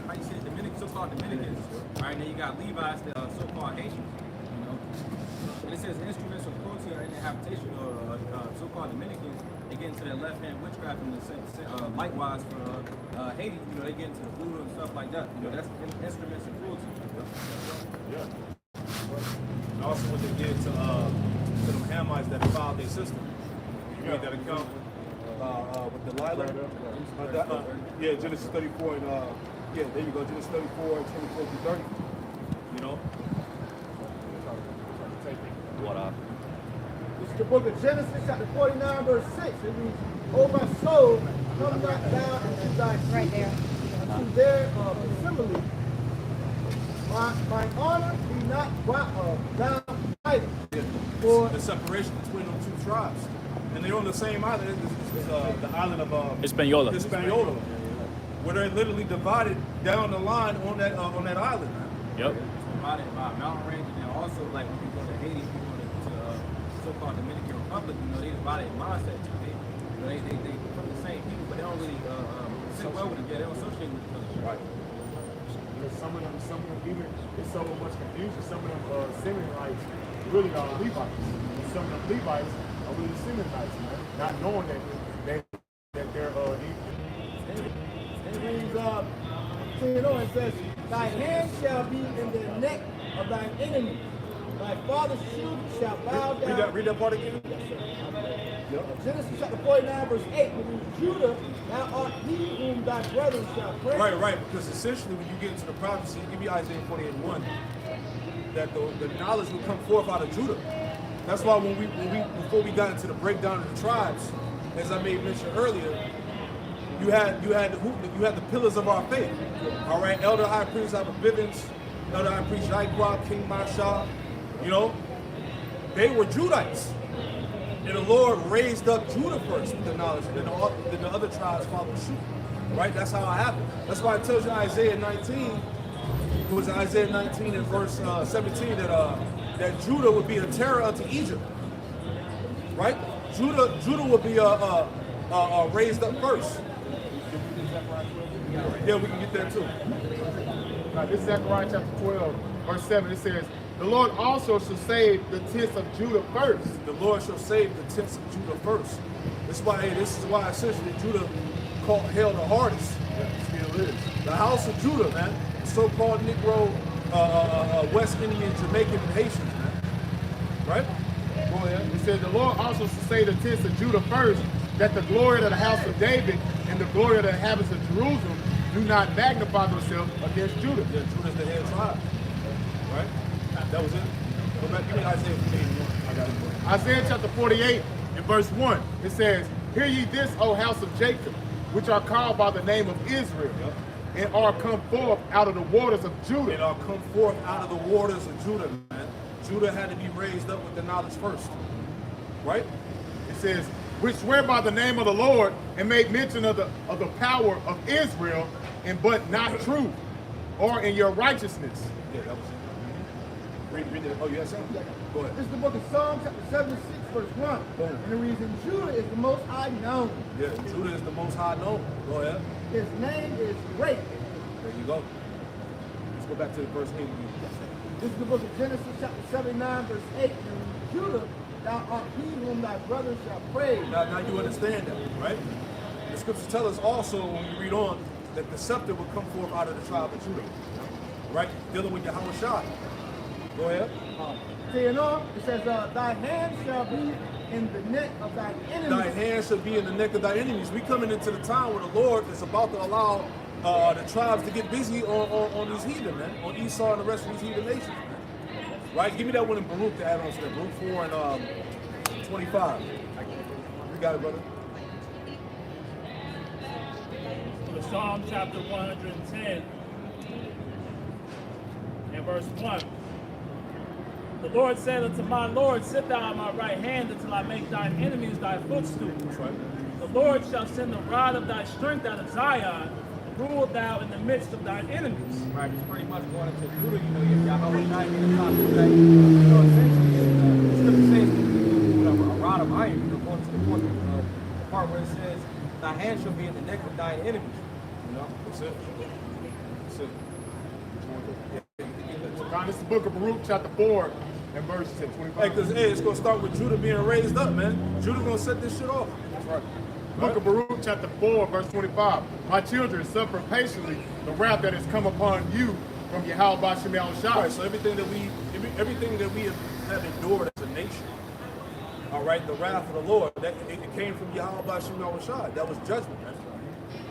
how you say Dominican, so-called Dominicans, right? And then you got Levites, the so-called Haitians, you know. And it says instruments of cruelty are in the habitation of so-called Dominicans. They get into their left-hand witchcraft, and likewise for Haiti, you know, they get into the voodoo and stuff like that. You know, that's instruments of cruelty. Yeah. And also what they did to them Hamites that defiled their system. You made that account with Delilah. Yeah, Genesis 34 and yeah, there you go, Genesis 34, 24 through 30. You know? What up? This is the book of Genesis, chapter 49, verse 6. It reads, O my soul, come not down into thy right there. To their assembly. My honor be not down either. For the separation between them two tribes. And they're on the same island. This is the island of Hispaniola. Where they're literally divided down the line on that island. Yep. Divided by mountain range, and then also like when you go to Haiti, you go to so-called Dominican Republic, you know, they divided mindset too. They from the same people, but they don't really sit well with each other. They don't associate with each other. Right. Because some of them even it's so much confusion. Some of them Simeonites really are Levites. And some of them Levites are really Simeonites, man. Not knowing that they're It reads, it says, thy hand shall be in the neck of thine enemy. Thy father's children shall bow down. Read that part again. Yes, sir. Genesis chapter 49, verse 8. When Judah, thou art he whom thy brethren shall praise. Right. Because essentially, when you get into the prophecy, give me Isaiah 48:1, that the knowledge will come forth out of Judah. That's why when we before we got into the breakdown of the tribes, as I made mention earlier, you had the pillars of our faith. All right, Elder High Priest Abba Bivens, Elder High Priest Yaiqua, King Marshal, you know, they were Judites. And the Lord raised up Judah first with the knowledge, and then the other tribes followed suit. Right? That's how it happened. That's why it tells you Isaiah 19, it was Isaiah 19 and verse 17 that Judah would be a terror unto Egypt. Right? Judah would be raised up first. Yeah, we can get that too. Now, this is Zechariah chapter 12, verse 7. It says, the Lord also shall save the tents of Judah first. The Lord shall save the tents of Judah first. This is why essentially Judah held the hardest. Yeah, still is. The house of Judah, man. The so-called Negro, West Indian, Jamaican, and Haitians, man. Right? Go ahead. It says, the Lord also shall save the tents of Judah first, that the glory of the house of David and the glory of the inhabitants of Jerusalem do not magnify themselves against Judah. Yeah, Judah's the head tribe. Right? That was it. Go back, give me Isaiah 48. I got it. Isaiah chapter 48 and verse 1. It says, hear ye this, O house of Jacob, which are called by the name of Israel, and are come forth out of the waters of Judah. And are come forth out of the waters of Judah, man. Judah had to be raised up with the knowledge first. Right? It says, which swear by the name of the Lord and made mention of the power of Israel, and but not truth, or in your righteousness. Yeah, that was it. Read it. Oh, you had something? Go ahead. This is the book of Psalms, chapter 76, verse 1. And the reason Judah is the most high known. Yeah, Judah is the most high known. Go ahead. His name is great. There you go. Let's go back to the verse 8. This is the book of Genesis, chapter 79, verse 8. And Judah, thou art he whom thy brothers shall praise. Now you understand that, right? The scriptures tell us also, when you read on, that the scepter will come forth out of the tribe of Judah. Right? Dealing with Yahweh Shai. Go ahead. It says, thy hand shall be in the neck of thy enemies. Thy hand shall be in the neck of thy enemies. We coming into the time where the Lord is about to allow the tribes to get busy on these heathen, man. On Esau and the rest of these heathen nations, man. Right? Give me that one in Baruch to add on to that. Baruch 4 and 25. You got it, brother. Psalm chapter 110 and verse 1. The Lord said unto my Lord, sit thou on my right hand until I make thine enemies thy footstool. Right. The Lord shall send the rod of thy strength out of Zion, rule thou in the midst of thine enemies. Right, it's pretty much going into Judah, you know, you Yahweh Shai in the top of the day. You know, essentially, the scripture says with a rod of iron, you know, going to the fourth part where it says, thy hand shall be in the neck of thine enemies. You know, that's it. That's it. God, this is the book of Baruch, chapter 4, and verse 25. Hey, because it's going to start with Judah being raised up, man. Judah going to set this shit off. That's right. Book of Baruch, chapter 4, verse 25. My children, suffer patiently the wrath that has come upon you from Yahweh Bashem Yahushua. Right, so everything that we have endured as a nation, all right, the wrath of the Lord, that it came from Yahweh Bashem Yahushua. That was judgment, man.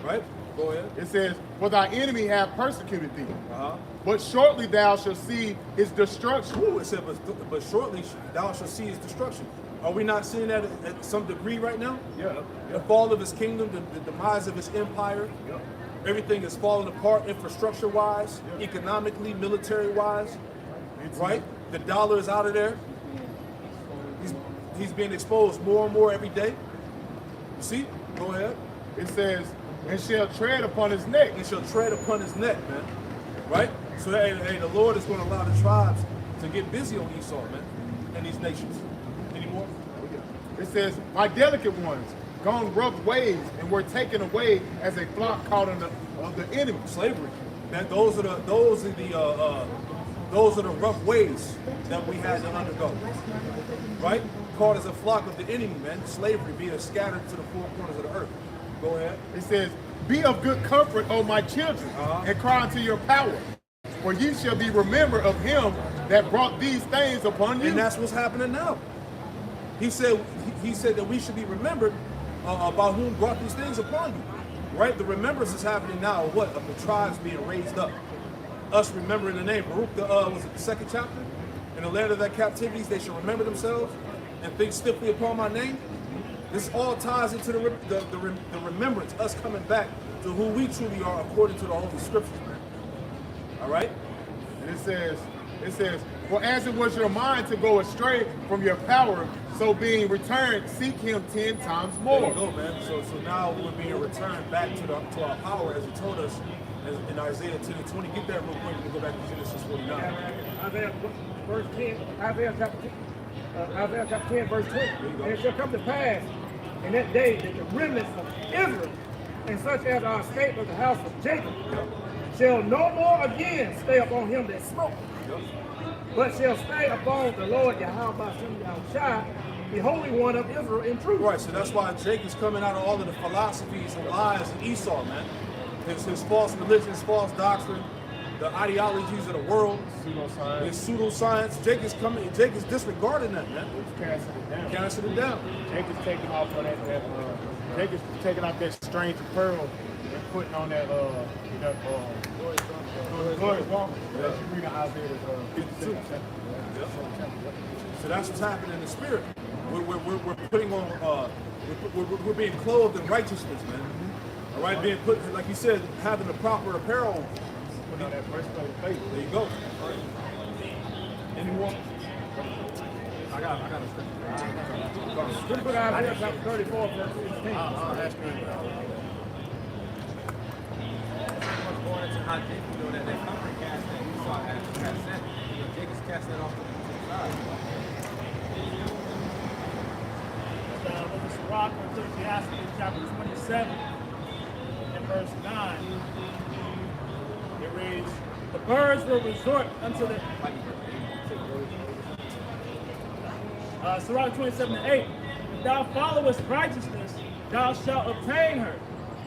Right? Go ahead. It says, for thy enemy have persecuted thee, Uh-huh. but shortly thou shalt see his destruction. Ooh, it said, but shortly thou shalt see his destruction. Are we not seeing that at some degree right now? Yeah. The fall of his kingdom, the demise of his empire. Yep. Everything is falling apart infrastructure-wise, economically, military-wise, right? The dollar is out of there. He's being exposed more and more every day. You see? Go ahead. It says, and shall tread upon his neck. And shall tread upon his neck, man. Right? So hey, the Lord is going to allow the tribes to get busy on Esau, man, and these nations. Any more? It says, my delicate ones, gone rough ways, and were taken away as a flock caught of the enemy. Slavery. Man, those are the rough ways that we had to undergo. Right? Caught as a flock of the enemy, man. Slavery, being scattered to the four corners of the earth. Go ahead. It says, be of good comfort, O my children, and cry unto your power, for ye shall be remembered of him that brought these things upon you. And that's what's happening now. He said that we should be remembered about whom brought these things upon you. Right? The remembrance is happening now of what? Of the tribes being raised up. Us remembering the name. Baruch, was it the 2nd chapter? In the land of their captivities, they shall remember themselves and think stiffly upon my name. This all ties into the remembrance, us coming back to who we truly are according to the Holy Scriptures, man. All right? And it says, for as it was your mind to go astray from your power, so being returned, seek him 10 times more. There you go, man. So now we're being returned back to our power, as he told us in Isaiah 10 and 20. Get that real quick. We'll go back to Genesis 49. Isaiah verse 10, Isaiah chapter 10, verse 20. And it shall come to pass in that day that the remnants of Israel, and such as are escaped of the house of Jacob, shall no more again stay upon him that smote, but shall stay upon the Lord Yahweh Bashem Yahushua, the Holy One of Israel in truth. Right, so that's why Jacob's coming out of all of the philosophies and lies of Esau, man. His false religion, his false doctrine, the ideologies of the world, his pseudoscience. Jacob's disregarding that, man. Casting it down. Jacob's taking off of that Jacob's taking off that strange pearl and putting on that glorious garment. That you read in Isaiah 52. So that's what's happening in the spirit. We're putting on we're being clothed in righteousness, man. All right, being put, like you said, having the proper apparel. Putting on that breastplate of faith. There you go. Any more? I got a scripture. Let's put Isaiah chapter 34, verse 16. That's good. Going into how Jacob, that comfort cast that you saw had set, Jacob's cast that off to the side. Look at Sirach, Ecclesiastes, chapter 27, and verse 9. It reads, the birds will resort unto the... Sirach 27 and 8. If thou followest righteousness, thou shalt obtain her,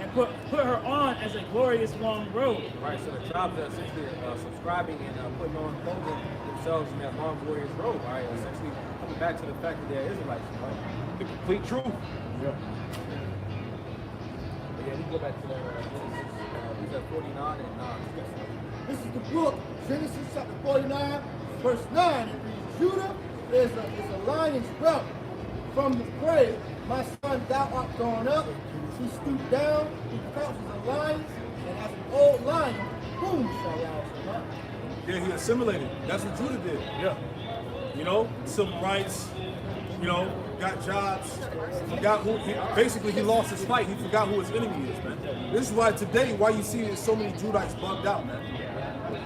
and put her on as a glorious long robe. Right, so the tribes are essentially subscribing and putting on clothing themselves in that long glorious robe, right? Essentially coming back to the fact that they're Israelites, right? The complete truth. Yeah. But yeah, we go back to that Genesis 49 and This is the book, Genesis chapter 49, verse 9. It reads, Judah is a lion's whelp from the prey. My son, thou art gone up. He stooped down, he crouches a lion, and as an old lion, whom shall thou survive? Yeah, he assimilated. That's what Judah did. Yeah. You know, civil rights, you know, got jobs, forgot who, he lost his fight. He forgot who his enemy is, man. This is why today, why you see so many Judites bugged out, man.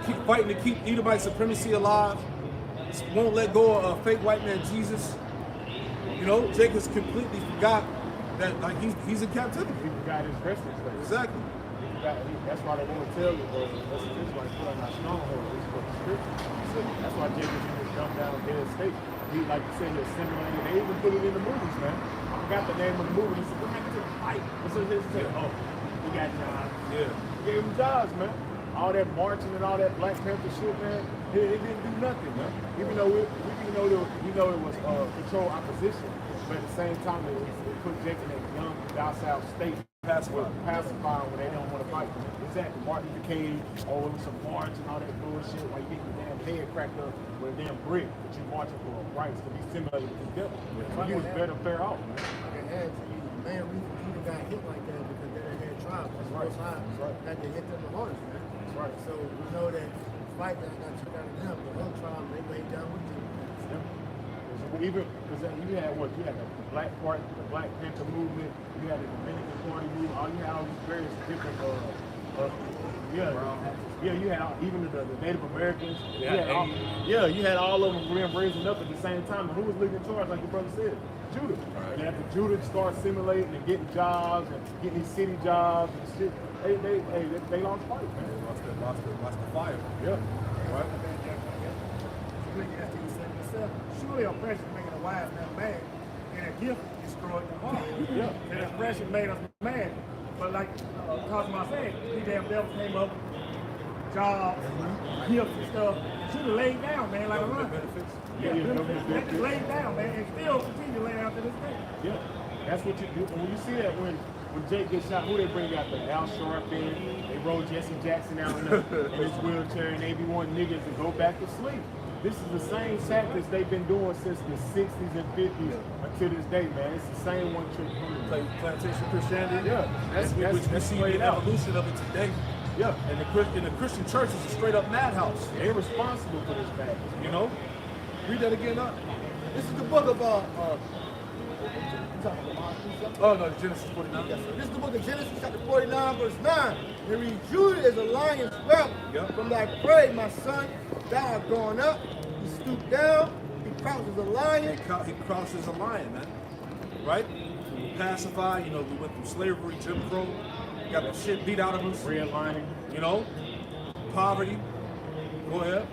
Keep fighting to keep Edomite supremacy alive. Won't let go of fake white man Jesus. You know, Jacob's completely forgot that, like, he's in captivity. He forgot his resting place. Exactly. that's why they want to tell you, bro. This is why they put on our stronghold. This is what the scripture says. That's why Jacob just dumbed down dead state. He, like you said, he assimilated. They even put it in the movies, man. I forgot the name of the movie. He said, "We're not to fight." So they said, "Oh, we got jobs." Yeah. We gave him jobs, man. All that marching and all that Black Panther shit, man. It didn't do nothing, man. Even though it was controlled opposition, but at the same time, it put Jake in that young, docile state. Pacifying when they don't want to fight. Exactly. Martin Luther King, it was some march and all that bullshit while you getting your damn head cracked up with a damn brick, but you marching for rights to be similar to the devil. So you was better fair off, man. I can add to you, the main reason Judah got hit like that because they done had tribes. That's right. That's right. That they hit them the hardest, man. That's right. So we know that the fight that got took out of them, the other tribes, they laid down with them. Even because you had what? You had the Black Party, the Black Panther movement. You had the Dominican Party movement. All you had all these various different. You had even the Native Americans. You had all of them raising up at the same time. And who was leading in charge, like your brother said? Judah. Right. And after Judah started simulating and getting jobs and getting these city jobs and shit, they lost fight, man. They lost the fire. Yeah. Right. Surely oppression making a wise man mad, and a gift destroyed the heart. Yeah. And oppression made us mad. But like Cosmo said, these damn devils came up, jobs, gifts and stuff. Should have laid down, man, like a run. Yeah, They just laid down, man, and still continue to lay down to this day. Yeah. That's what you do. When you see that when Jake gets shot, who they bring out there? Al Sharpton. They roll Jesse Jackson out in his wheelchair, and they be wanting niggas to go back to sleep. This is the same tactics they've been doing since the 60s and 50s until this day, man. It's the same one trick pony. Plantation Christianity. Yeah, which we see the evolution of it today. Yeah, And the Christian church is a straight up madhouse. they're responsible for this madness. You know? Read that again, up. This is the book of Oh no, Genesis 49. Yes, sir. This is the book of Genesis, chapter 49, verse 9. It reads, Judah is a lion sprout from thy prey, my son. Thou art gone up. He stooped down. He crouches a lion. He crosses a lion, man. Right? Pacified, we went through slavery, Jim Crow, got the shit beat out of us. Redlining. Poverty. Go ahead.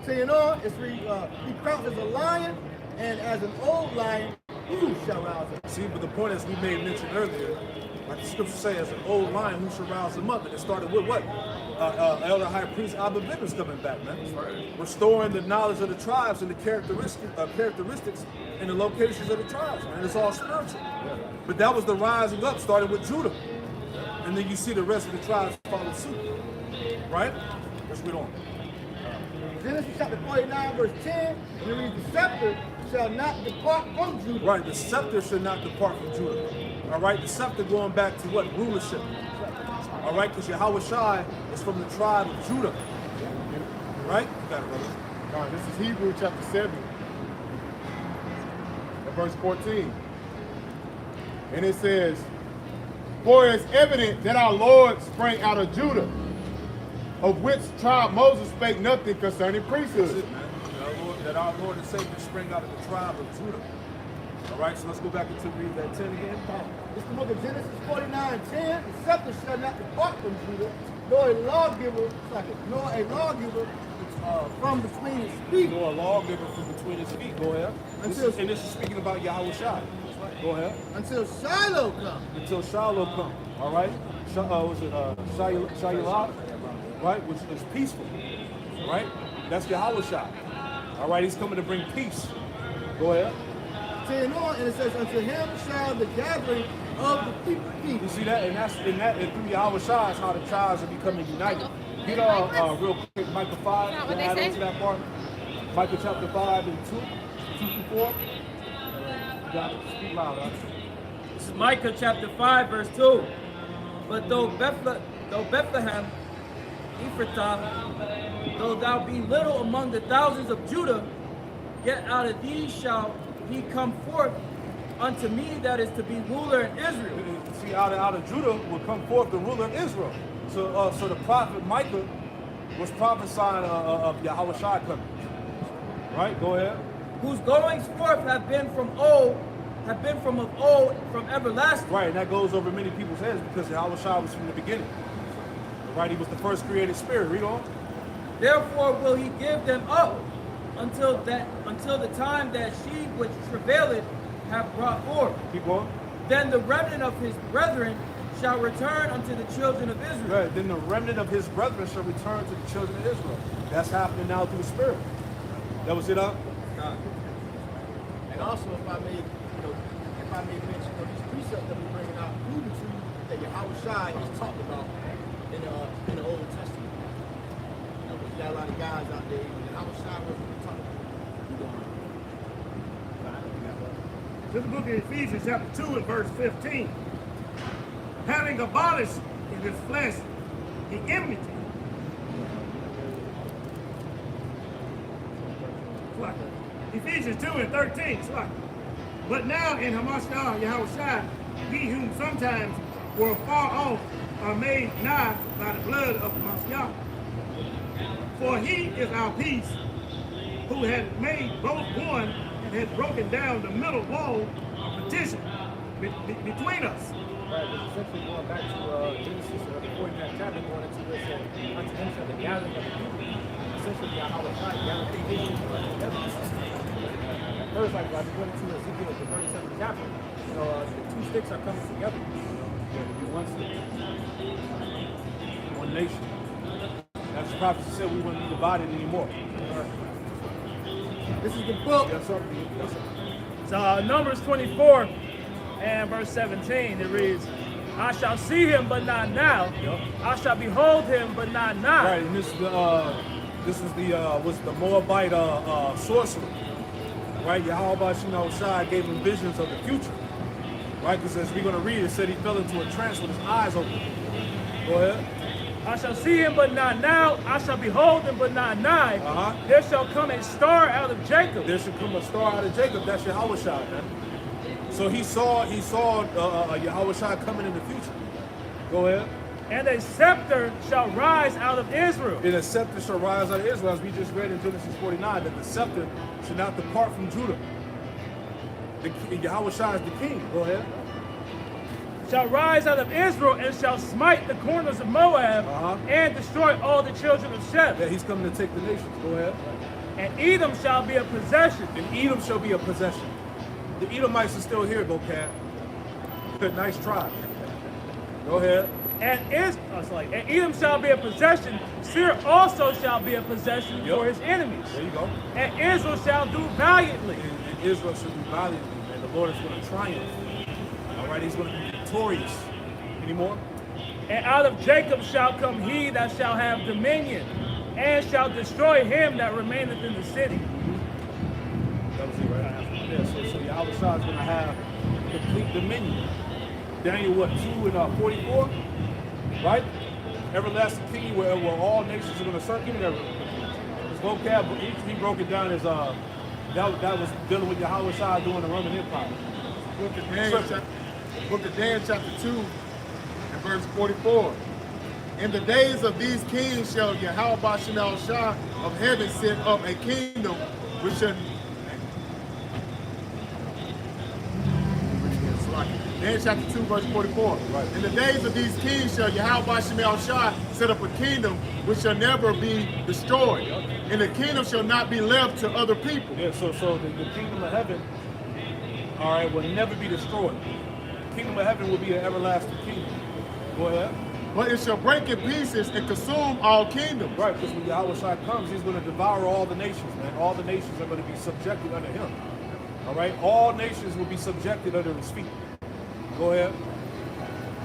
Saying on, it's he crouches a lion, and as an old lion, who shall rouse him? See, but the point is we made mention earlier, like the scripture says, as an old lion, who shall rouse him up? And it started with what? Elder High Priest Abba Vickers coming back, man. Restoring the knowledge of the tribes and the characteristics and the locations of the tribes, man. It's all spiritual. Yeah. But that was the rising up, starting with Judah. And then you see the rest of the tribes follow suit. Right? Let's read on. Genesis chapter 49, verse 10, and it reads, the scepter shall not depart from Judah. Right, the scepter should not depart from Judah. All right, the scepter going back to what? Rulership. All right, because Yahweh Shai is from the tribe of Judah. Right? You got it, brother. All right, this is Hebrews chapter 7, and verse 14. And it says, for it is evident that our Lord sprang out of Judah, of which tribe Moses spake nothing concerning priesthood. That's it, man. That our Lord and Savior sprang out of the tribe of Judah. All right, so let's go back into read that 10 again. It's the book of Genesis 49, 10. The scepter shall not depart from Judah, nor a lawgiver from between his feet. Nor a lawgiver from between his feet. Go ahead. And this is speaking about Yahweh Shai. Go ahead. Until Shiloh comes. Until Shiloh comes. All right? Shiloh, right? Which is peaceful. Right? That's Yahweh Shai. All right, he's coming to bring peace. Go ahead. Saying on, and it says, unto him shall the gathering of the people be. You see that? And through Yahweh Shai is how the tribes are becoming united. Get real quick, Micah 5. Not what they add say. on to that part. Micah chapter 5 and 2 through 4. You got it. Speak loud, huh? This is Micah chapter 5, verse 2. But though Bethlehem, Ephrathah, though thou be little among the thousands of Judah, yet out of thee shall he come forth unto me that is to be ruler in Israel. See, out of Judah will come forth the ruler of Israel. So the prophet Micah was prophesying of Yahweh Shai coming. Right? Go ahead. Whose goings forth have been from old, have been from of old, from everlasting. Right, and that goes over many people's heads because Yahweh Shai was from the beginning. Right, he was the first created spirit. Read on. Therefore will he give them up until the time that she which travaileth have brought forth. Keep going. Then the remnant of his brethren shall return unto the children of Israel. Right, then the remnant of his brethren shall return to the children of Israel. That's happening now through the spirit. That was it, up. And also, if I may mention these precepts that we're bringing out, proving to you that Yahweh Shai is talked about in the Old Testament. You know, 'cause you got a lot of guys out there, Yahweh Shai wasn't talking about. This is the book of Ephesians chapter 2 and verse 15. Having abolished in his flesh the enmity. Ephesians 2 and 13. But now in Hamashiach Yahushua, ye whom sometimes were far off are made nigh by the blood of Hamashiach. For he is our peace, who had made both one and had broken down the middle wall of partition between us. Right, but essentially going back to Genesis, the 49th chapter, going into this, unto him shall the gathering of the people. Essentially, Yahweh Shai gathered the people together. At first, like I went into Ezekiel, the 37th chapter, the two sticks are coming together. You one stick. One nation. That's the prophecy said we wouldn't be divided anymore. This is the book. Yes, sir. Yes, sir. So Numbers 24 and verse 17, it reads, I shall see him, but not now. Yep. I shall behold him, but not now. Right, and this is the Moabite sorcerer. Right, Yahweh Shai gave him visions of the future. Right, because as we're going to read, it said he fell into a trance with his eyes open. Go ahead. I shall see him, but not now. I shall behold him, but not nigh. There shall come a star out of Jacob. There should come a star out of Jacob. That's Yahweh Shai, man. So he saw Yahweh Shai coming in the future. Go ahead. And a scepter shall rise out of Israel. And a scepter shall rise out of Israel, as we just read in Genesis 49, that the scepter should not depart from Judah. Yahweh Shai is the king. Go ahead. Shall rise out of Israel and shall smite the corners of Moab and destroy all the children of Sheph. Yeah, he's coming to take the nations. Go ahead. And Edom shall be a possession. And Edom shall be a possession. The Edomites are still here, Bocat. Nice try. Go ahead. And Edom shall be a possession. Seir also shall be a possession for his enemies. There you go. And Israel shall do valiantly. And Israel shall do valiantly, and the Lord is going to triumph. All right, he's going to be victorious. Any more? And out of Jacob shall come he that shall have dominion, and shall destroy him that remaineth in the city. That was it, right? Yeah, so Yahweh Shai is going to have complete dominion. Daniel, 2 and 44? Right? Everlasting king where all nations are going to serve him. His vocab, he broke it down as that was dealing with Yahweh Shai during the Roman Empire. Book of Daniel chapter 2 and verse 44. In the days of these kings shall Yahweh Shai of heaven set up a kingdom which shall Daniel chapter 2 verse 44. Right. In the days of these kings shall Yahweh Shai set up a kingdom which shall never be destroyed. And the kingdom shall not be left to other people. Yeah, so the kingdom of heaven, all right, will never be destroyed. The kingdom of heaven will be an everlasting kingdom. Go ahead. But it shall break in pieces and consume all kingdoms. Right, because when Yahweh Shai comes, he's going to devour all the nations, man. All the nations are going to be subjected under him. All right, all nations will be subjected under his feet. Go ahead.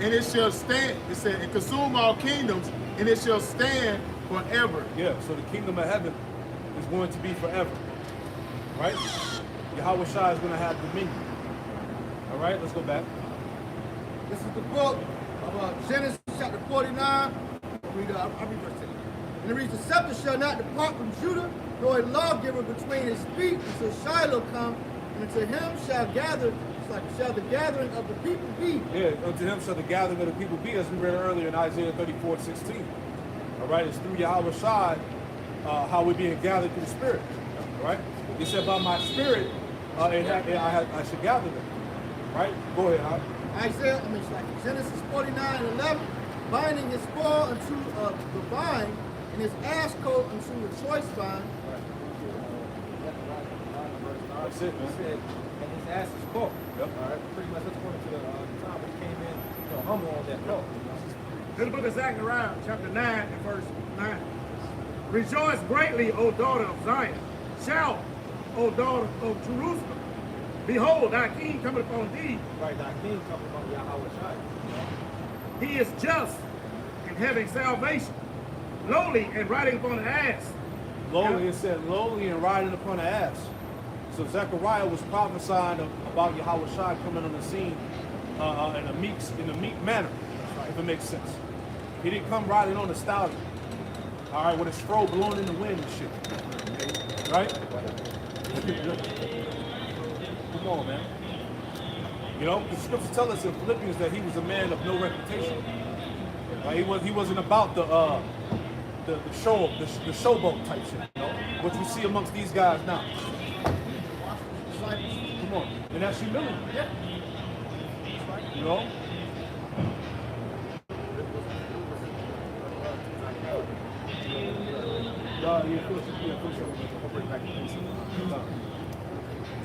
And it shall stand, it said, and consume all kingdoms, and it shall stand forever. Yeah, so the kingdom of heaven is going to be forever. Right? Yahweh Shai is going to have dominion. All right, let's go back. This is the book of Genesis chapter 49. I'll read verse 10. And it reads, the scepter shall not depart from Judah, nor a lawgiver between his feet until Shiloh come, and unto him shall the gathering of the people be. Yeah, unto him shall the gathering of the people be, as we read earlier in Isaiah 34:16. All right, it's through Yahweh Shai how we're being gathered through the Spirit. All right, he said, by my Spirit, I should gather them. Right? Go ahead, Howard. Genesis 49:11, binding his spoil unto the vine, and his ass coat unto the choice vine. That's it, He man. said, and his ass is colt. Yep. All right. Pretty much that's according to the time when he came in, humble on that colt. This book of Zechariah, chapter 9 and verse 9. Rejoice greatly, O daughter of Zion. Shout, O daughter of Jerusalem. Behold, thy king cometh upon thee. Right, thy king talking about Yahweh Shai. He is just and having salvation, lowly and riding upon an ass. Lowly, it said lowly and riding upon an ass. So Zechariah was prophesying about Yahweh Shai coming on the scene in a meek manner, if it makes sense. He didn't come riding on a stallion, all right, with his fro blowing in the wind and shit, right? Come on, man. You know, the scriptures tell us in Philippians that he was a man of no reputation. Right? He wasn't about the showboat type shit, you know, what you see amongst these guys now. Come on, and that's humility. Yeah. You know.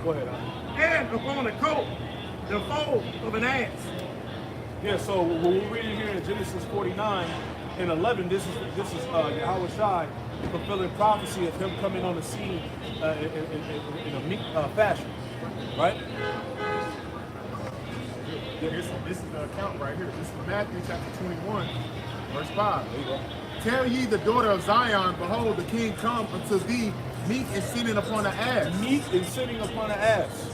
Go ahead. And upon the coat, the foal of an ass. Yeah, so when we're reading here in Genesis 49 and 11, this is Yahweh Shai fulfilling prophecy of him coming on the scene in a meek fashion, right? This is the account right here. This is Matthew chapter 21, verse 5. There you go. Tell ye the daughter of Zion, behold, the king come unto thee, meek and sitting upon an ass. Meek and sitting upon an ass.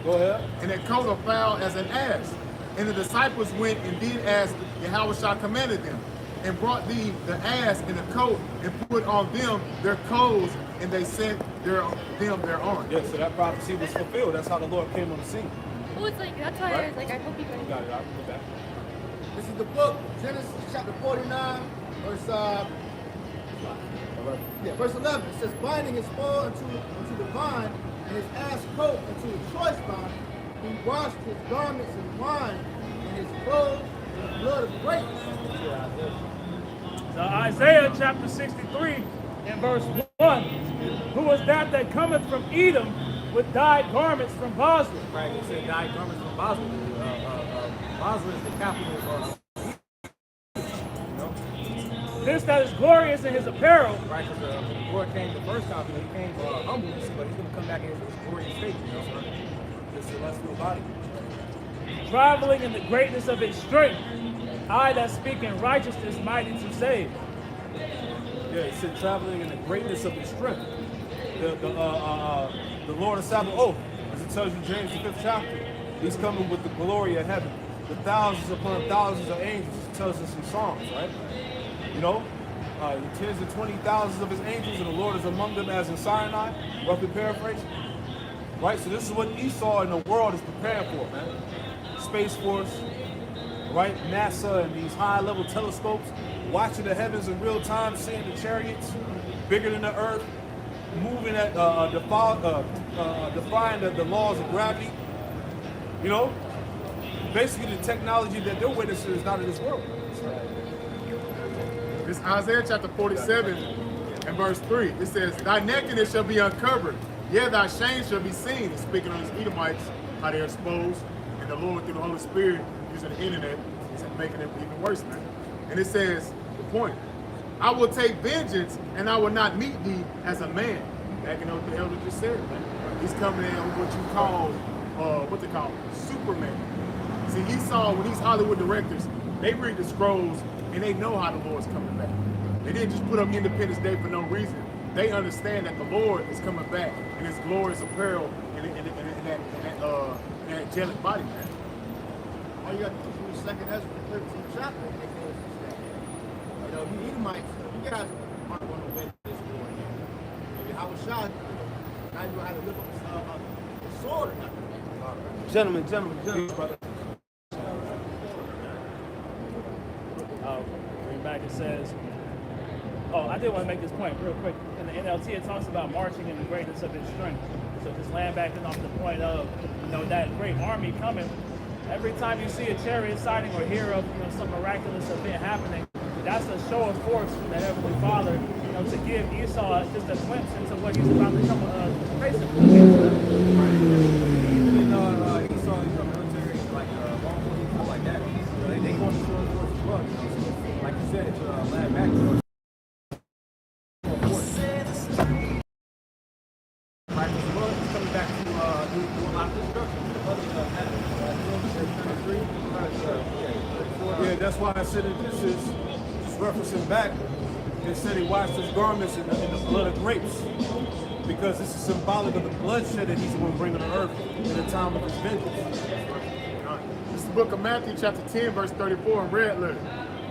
Go ahead. And a coat of fowl as an ass. And the disciples went and did as Yahushua commanded them, and brought thee the ass and the coat, and put on them their clothes, and they sent them thereon. Yeah, so that prophecy was fulfilled. That's how the Lord came on the scene. Well, it's like, that's why I was like, I hope you You guys. got it. I'll go back. This is the book, Genesis chapter 49, verse verse 11. It says, binding his spoil unto the vine, and his ass coat unto the choice vine. He washed his garments in wine, and his clothes in the blood of grapes. So Isaiah chapter 63 and verse 1. Who is that cometh from Edom with dyed garments from Basra? Right, he said dyed garments from Basra. Basra is the capital of This that is glorious in his apparel, right, because the Lord came the first time, he came humble, but he's going to come back in his glorious state, this celestial body. traveling in the greatness of his strength. I that speak in righteousness, mighty to save. Yeah, he said traveling in the greatness of his strength. The Lord of Sabaoth, as it tells you in James the 5th chapter, he's coming with the glory of heaven, the thousands upon thousands of angels. It tells us in Psalms, right? You know, tens and 20,000 of his angels, and the Lord is among them as in Sinai, roughly paraphrasing. Right, so this is what Esau and the world is preparing for, man. Space Force, right? NASA and these high-level telescopes, watching the heavens in real time, seeing the chariots bigger than the earth, moving at defying the laws of gravity. You know, basically the technology that they're witnessing is not in this world. This is Isaiah chapter 47 and verse 3. It says, thy nakedness shall be uncovered, yea, thy shame shall be seen. It's speaking on these Edomites, how they're exposed, and the Lord through the Holy Spirit using the internet is making it even worse, man. And it says, the point, I will take vengeance and I will not meet thee as a man. Back in what the elder just said, man. He's coming in on what you call, what they call Superman. See, Esau, when these Hollywood directors, they read the scrolls and they know how the Lord's coming back. They didn't just put up Independence Day for no reason. They understand that the Lord is coming back in his glorious apparel in that angelic body, man. All you got to do is read 2nd Ezra, the 13th chapter, and they can understand. You know, you Edomites, you guys aren't going to win this war. I was shocked. Now you know how to lift up the sword or nothing. Gentlemen, brother. Bring back, it says, I did want to make this point real quick. In the NLT, it talks about marching in the greatness of his strength. So just land backing off the point of, that great army coming. Every time you see a chariot sighting or hear of, some miraculous event happening, that's a show of force from the Heavenly Father, to give Esau just a glimpse into what he's about to come facing. Even Esau, military, like lawful and stuff like that, they going to show force as well. So, like you said, it's land back. Like as well, it's coming back to do a lot of destruction. Yeah, that's why I said it. This is just referencing back. They said he washed his garments in the blood of grapes, because this is symbolic of the bloodshed that he's going to bring on the earth in the time of his vengeance. This is the book of Matthew, chapter 10, verse 34 in red letter.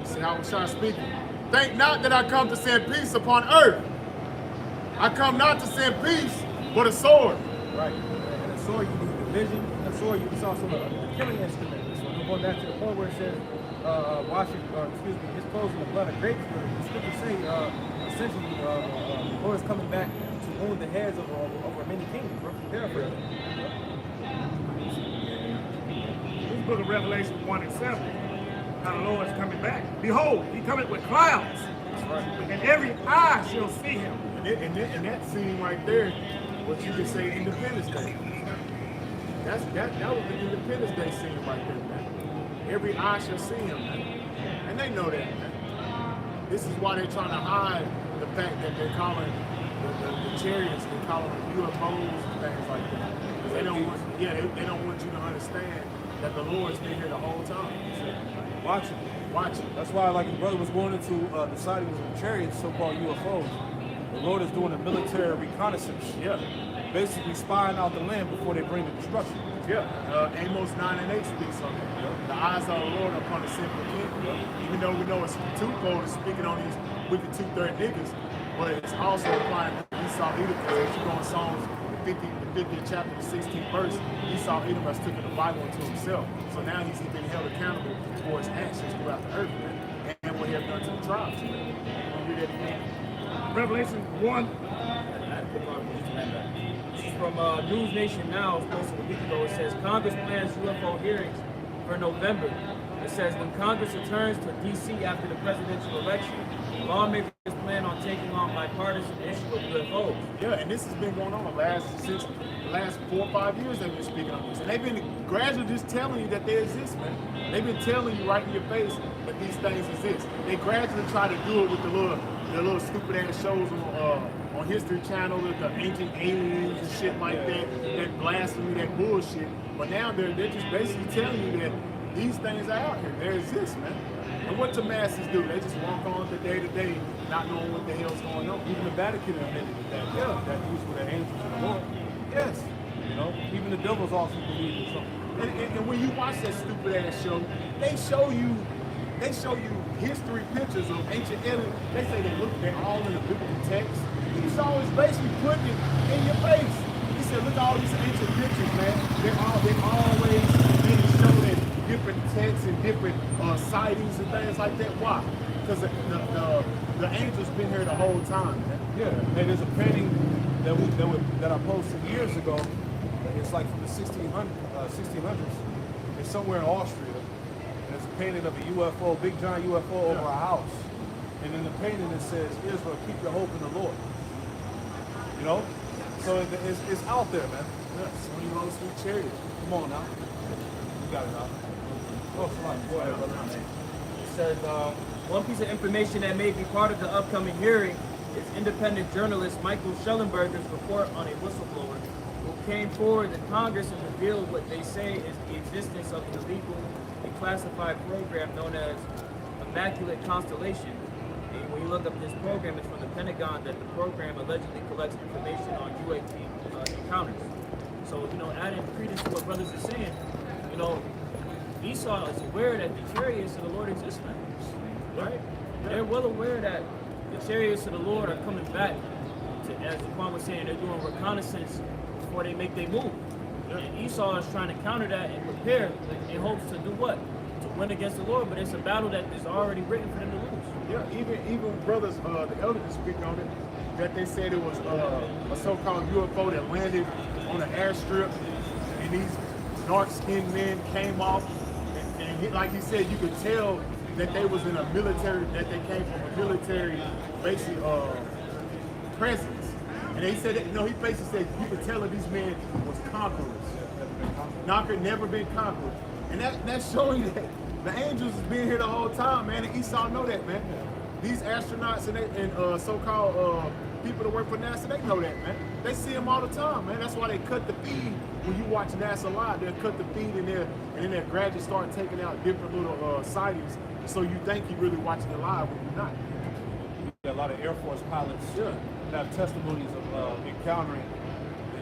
See how I'm speaking. Think not that I come to send peace upon earth. I come not to send peace, but a sword. Right. And a sword, you need division. A sword, it's also a killing instrument. So we're going back to the point where it says, his clothes in the blood of grapes. The scriptures say, essentially, the Lord is coming back to wound the heads over many kingdoms. Paraphrase. This book of Revelation 1 and 7, how the Lord is coming back. Behold, he cometh with clouds, and every eye shall see him. And that scene right there, what you could say Independence Day. That was the Independence Day scene right there, man. Every eye shall see him, man. And they know that, man. This is why they're trying to hide the fact that they're calling the chariots, they're calling them UFOs and things like that. Because they don't want, they don't want you to understand that the Lord's been here the whole time. Watching. That's why, like his brother was going into the sightings of the chariots, so-called UFOs. The Lord is doing a military reconnaissance. Yeah. Basically spying out the land before they bring the destruction. Yeah. Amos 9 and 8 speaks on that. The eyes of the Lord upon the sinful king. Even though we know it's twofold, it's speaking on these wicked two-third niggas, but it's also applying to Esau Edom. Because if you go in Psalms the 50th chapter, the 16th verse, Esau Edom has taken the Bible into himself. So now he's been held accountable for his actions throughout the earth, man, and what he has done to the tribes. You want to read that again? Revelation 1. This is from News Nation Now, posted a week ago. It says, Congress plans UFO hearings for November. It says, when Congress returns to D.C. after the presidential election, lawmakers plan on taking on bipartisan issue of UFOs. Yeah, and this has been going on the last 4 or 5 years they've been speaking on this. And they've been gradually just telling you that they exist, man. They've been telling you right in your face that these things exist. They gradually try to do it with the little stupid ass shows on History Channel with the ancient aliens and shit like that blasphemy, that bullshit. But now they're just basically telling you that these things are out here. They exist, man. And what the masses do, they just walk on the day to day, not knowing what the hell's going on. Even the Vatican admitted that these were the angels of the Lord. Yes. Even the devils also believe in something. And when you watch that stupid ass show, they show you history pictures of ancient aliens. They say they're all in the biblical text. He's always basically putting it in your face. He said, look at all these ancient pictures, man. They're always being shown in different texts and different sightings and things like that. Why? Because the angels been here the whole time, man. Yeah, and there's a painting that I posted years ago. It's like from the 1600s. It's somewhere in Austria. And it's a painting of a UFO, big giant UFO over a house. And in the painting it says, Israel, keep your hope in the Lord. So it's out there, man. Yeah, so many roads through chariots. Come on now. You got it now. Oh, come on. Go ahead, brother. It says, one piece of information that may be part of the upcoming hearing is independent journalist Michael Schellenberger's report on a whistleblower who came forward to Congress and revealed what they say is the existence of an illegal and classified program known as Immaculate Constellation. And when you look up this program, it's from the Pentagon that the program allegedly collects information on UAP encounters. So, adding credence to what brothers are saying, Esau is aware that the chariots of the Lord exist now, right? They're well aware that the chariots of the Lord are coming back to, as Juan was saying, they're doing reconnaissance before they make their move. And Esau is trying to counter that and prepare in hopes to do what? To win against the Lord, but it's a battle that is already written for them to lose. Yeah, even brothers, the elders speak on it, that they said it was a so-called UFO that landed on an airstrip, and these dark-skinned men came off, and like he said, you could tell that they was in a military, that they came from a military, basically, presence. And he said that, he basically said you could tell that these men was conquerors. Never been conquered. And that's showing that the angels has been here the whole time, man, and Esau know that, man. These astronauts and so-called people that work for NASA, they know that, man. They see them all the time, man. That's why they cut the feed. When you watch NASA live, they'll cut the feed in there, and then they'll gradually start taking out different little sightings, so you think you're really watching it live when you're not. A lot of Air Force pilots have testimonies of encountering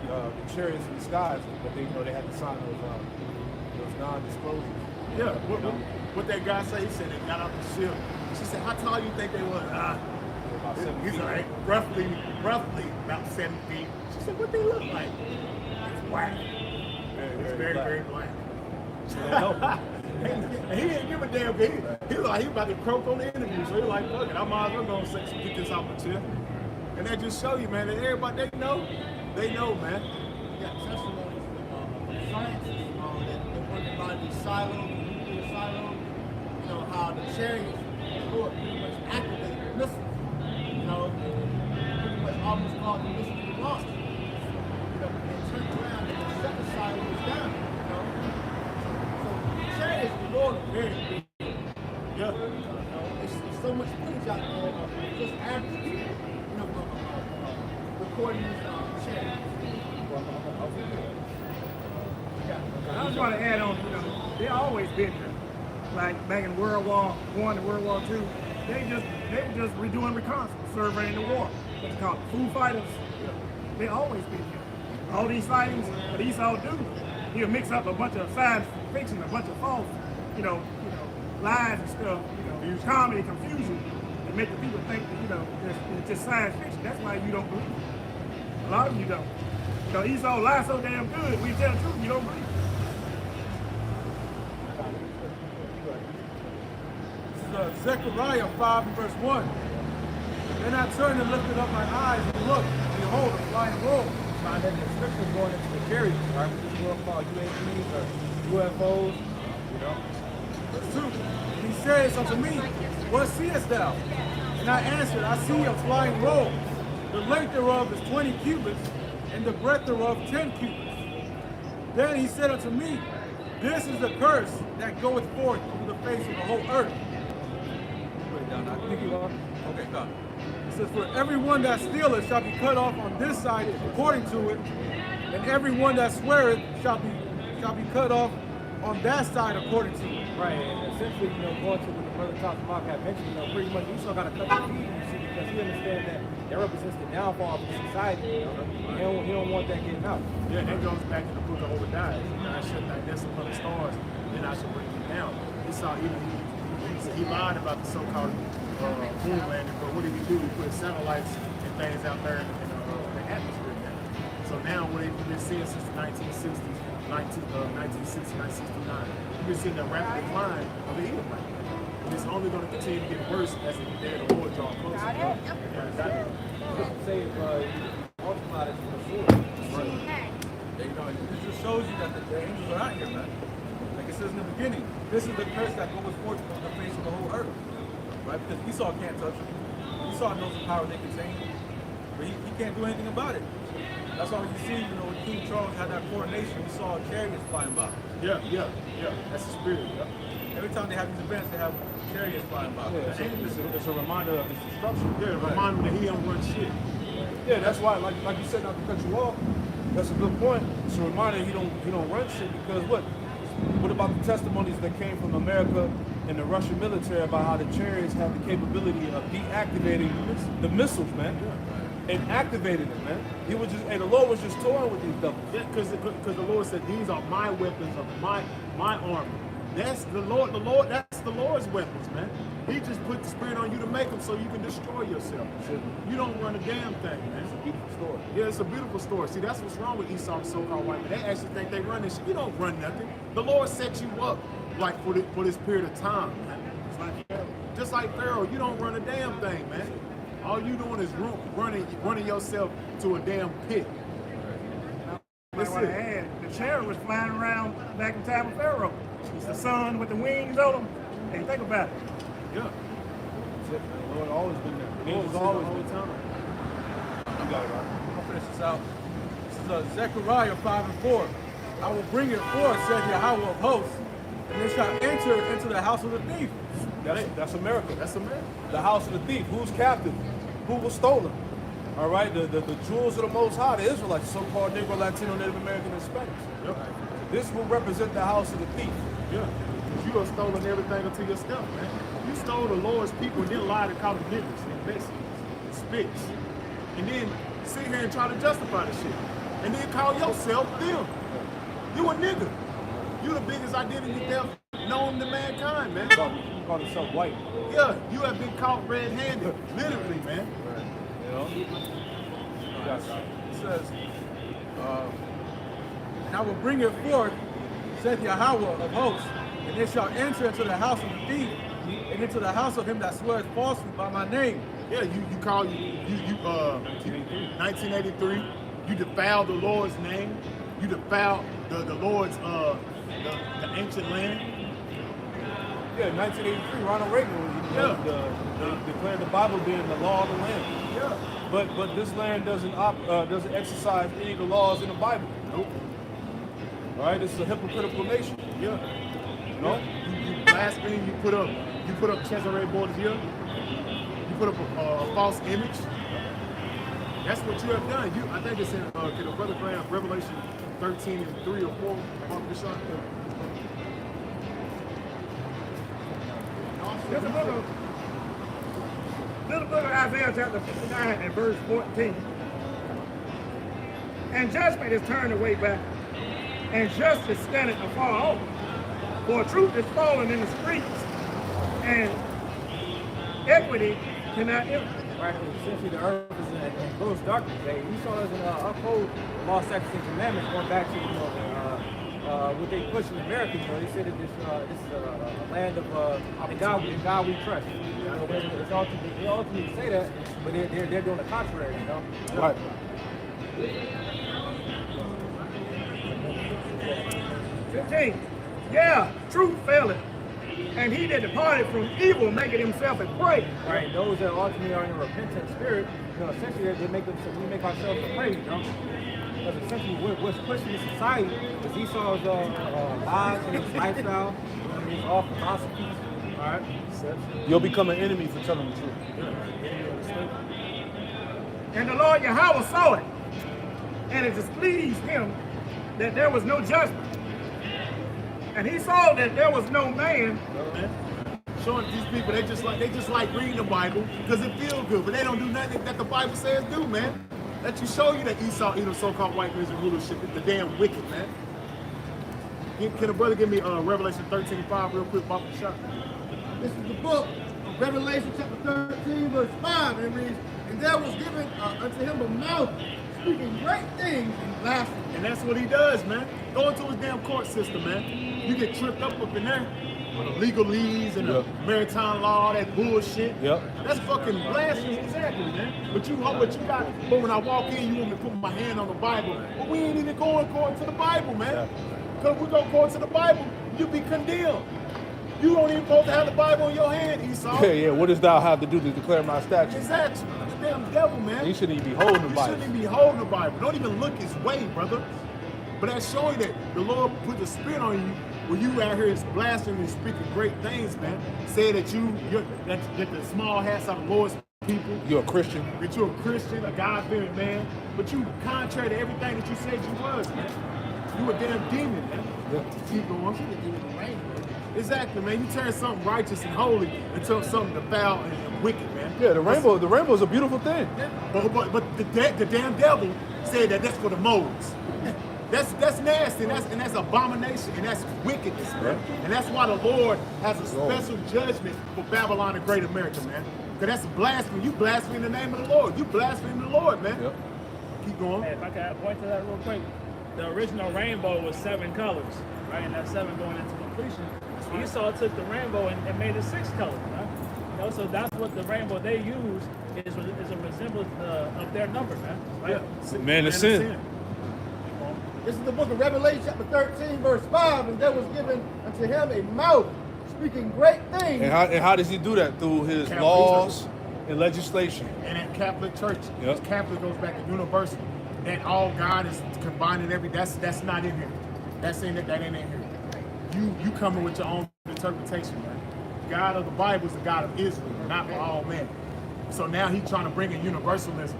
the chariots in the skies, but they had to sign those non-disclosures. Yeah, what that guy said, he said they got off the ship. She said, how tall do you think they was? About 7 He's feet. like, roughly about 7 feet. She said, what they look like? It's black. It's very black. And he didn't give a damn. He like he about to croak on the interview, so he like, fuck it, I might as well go and get this off my chest. And that just show you, man, that everybody they know, man. Yeah, testimonies with scientists that work about these silos, nuclear silos, how the chariots pretty much activate the missiles, pretty much almost called the missile to launch. And turn around and shut the silos down, So chariots, the Lord is very big. Yeah. There's so much footage out there of just average, recording these chariots. I just want to add on, they always been there. Like back in World War I and World War II, they were just redoing reconnaissance, surveying the war. What's called food fighters. They always been here. All these sightings, what Esau do, he'll mix up a bunch of science fiction, a bunch of false, lies and stuff, use comedy, confusion, and make the people think that, it's just science fiction. That's why you don't believe it. A lot of you don't. Esau lies so damn good, we tell the truth, you don't believe it. Zechariah 5 and verse 1. Then I turned and lifted up my eyes and looked, and behold, a flying roll. Find that description going into the chariots, right? This world called UAPs or UFOs, Verse 2. He says unto me, what seest thou? And I answered, I see a flying roll. The length thereof is 20 cubits, and the breadth thereof 10 cubits. Then he said unto me, this is the curse that goeth forth over the face of the whole earth. Put it down now. Think you are? Okay, God. It says, for everyone that stealeth shall be cut off on this side according to it, and everyone that sweareth shall be cut off on that side according to it. Right, and essentially, going to what the brother talked about, had mentioned, pretty much Esau got to cut the feed, because he understands that represents the downfall of the society. He don't want that getting out. Yeah, that goes back to the book of Obadiah. I should that's upon the stars, then I should bring you down. Esau, he lied about the so-called moon landing, but what did he do? He put satellites and things out there in the atmosphere now. So now what they've been seeing since the 1960s, 1960, 1969, you've been seeing the rapid decline of the Edomite. And it's only going to continue to get worse as the day of the Lord draw closer. Say, multiply this for sure. It just shows you that the angels are out here, man. Like it says in the beginning, this is the curse that goes forth on the face of the whole earth. Right? Because Esau can't touch it. Esau knows the power they contain, but he can't do anything about it. That's why when you see, when King Charles had that coronation, you saw chariots flying by. Yeah. That's the spirit. Yeah. Every time they have these events, they have chariots flying by. It's a reminder of his destruction. Yeah, remind him that he don't run shit. Yeah, that's why, like you said, not to cut you off, that's a good point. It's a reminder he don't run shit, because what about the testimonies that came from America and the Russian military about how the chariots have the capability of deactivating the missiles, man, and activating them, man. The Lord was just toying with these devils. Yeah, because the Lord said, these are my weapons of my armor. That's the Lord. That's the Lord's weapons, man. He just put the spirit on you to make them so you can destroy yourself. You don't run a damn thing, man. It's a beautiful story. Yeah, it's a beautiful story. See, that's what's wrong with Esau, the so-called white man. They actually think they run this shit. You don't run nothing. The Lord set you up like for this period of time, man. It's like, just like Pharaoh, you don't run a damn thing, man. All you doing is running yourself to a damn pit. That's what I it. had. The cherub was flying around back in time of Pharaoh. It's the sun with the wings on them. Hey, think about it. Yeah. The Lord always been there. The Lord was always been there. You got it, right? I'll finish this out. This is Zechariah 5:4. I will bring it forth, said Yahweh of hosts, and it shall enter into the house of the thief. That's America. That's America. The house of the thief. Who's captive? Who was stolen? All right, the jewels of the Most High, the Israelites, so-called Negro, Latino, Native American, and Spanish. Yep. This will represent the house of the thief. Yeah. Because you have stolen everything unto your stuff, man. You stole the Lord's people and then lied and called them niggas and Mexicans and spits. And then sit here and try to justify the shit. And then call yourself them. You a nigga. You the biggest identity theft known to mankind, man. You call yourself white. Yeah, you have been caught red-handed, literally, man. You know? It says, and I will bring it forth, saith Yahweh of hosts, and it shall enter into the house of the thief, and into the house of him that swears falsely by my name. Yeah, you 1983, you defiled the Lord's name. You defiled the Lord's the ancient land. Yeah, 1983, Ronald Reagan was declared the Bible being the law of the land. Yeah. But this land doesn't exercise any of the laws in the Bible. Nope. All right, this is a hypocritical nation. Yeah. No? You blaspheme. You put up Cesare Borgia. You put up a false image. That's what you have done. I think it's in can a brother grab Revelation 13:3 or 4. This is the book of Isaiah chapter 59 and verse 14. And judgment is turned away back, and justice standeth afar off. For truth is fallen in the streets, and equity cannot enter. Right, essentially the earth is in gross darkness. Esau doesn't uphold the law, statutes, and commandments, going back to what they push in America. They say that this is a land of the God we trust. It's ultimately, they ultimately say that, but they're doing the contrary. Right. 15. Yeah, truth faileth, and he that departed from evil maketh himself a prey. Right, those that ultimately are in a repentant spirit, essentially we make ourselves a prey. Because essentially what's pushing the society is Esau's lies and his lifestyle, and his off philosophies. All right. You'll become an enemy for telling the truth. And the Lord Yahweh saw it, and it displeased him that there was no judgment. And he saw that there was no man. Showing these people they just like reading the Bible because it feels good, but they don't do nothing that the Bible says do, man. That you show you that Esau, so-called white man's rulership is the damn wicked, man. Can a brother give me Revelation 13:5 real quick, Papa Shot? This is the book of Revelation chapter 13, verse 5. It reads, and there was given unto him a mouth speaking great things and blasphemy. And that's what he does, man. Go into his damn court system, man. You get tripped up in there with the legalese and the maritime law, that bullshit. Yep. That's fucking blasphemy, exactly, man. But when I walk in, you want me to put my hand on the Bible. But we ain't even going according to the Bible, man. Because we go according to the Bible, you be condemned. You don't even supposed to have the Bible in your hand, Esau. Yeah. What does thou have to do to declare my statutes? Exactly. The damn devil, man. You shouldn't even be holding the You Bible. shouldn't even be holding the Bible. Don't even look his way, brother. But that's showing that the Lord put the spirit on you when you out here is blaspheming and speaking great things, man. Say that that the small hats are the Lord's people. You're a Christian. That you're a Christian, a God-fearing man. But you contrary to everything that you said you was, man. You a damn demon, man. Keep going. Exactly, man. You turn something righteous and holy into something foul and wicked, man. Yeah, the rainbow is a beautiful thing. But the damn devil said that that's for the moles. That's nasty, and that's abomination, and that's wickedness, man. And that's why the Lord has a special judgment for Babylon and Great America, man. Because that's blasphemy. You blaspheme the name of the Lord. You blaspheme the Lord, man. Yep. Keep going. Hey, if I could point to that real quick, the original rainbow was 7 colors, right? And that 7 going into completion. Esau took the rainbow and made it 6 colors, right? So that's what the rainbow they use is a resemblance of their number, man. Right? Yeah. Man of sin. This is the book of Revelation, chapter 13, verse 5. And there was given unto him a mouth, speaking great things. And how does he do that? Through his Catholic laws and legislation. And at Catholic Church, Yep. Catholic goes back to universal. That all God is combining that's not in here. That ain't in here. You coming with your own interpretation, man. God of the Bible is the God of Israel, not for all men. So now he's trying to bring in universalism,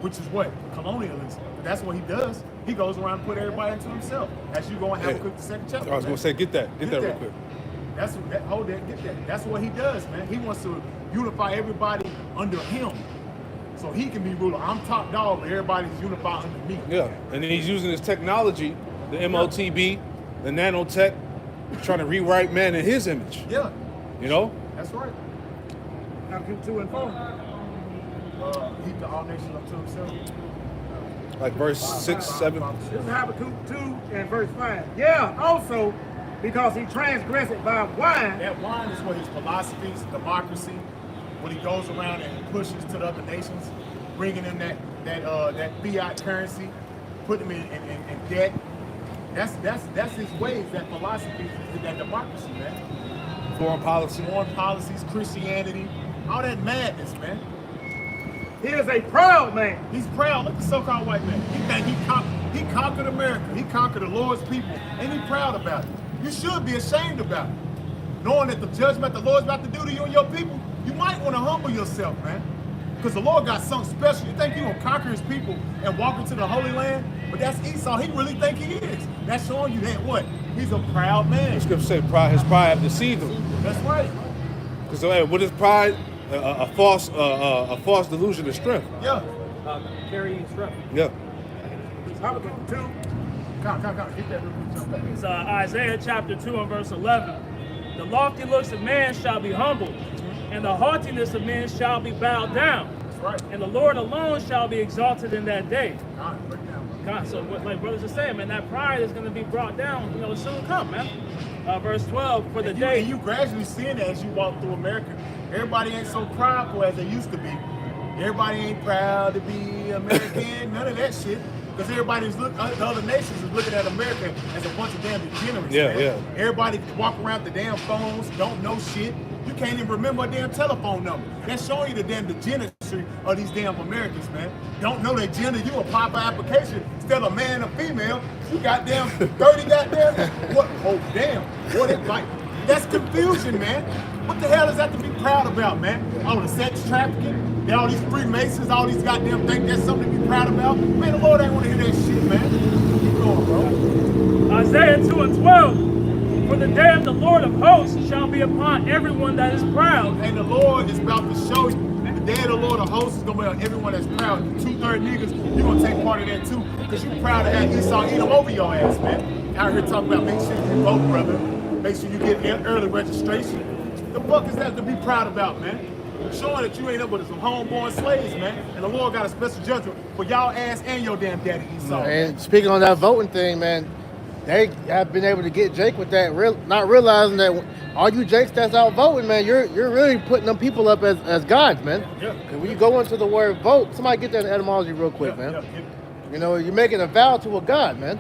which is what? Colonialism. But that's what he does. He goes around and put everybody into himself. As you go and have a quick the second chapter. I was going to say, get that real quick. Get that. That's what he does, man. He wants to unify everybody under him. So he can be ruler. I'm top dog, but everybody's unified under me. Yeah, and then he's using his technology, the MOTB, the nanotech, trying to rewrite man in his image. Yeah. You know? That's right. Habakkuk 2 and 4. Heap to all nations unto himself. Like verse 6, 7. This is Habakkuk 2 and verse 5. Yeah, also because he transgressed it by wine. That wine is what his philosophies, democracy, when he goes around and pushes to the other nations, bringing in that fiat currency, putting them in debt. That's his ways, that philosophy, that democracy, man. Foreign policies, Christianity, all that madness, man. He is a proud man. He's proud. Look at the so-called white man. He think he conquered America. He conquered the Lord's people, and he's proud about it. You should be ashamed about it. Knowing that the judgment the Lord's about to do to you and your people, you might want to humble yourself, man. Because the Lord got something special. You think you're going to conquer his people and walk into the Holy Land? But that's Esau. He really think he is. That's showing you that what? He's a proud man. The scripture say his pride have deceived him. That's right. Because what is pride? A false delusion of strength. Yeah. Carrying strength. Yeah. Habakkuk 2. Come. Get that real quick. Jump back. It's Isaiah chapter 2 and verse 11. The lofty looks of man shall be humbled, and the haughtiness of men shall be bowed down. That's right. And the Lord alone shall be exalted in that day. Break down. God, so what like brothers are saying, man, that pride is going to be brought down, soon come, man. Verse 12, for the day. And you gradually seeing that as you walk through America. Everybody ain't so prideful as they used to be. Everybody ain't proud to be American, none of that shit. Because everybody's the other nations is looking at America as a bunch of damn degenerates, man. Yeah. Everybody walk around with the damn phones, don't know shit. You can't even remember a damn telephone number. That's showing you the damn degeneracy of these damn Americans, man. Don't know their gender. You apply for application instead of man or female. You goddamn 30 goddamn. What? Oh damn. What it like? That's confusion, man. What the hell is that to be proud about, man? All the sex trafficking, all these Freemasons, all these goddamn things. That's something to be proud about. Man, the Lord ain't want to hear that shit, man. Keep going, bro. Isaiah 2 and 12. For the day of the Lord of hosts shall be upon everyone that is proud. And the Lord is about to show you. The day of the Lord of hosts is going to be on everyone that's proud. 2/3 niggas, you're going to take part of that too. Because you're proud to have Esau eat them over your ass, man. Out here talking about make sure you vote, brother. Make sure you get early registration. The fuck is that to be proud about, man? Showing that you ain't up with some homeborn slaves, man. And the Lord got a special judgment for y'all ass and your damn daddy Esau. And speaking on that voting thing, man, they have been able to get Jake with that, not realizing that all you Jakes that's out voting, man, you're really putting them people up as gods, man. Yeah. Because when you go into the word vote, somebody get that etymology real quick, man. Yeah. You're making a vow to a god, man.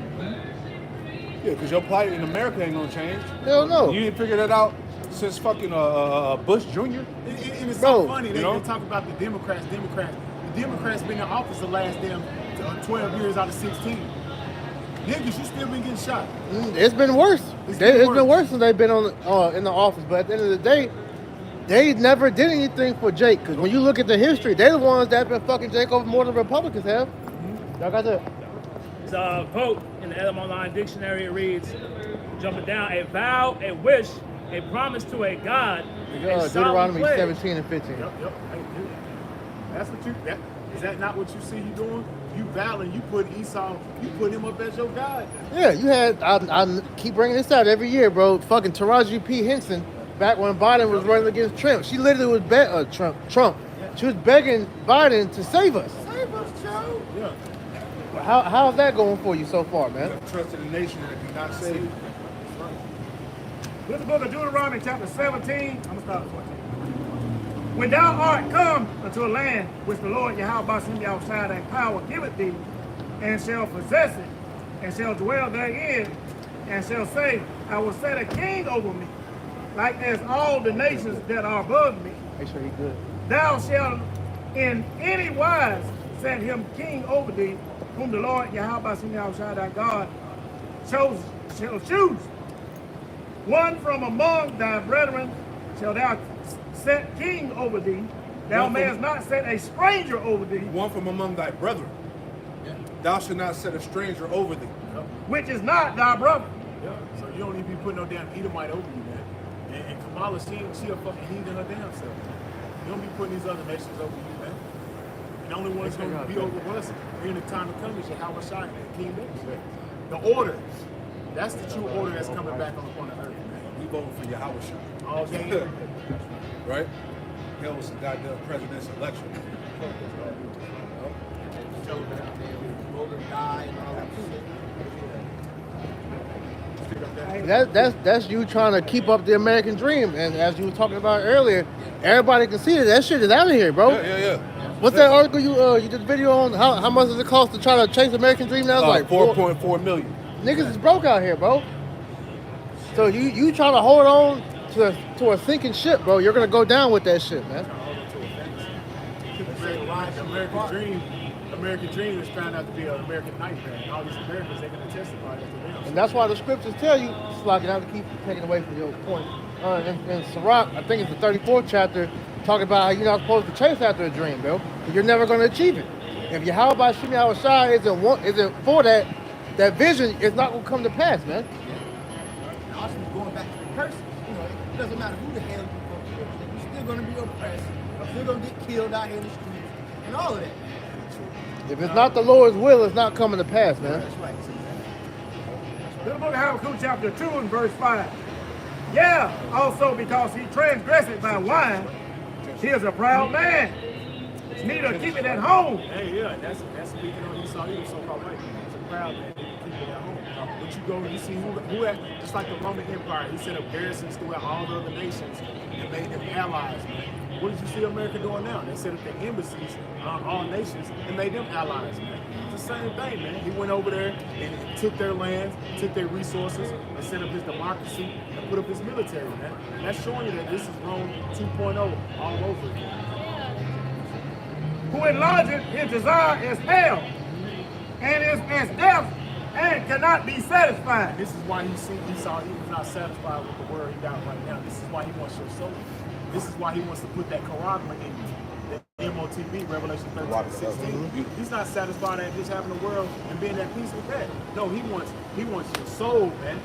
Yeah, because your plight in America ain't going to change. Hell no. You didn't figure that out since fucking Bush Jr.? And it's Bro, so funny. They talk about the Democrats. The Democrats been in office the last damn 12 years out of 16. Niggas, you still been getting shot. It's been worse. It's been worse since they've been in the office. But at the end of the day, they never did anything for Jake. Because when you look at the history, they're the ones that have been fucking Jake over more than Republicans have. Y'all got that? It's a vote in the Edom Online Dictionary. It reads, jumping down, a vow, a wish, a promise to a god, a solemn Deuteronomy pledge. 17 and 15. Yep. Hey, dude. That's what you. Is that not what you see you doing? You battling. You put Esau. You put him up as your god. Yeah, you had. I keep bringing this out every year, bro. Fucking Taraji P. Henson, back when Biden was running against Trump, she literally was Trump. She was begging Biden to save us. Save us, Joe. Yeah. How's that going for you so far, man? Trust in a nation that cannot save you. This is the book of Deuteronomy chapter 17. I'm going to start at 14. When thou art come unto a land which the Lord Yahweh Bashem Yahushua thy power giveth thee, and shall possess it, and shall dwell therein, and shall say, I will set a king over me, like as all the nations that are above me. Make sure he good. Thou shalt in any wise set him king over thee, whom the Lord Yahweh Shai thy God shall choose. One from among thy brethren shall thou set king over thee. Thou mayest not set a stranger over thee. One from among thy brethren. Thou shalt not set a stranger over thee. Which is not thy brother. Yeah. So you don't need to be putting no damn Edomite over you, man. And Kamala, she a fucking heathen her damn self. You don't be putting these other nations over you, man. And the only one that's going to be over us in the time to come is Yahweh Shai and King David. The order, that's the true order that's coming back on the earth, man. We voting for Yahweh Shai. All day. Right? Hell was some goddamn president's election. That's you trying to keep up the American dream, and as you were talking about earlier, everybody can see that shit is out of here, bro. Yeah. What's that article you did a video on? How much does it cost to try to chase the American dream now? It's like 4.4 million. Niggas is broke out here, bro. So you trying to hold on to a sinking ship, bro. You're gonna go down with that shit, man. The American dream is trying out to be an American nightmare. And all these Americans, they're going to testify that to them. And that's why the scriptures tell you, Slocking, not to keep taking away from your point. In Sirach, I think it's the 34th chapter, talking about how you're not supposed to chase after a dream, bro. You're never going to achieve it. If Yahweh Shai Shai isn't for that vision, it's not going to come to pass, man. And also going back to the curses, it doesn't matter who the hell you're still going to be oppressed. You're still going to get killed out here in the streets and all of that. If it's not the Lord's will, it's not coming to pass, man. That's right. The book of Habakkuk chapter 2 and verse 5. Yeah, also because he transgressed by wine, he is a proud man. Neither keep it at home. Hey, yeah, that's speaking on Esau, he was so-called right. He's a proud man, keep it at home. But you go and you see who had, just like the Roman Empire, he set up garrisons throughout all the other nations and made them allies, man. What did you see America doing now? They set up their embassies on all nations and made them allies, man. It's the same thing, man. He went over there and took their lands, took their resources, and set up his democracy and put up his military, man. And that's showing you that this is Rome 2.0 all over again. Who enlargeth his desire as hell, and is as death, and cannot be satisfied. And this is why Esau, he was not satisfied with the word he got right now. This is why he wants your soul. This is why he wants to put that charagma in you. The MOTB, Revelation 13:16. He's not satisfied at just having the world and being at peace with that. No, he wants your soul, man.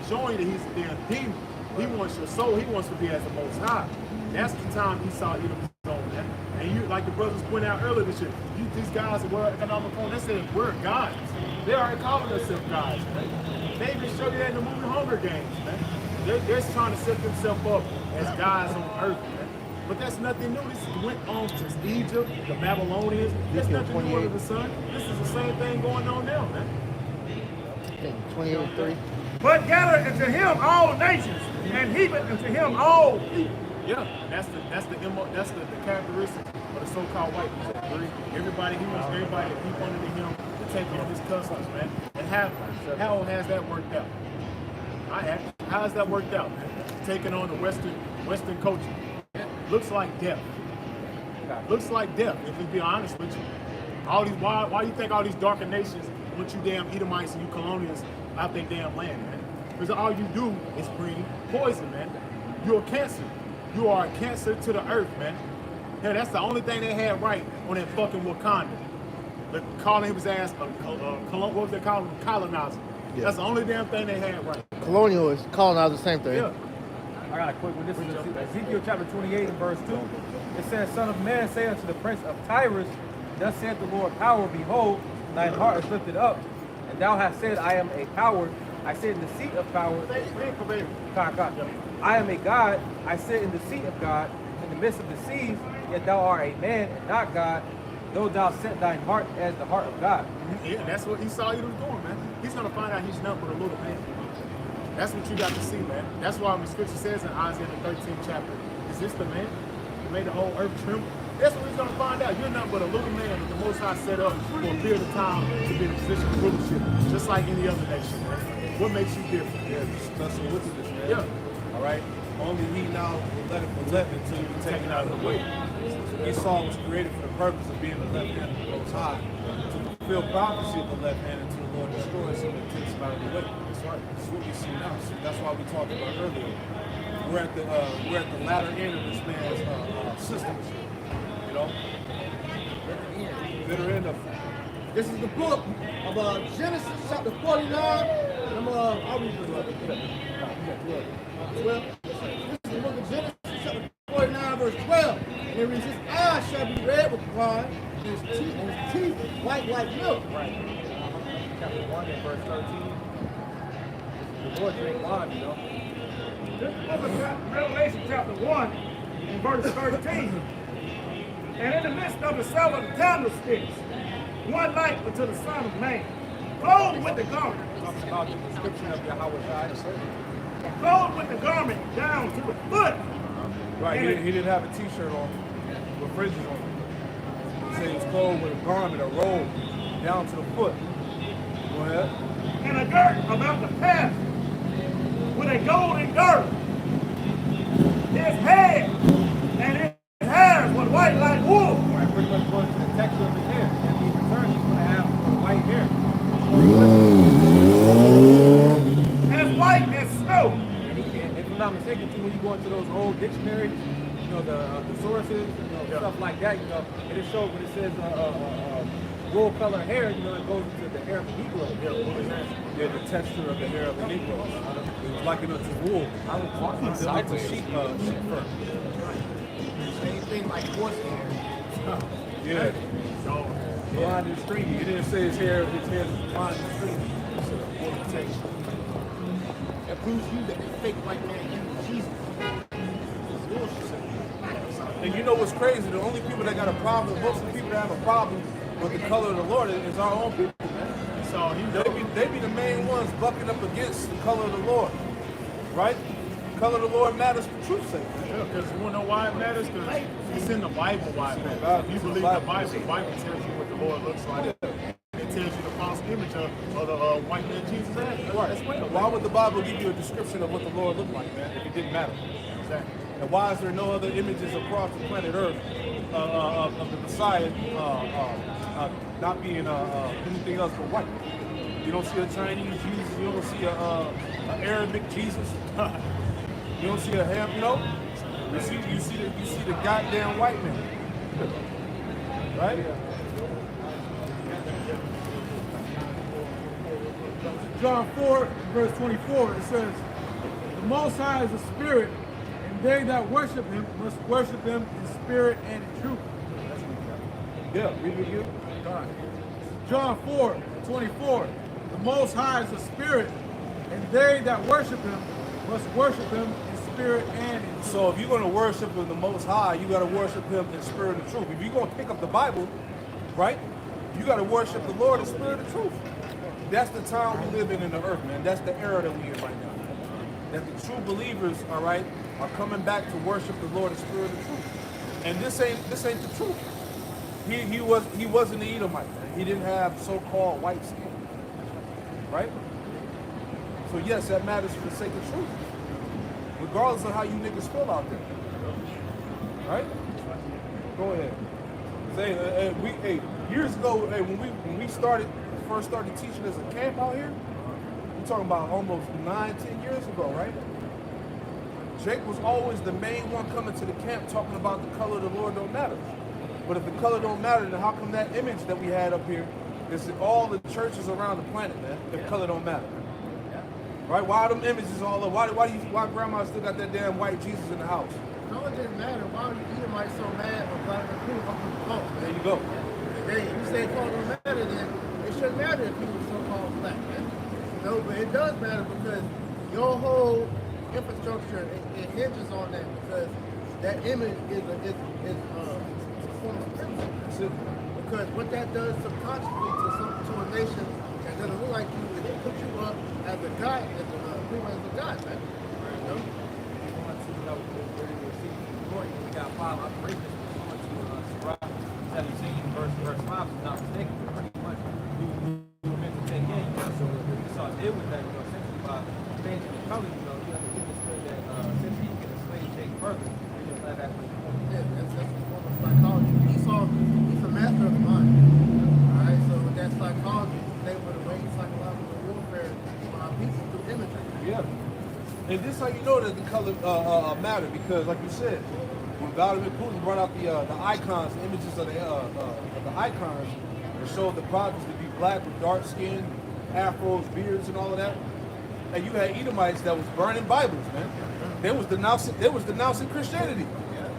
Showing that he's a damn demon. He wants your soul. He wants to be as the Most High. That's the time Esau hit his own, man. And you, like the brothers pointed out earlier this year, these guys at World Economic Forum, they said we're gods. They already calling themselves gods, man. They even showed you that in the movie Hunger Games, man. They're trying to set themselves up as gods on earth, man. But that's nothing new. This went on since Egypt, the Babylonians. There's nothing new under the sun. This is the same thing going on now, man. 28-3. But gather unto him all nations, and heap it unto him all people. Yeah, that's the characteristics of the so-called white people. Everybody, he wants everybody to keep under him to take on his customs, man. And how has that worked out? How has that worked out, man? Taking on the Western culture. Looks like death. Looks like death, if we be honest with you. All these why you think all these darker nations want you damn Edomites and you colonials out their damn land, man? Because all you do is bring poison, man. You're a cancer. You are a cancer to the earth, man. Yeah, that's the only thing they had right on that fucking Wakanda. They're calling his ass what was they calling him? Colonizer. Yeah. That's the only damn thing they had right. Colonial is colonize the same thing. Yeah. I got a quick one. This is Ezekiel chapter 28 and verse 2. It says, Son of man, say unto the prince of Tyrus, Thus saith the Lord power, behold, thine heart is lifted up, and thou hast said, I am a power. I sit in the seat of power. I am a God. I sit in the seat of God, in the midst of the seas, yet thou art a man and not God, though thou set thine heart as the heart of God. Yeah, that's what Esau was doing, man. He's going to find out he's nothing but a little man. That's what you got to see, man. That's why the scripture says in Isaiah the 13th chapter, is this the man who made the whole earth tremble? That's what we're going to find out. You're nothing but a little man that the Most High set up for a period of time to be in a position of rulership, just like any other nation, man. What makes you different? Yeah, special wickedness, man. Yeah. All right. Only he now will let it be left until you be taken out of the way. Esau was created for the purpose of being the left hand of the Most High, to fulfill prophecy of the left hand until the Lord destroys him and takes him out of the way. That's right. That's what we see now. So that's why we talked about earlier. We're at the latter end of this man's systems. You know, bitter end of it. This is the book of Genesis chapter 49. I'll read this. 12. This is the book of Genesis chapter 49, verse 12. And it reads, his eyes shall be red with wine, and his teeth white like milk. Right. Chapter 1 and verse 13. The Lord drink wine, you know. This book of Revelation chapter 1 and verse 13. And in the midst of the 7 candlesticks, one light unto the Son of Man, clothed with the garment. Talks about the description of Yahweh. Clothed with the garment down to the foot. Right. He didn't have a t-shirt on with fringes on it. He said he was clothed with a garment, a robe, down to the foot. Go ahead. And a girt about the path with a golden girdle. His head and his hairs were white like wool. Right, pretty much going to the texture of his hair. And he returns, he's going to have white hair. As white as snow. And if I'm not mistaken, too, when you go into those old dictionaries, you know, the sources, you know, stuff like that, you know, it just shows when it says wool color hair, you know, it goes into the hair of the Negro. Yeah, the texture of the hair of the Negro. It was likened unto wool. I was walking Sideways. Sheep fur. Same thing like horse hair. Yeah. blonde and stringy. He didn't say his hair was blonde and stringy. He said a wool texture. That proves to you that the fake white man is Jesus. And you know what's crazy? The only people that got a problem, most of the people that have a problem with the color of the Lord is our own people, man. So they be the main ones bucking up against the color of the Lord, right? The color of the Lord matters for truth's sake. Yeah, because you want to know why it matters? Because it's in the Bible why it matters. If you believe the Bible tells you what the Lord looks like. It tells you the false image of the white man Jesus had. Right. Why would the Bible give you a description of what the Lord looked like, man, if it didn't matter? Exactly. And why is there no other images across the planet Earth of the Messiah not being anything else but white? You don't see a Chinese Jesus. You don't see an Arabic Jesus. You don't see a ham. You know. You see the goddamn white man. Right? John 4, verse 24, it says, "The Most High is a spirit, and they that worship him must worship him in spirit and in truth." Yeah, read it again. John 4, 24, "The Most High is a spirit, and they that worship him must worship him in spirit and in truth." So if you're going to worship the Most High, you got to worship him in spirit and truth. If you're going to pick up the Bible, right, you got to worship the Lord in spirit and truth. That's the time we live in the earth, man. That's the era that we're in right now. That the true believers, all right, are coming back to worship the Lord in spirit and truth. And this ain't the truth. He wasn't the Edomite. He didn't have so-called white skin, right? So yes, that matters for the sake of truth, regardless of how you niggas feel out there, right? Go ahead. Say, years ago, when we first started teaching as a camp out here, we're talking about almost 9-10 years ago, right? Jake was always the main one coming to the camp talking about the color of the Lord don't matter. But if the color don't matter, then how come that image that we had up here is in all the churches around the planet, man? If color don't matter, right? Why are them images all up? Why grandma still got that damn white Jesus in the house? No, it didn't matter. Why would you Edomite so mad when black people come from the phone? There you go. If you say color don't matter, then it shouldn't matter if you were so-called black, man. No, but it does matter because your whole infrastructure it hinges on that because that image is a form of principle. Because what that does subconsciously to a nation that doesn't look like you, it puts you up as a god, pretty much a god, man. You know? We got 5 operations. verse 5, if I'm not mistaken, pretty much we were meant to take in. So what Esau did with that, essentially by changing the color, you have to demonstrate that since he can slave take further, we just let that play. Yeah, that's a form of psychology. He's a master of the mind. Alright, so with that psychology, he's able to wage psychological warfare on our people through imagery. Yeah. And this is how you know that the color matter, because like you said, when Vladimir Putin brought out the icons, the images of the icons, and showed the prophets to be black with dark skin, afros, beards, and all of that, and you had Edomites that was burning Bibles, man. They was denouncing Christianity.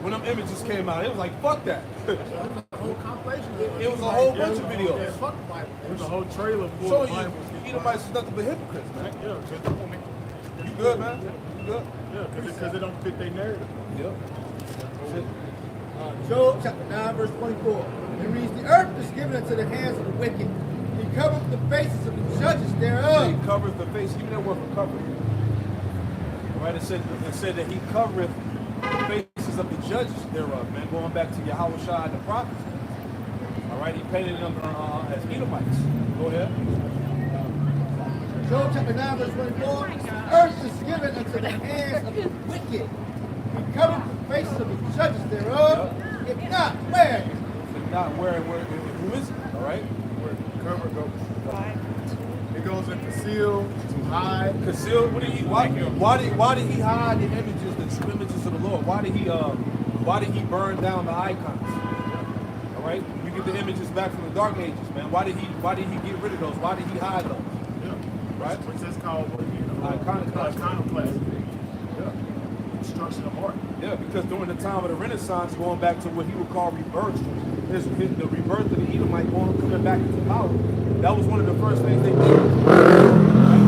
When them images came out, it was like, fuck that. A whole compilation. It was a whole bunch of videos. Yeah, fuck the Bible. There's a whole trailer full So of Bibles. Edomites is nothing but hypocrites, man. Yeah, just don't make You good, man? You good? Yeah, because it don't fit their narrative. Yep. Job chapter 9, verse 24. It reads, the earth is given into the hands of the wicked. He covered the faces of the judges thereof. He covereth the face. Give me that word for covering. Right? It said that he covereth the faces of the judges thereof, man. Going back to Yahweh Shai and the prophets. All right, he painted them as Edomites. Go ahead. Job chapter 9, verse 24. The earth is given into the hands of the wicked. He covered the faces of the judges thereof. If not, where? If not, who is it? All right? Where the cover goes. It goes in conceal, to hide. Conceal. Why did he hide the images, the true images of the Lord? Why did he burn down the icons? All right? You get the images back from the Dark Ages, man. Why did he get rid of those? Why did he hide those? Yeah. Right? Which is called Iconoclasm. iconoclasm. Yeah. Destruction of art. Yeah, because during the time of the Renaissance, going back to what he would call rebirth, the rebirth of the Edomite coming back into power, that was one of the first things they did. Right?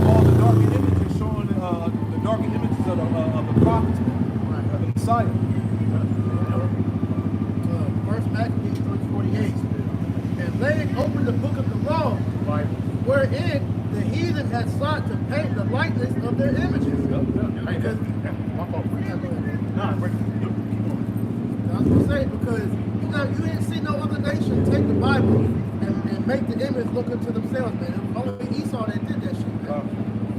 All the darkened images showing the darkened images of the prophets, of the Messiah. First Maccabees 3:48. And laying open the book of the law, wherein the heathen had sought to paint the likeness of their images. Because, My fault. I was going to say, because you didn't see no other nation take the Bible and make the image look unto themselves, man. It was only Esau that did that shit, man.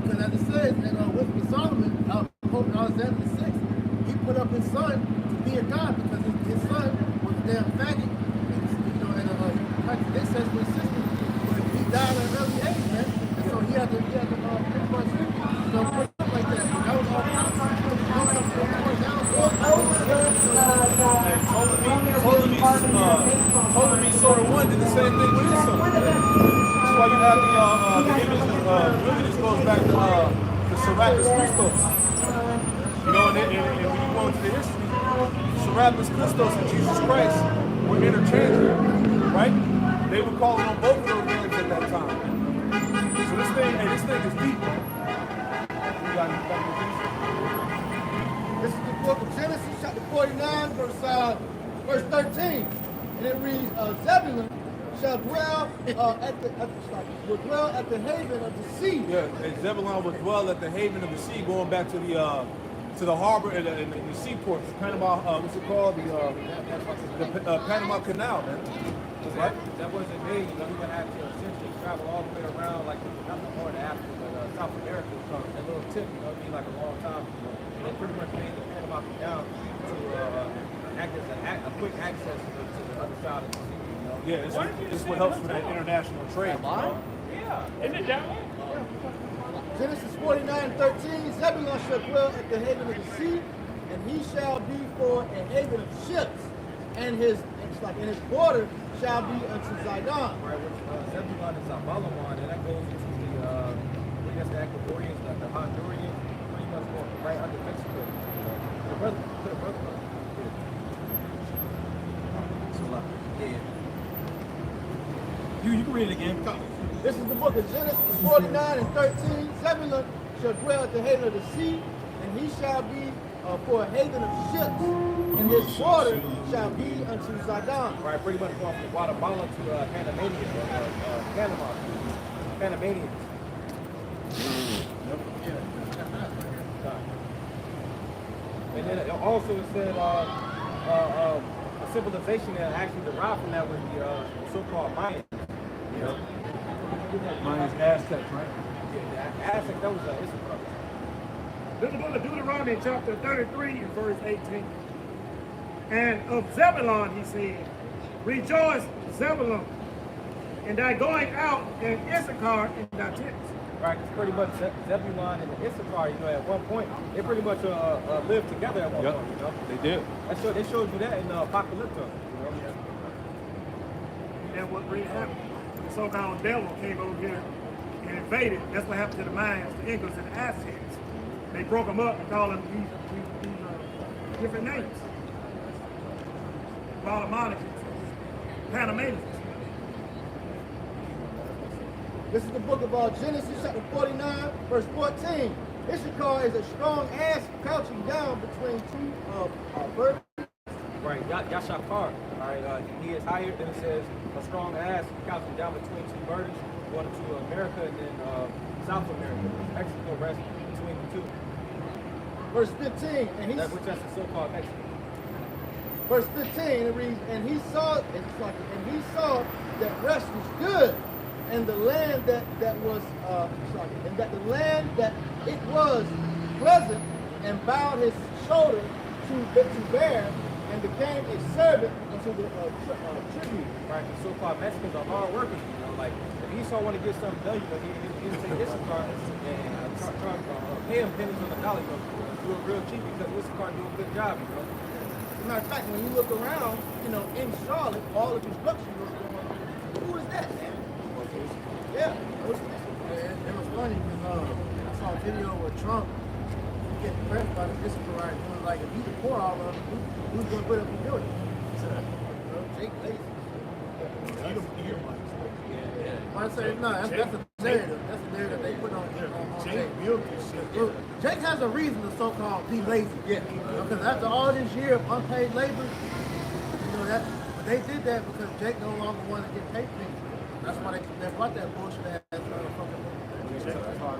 Because as it says, with Solomon, Pope Alexander VI, he put up his son to be a god because his son was a damn faggot. And incestuous system, but he died at an early age, man. And so he had to pretty much put up like that. And that was all Ptolemy sort of one did the same thing with his son. That's why you have the image goes back to Serapis Christos. You know, and when you go into the history, Serapis Christos and Jesus Christ were interchangeable, right? They were calling on both of those names at that time. So this thing is deep. This is the book of Genesis, chapter 49, verse 13. And it reads, Zebulun shall dwell at the haven of the sea. Yeah, and Zebulon would dwell at the haven of the sea, going back to the harbor and the seaport, Panama. What's it called? The Panama Canal, man. Right? That wasn't made. You would have to essentially travel all the way around, like not the North Africa, but South America. That little tip, it'd be like a long time. They pretty much made the Panama Canal to act as a quick access to the other side of the sea. Yeah, it's what helps with that international trade. Yeah, isn't it that way? Genesis 49:13. Zebulun shall dwell at the haven of the sea, and he shall be for a haven of ships, and his border shall be unto Zidon. Right, which Zebulon is Balawan, and that goes into the Ecuadorians, the Hondurians, pretty much going right under Mexico. The brother. You can read it again. This is the book of Genesis 49:13. Zebulun shall dwell at the haven of the sea, and he shall be for a haven of ships, and his border shall be unto Zidon. Right, pretty much going from Guatemala to Panamanians, Panama. Panamanians. And then also it said, a civilization that actually derived from that was the so-called Mayans. You know, Mine's Aztecs, right? yeah, the Aztecs, that was Issachar. This is the book of Deuteronomy, chapter 33, and verse 18. And of Zebulun, he said, rejoice, Zebulun, in thy going out, and Issachar in thy tents. Right, it's pretty much Zebulun and Issachar, you know, at one point, they pretty much lived together at one point, you know? They did. They showed you that in Apocalypse, you know? And what really happened, the so-called devil came over here and invaded. That's what happened to the Mayans, the Incas, and the Aztecs. They broke them up and called them these different names. Guatemalans, Panamanians. This is the book of Genesis, chapter 49, verse 14. Issachar is a strong ass crouching down between two birds. Right, Yashakar, all right, he is higher than it says a strong ass couching down between two burdens, going to America and then South America. Mexico rests between the two. Verse 15, and That's the so-called Mexico. verse 15, it reads, and he saw that rest was good, and the land that was it was pleasant, and bowed his shoulder to bear, and became a servant unto the tribute. Right, the so-called Mexicans are hard workers, you know, like if Esau want to get something done, you know, he take Issachar and pay him pennies on the dollar, you know, do it real cheap because Issachar do a good job, you know. As a matter of fact, when you look around, you know, in Charlotte, all the construction was going on. Who is that, man? Yeah. It was funny because I saw a video with Trump getting pressed by the Issachar right. He was like, if he could pour all of them, who's going to put up the building? Jake lazy. I say no, that's a narrative. That's a narrative they put on Jake. Jake has a reason to so-called be lazy. Yeah. Because after all this year of unpaid labor, you know that. But they did that because Jake no longer wanted to get paid things. That's why they brought that bullshit ass fucking.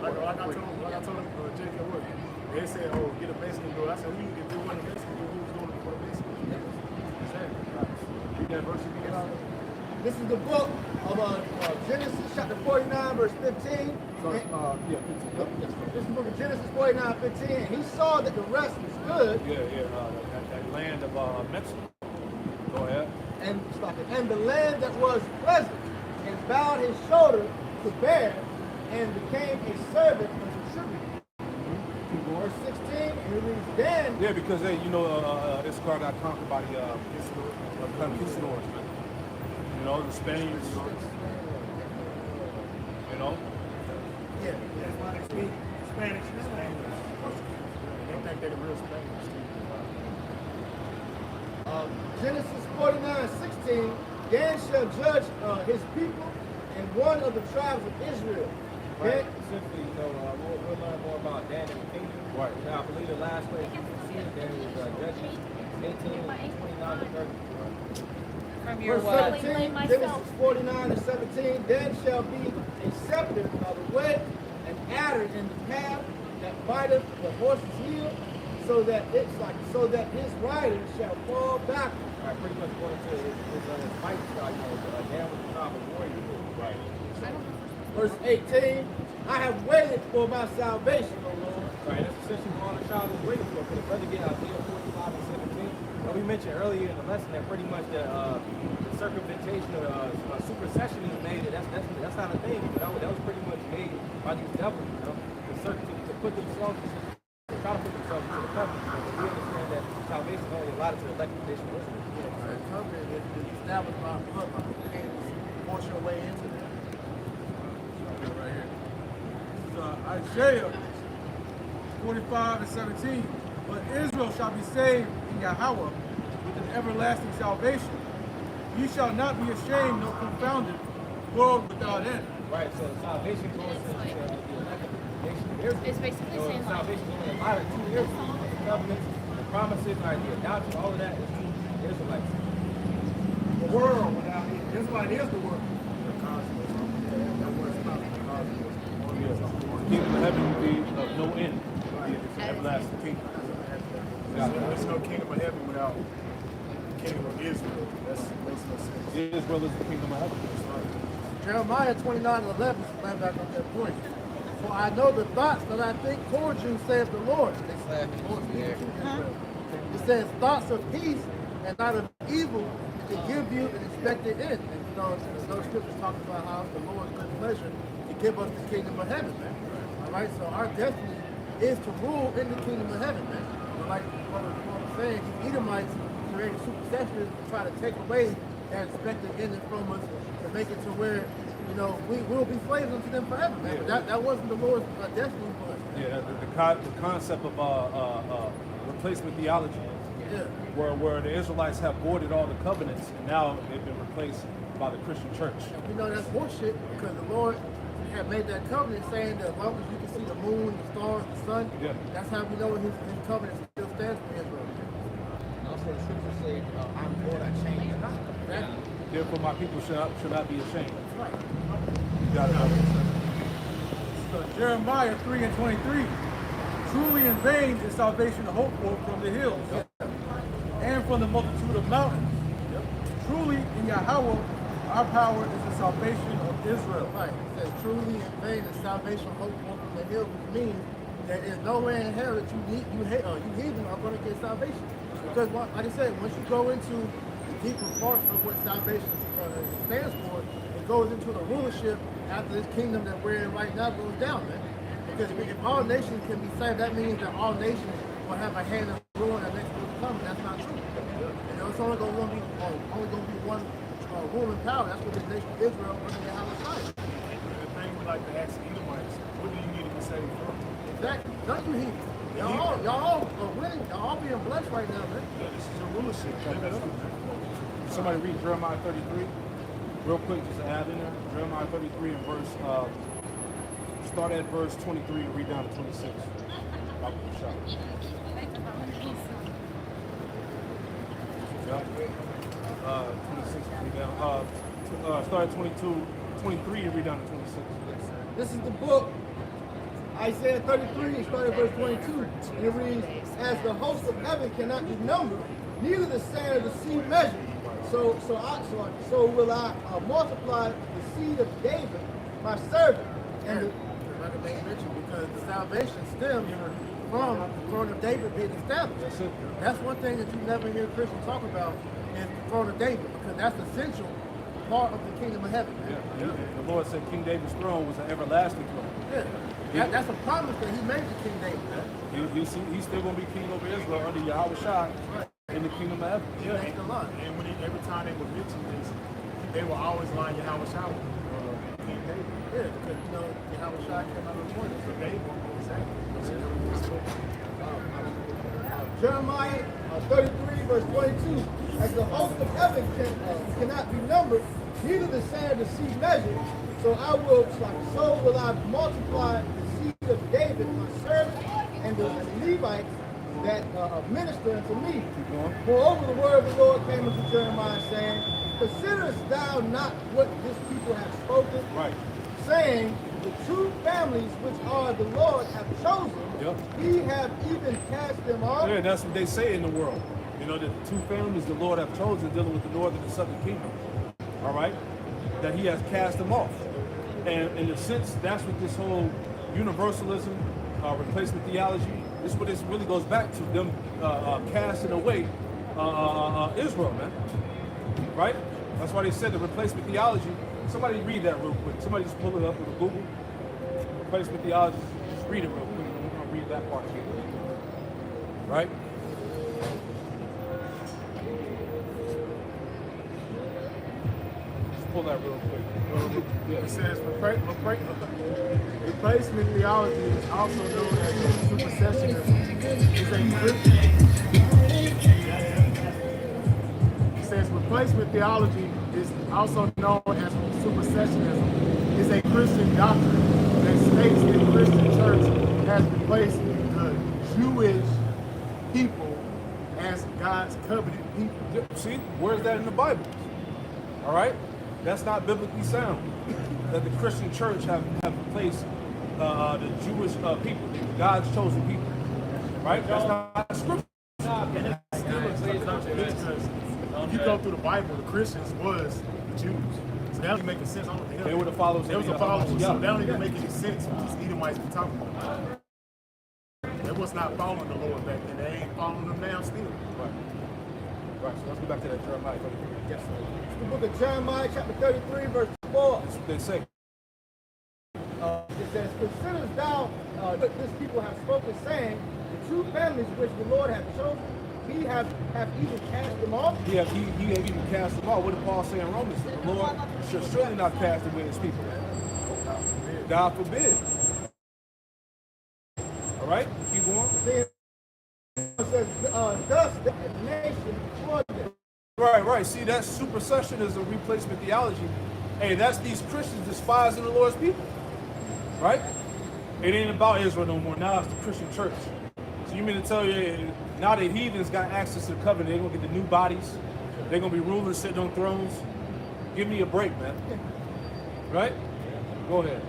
Like I told him, Jake at work. They said, "Oh, get a Mexican girl." I said, "Who? If they want a Mexican girl, who's going for the Mexican?" Read that verse again. This is the book of Genesis chapter 49, verse 15. So, yeah, 15. This is the book of Genesis 49, 15. And he saw that the rest was good. That land of Mexico. Go ahead. And the land that was pleasant, and bowed his shoulder to bear, and became a servant unto tribute. Verse 16, and it reads, then. Yeah, because they, you know, Issachar got conquered by the conquistadors. You know, the Spaniards. You know? Yeah, that's why they speak Spanish and Spanish. They think they're the real Spaniards. Genesis 49:16, Dan shall judge his people and one of the tribes of Israel. Right, simply, you know, we'll learn more about Dan and the kingdom. Right. Now, I believe the last place we can see there is Judges 18, 29 to 30. From your Verse what? 17, Genesis 49:17, then shall be a scepter of the wedge, an adder in the calf that biteth the horse's heel, so that his rider shall fall backward. All right, pretty much going to his fight style, you know, Dan was the tribe of warrior. Right. Verse 18, I have waited for my salvation, O Lord. Right, that's essentially what all the child is waiting for. Because brother get Isaiah 45 and 17. And we mentioned earlier in the lesson that pretty much the circumvention or supersession is made. That's not a thing. That was pretty much made by these devils, you know, to put themselves, to try to put themselves into the covenant. But we understand that salvation is only allotted to the elected nation of Israel. The covenant is established by bloodline. You can't force your way into that. Right here. This is Isaiah 45 and 17. But Israel shall be saved in Yahweh with an everlasting salvation. You shall not be ashamed nor confounded, world without end. Right, so salvation goes into the elected nation of Israel. It's basically saying like, salvation is only allotted to Israel. The covenants, the promises, the adoption, all of that is to the Israelites. The world without it. That's why it is the world. Kingdom of heaven will be of no end. It's an everlasting kingdom. There's no kingdom of heaven without kingdom of Israel. That makes no sense. Israel is the kingdom of heaven. Jeremiah 29:11, land back on that point. For I know the thoughts that I think towards you, saith the Lord. It says thoughts of peace and not of evil to give you an expected end. And you know, those scriptures talk about how the Lord's good pleasure to give us the kingdom of heaven, man. All right, so our destiny is to rule in the kingdom of heaven, man. But like what was saying, the Edomites created supersessions to try to take away that expected ending from us to make it to where, you know, we will be slaves unto them forever, man. But that wasn't the Lord's destiny for us. Yeah, the concept of replacement theology, where the Israelites have voided all the covenants, and now they've been replaced by the Christian church. And we know that's bullshit because the Lord had made that covenant saying that as long as you can see the moon, the stars, the sun, that's how we know his covenant still stands for Israel. Also, the scripture says, I'm Lord, I change not. Exactly. Therefore, my people should not be ashamed. That's right. You got it. So Jeremiah 3:23. Truly in vain is salvation hoped for from the hills and from the multitude of mountains. Truly in Yahweh our power is the salvation of Israel. Right. It says, truly in vain is salvation hoped for from the hills, which means that there's nowhere in hell that you heathen are going to get salvation. Because, like I said, once you go into the deeper parts of what salvation stands for, it goes into the rulership after this kingdom that we're in right now goes down, man. Because if all nations can be saved, that means that all nations will have a hand in ruling that next will come, and that's not true. You know, it's only going to be one ruling power. That's what the nation of Israel under the Yahweh. The thing we like to ask Edomites, what do you need to be saved from? Exactly. None of you heathen. Y'all are winning. Y'all all being blessed right now, man. Yeah, this is your rulership. Somebody read Jeremiah 33 real quick, just to add in there. Jeremiah 33 and start at verse 23 and read down to 26. I'll put the shot. Yeah. 26 and read down. Start at 23 and read down to 26. This is the book, Isaiah 33, start at verse 22. And it reads, as the host of heaven cannot be numbered, neither the sand of the sea measured. So will I multiply the seed of David, my servant. And like I made mention, because the salvation stems from the throne of David being established. That's it. That's one thing that you never hear Christians talk about is the throne of David, because that's essential part of the kingdom of heaven. Yeah. The Lord said King David's throne was an everlasting throne. Yeah. That's a promise that he made to King David. He's still going to be king over Israel under Yahweh Shai in the kingdom of heaven. Yeah, and when every time they would mention this, they will always line Yahweh Shai with King David. Yeah, because you know Yahweh Shai came out of the morning. So David, exactly. Jeremiah 33, verse 22. As the host of heaven cannot be numbered, neither the sand of the sea measured. So will I multiply the seed of David, my servant, and the Levites that minister unto me. Moreover, the word of the Lord came unto Jeremiah, saying, considerest thou not what this people have spoken? Right. Saying, the two families which are the Lord have chosen, he have even cast them off. Yeah, that's what they say in the world. You know, the two families the Lord have chosen dealing with the northern and southern kingdom. All right? That he has cast them off. And in a sense, that's what this whole universalism, replacement theology, this is what this really goes back to, them casting away Israel, man. Right? That's why they said the replacement theology. Somebody read that real quick. Somebody just pull it up with Google. Replacement theology. Just read it real quick. We're going to read that part here. Right? Just pull that real quick. It says replacement theology is also known as supersessionism. It says replacement theology is also known as supersessionism. Is a Christian doctrine that states that the Christian church has replaced the Jewish people as God's covenant people. See, where's that in the Bible? All right? That's not biblically sound. That the Christian church have replaced the Jewish people, God's chosen people. Right? That's not scripture. And it's still a good doctrine because through the Bible, the Christians was the Jews. So that don't make sense. I don't know what the hell They were the followers. They was of the followers. Yeah. So that don't even make any sense what these Edomites be talking about. They was not following the Lord back then. They ain't following them now still. Right. Right. So let's go back to that Jeremiah 33. Yes, sir. It's the book of Jeremiah, chapter 33, verse 4. They say. It says, considers thou that this people have spoken, saying, the two families which the Lord hath chosen, he have even cast them off. He have even cast them off. What did Paul say in Romans? The Lord should surely not cast away his people. God forbid. All right, keep going. It says, thus the nation before them. Right. See, that supersession is a replacement theology. Hey, that's these Christians despising the Lord's people. Right? It ain't about Israel no more. Now it's the Christian church. So you mean to tell you, now the heathens got access to the covenant, they're going to get the new bodies. They're going to be rulers sitting on thrones. Give me a break, man. Right? Go ahead.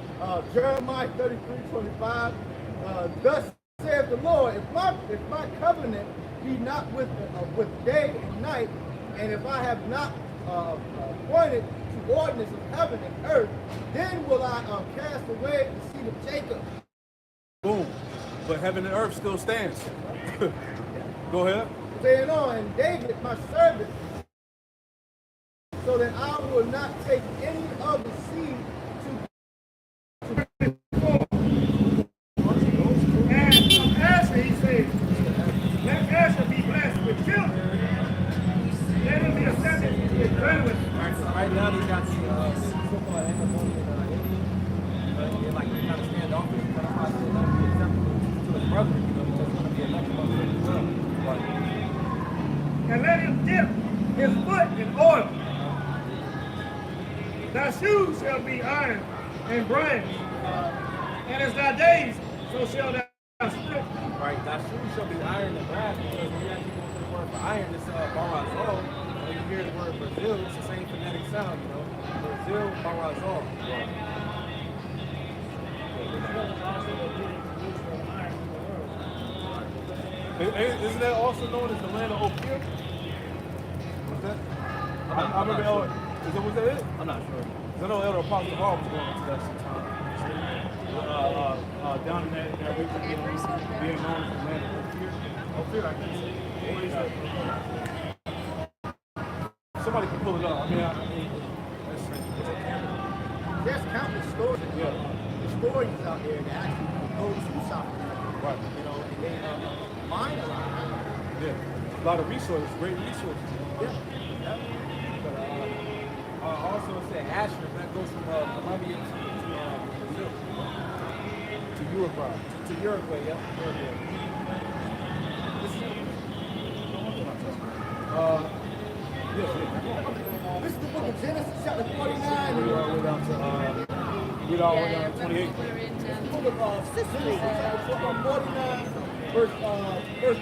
Jeremiah 33:25. Thus saith the Lord, if my covenant be not with day and night, and if I have not appointed to ordinance of heaven and earth, then will I cast away the seed of Jacob. Boom. But heaven and earth still stands. Go ahead. Saying on, and David my servant, so that I will not take any of the seed And Asher, he says, let Asher be blessed with children. Let him be accepted with grandchildren. Right now they got the so-called Anatolian Indian. They're like kind of standoffish, but I'm not saying that be acceptable to his brother, because it's going to be elected by him as well. And let him dip his foot in oil. Thy shoes shall be iron and bronze, and as thy days, so shall thou strip. Right, thy shoes shall be iron and brass, because when you actually go to the word for iron, it's barazol. When you hear the word Brazil, it's the same phonetic sound, you know. Brazil, barazol. Isn't that also known as the land of Ophir? What's that? I remember was that it? I'm not sure. I know Elder Apostle Hall was going into that sometime. Down in that region being known as the land of Ophir. Ophir, I think so. Somebody can pull it up. I mean, There's countless stories. yeah. Historians out there that actually go to South America. Right. You know, and they mine a lot. Yeah. A lot of resources, great resources. Yeah. But also it said Asher, that goes from Colombia to Brazil. To Uruguay. To Uruguay, yeah. Uruguay. This is the book of Genesis, chapter 49. We all the way down to 28. The book of Genesis, chapter 49, verse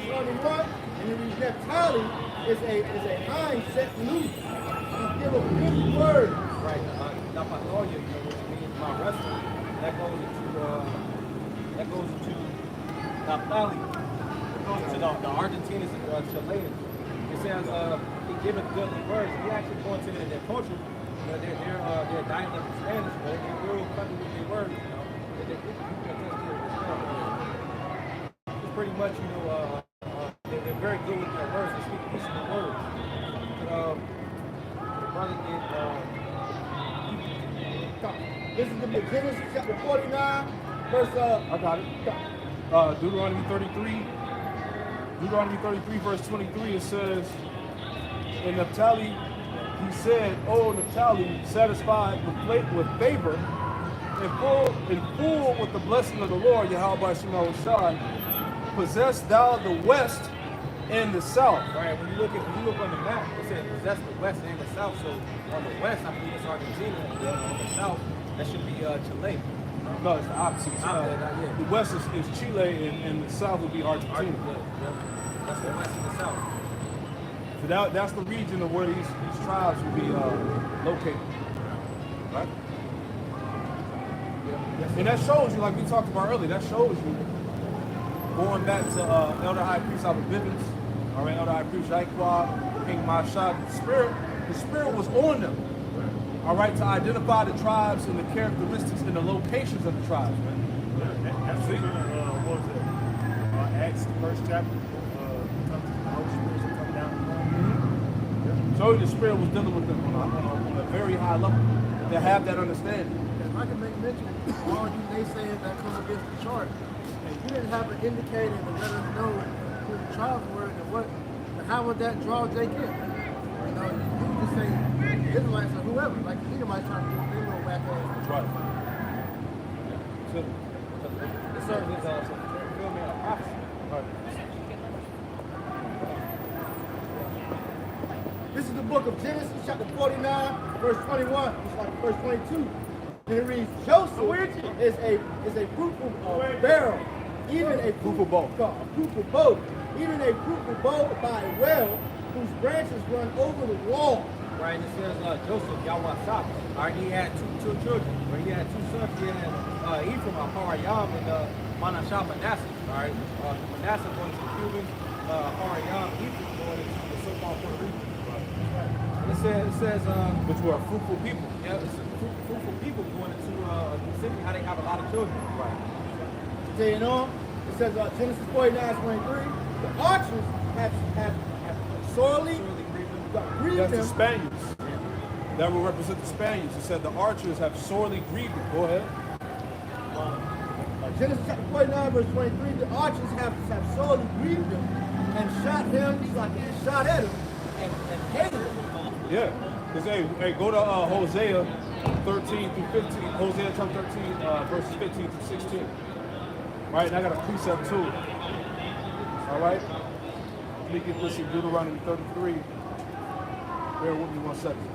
21. And it reads, Naphtali is a hind set loose. And give a good word. Right. Napatolia, you know, which means my wrestling, that goes into Naphtali. It goes into the Argentinians and Chileans. It says he giveth good words. He actually go into their culture. You know, their dialect of Spanish, but they're real funny with their words. You know, it's pretty much, you know, they're very good with their words. They speak peaceful words. But, This is the book of Genesis, chapter 49, verse I got it. Deuteronomy 33, verse 23, it says, in Naphtali, he said, O Naphtali, satisfied with favor, and full with the blessing of the Lord, Yahweh Shema Shai, possess thou the west and the south. right, when you look on the map, it says possess the west and the south. So on the west, I believe it's Argentina, and then on the south, that should be Chile. No, it's the opposite. The west is Chile, and the south would be Argentina. That's the west and the south. So that's the region of where these tribes would be located. Right? Yeah. And that shows you, like we talked about earlier, that shows you, going back to Elder High Priest Albert Bivens, all right, Elder High Priest Jaquab, King Mashad, the spirit was on them. All right, to identify the tribes and the characteristics and the locations of the tribes, man. That's what was it? Acts, the first chapter. The Holy Spirit will come down. So the spirit was dealing with them on a very high level to have that understanding. If I can make mention, all you naysayers that come against the chart, if you didn't have an indicator to let us know who the tribes were and what, then how would that draw Jake in? You know, you can just say Israelites or whoever, like the Edomites trying to do their little whack ass. That's right. So, it serves as a fulfillment of prophecy. This is the book of Genesis, chapter 49, verse 21. It's like verse 22. And it reads, Joseph is a fruitful barrel, even a fruitful bow. Even a fruitful bow by a well, whose branches run over the wall. Right, and it says Joseph Yawasap. All right, he had two children. Or he had two sons. He had Ephraim, Harayam, and Manashah, Manasseh. All right, Manasseh going to the Cubans, Harayam, Ephraim going into the so-called Puerto Rico. It says Which were fruitful people. yeah, it's fruitful people going into specifically how they have a lot of children. Right. Continuing on, it says Genesis 49:23. The archers have sorely grieved That's the them. Spaniards. That will represent the Spaniards. It said the archers have sorely grieved them. Go ahead. Genesis chapter 49, verse 23. The archers have sorely grieved him and shot him, like shot at him, and hated him. Yeah. Because, hey, go to Hosea 13 through 15. Hosea chapter 13, verses 15 through 16. Right, and I got a precept too. All right. Let me get this in Deuteronomy 33. Bear with me 1 second.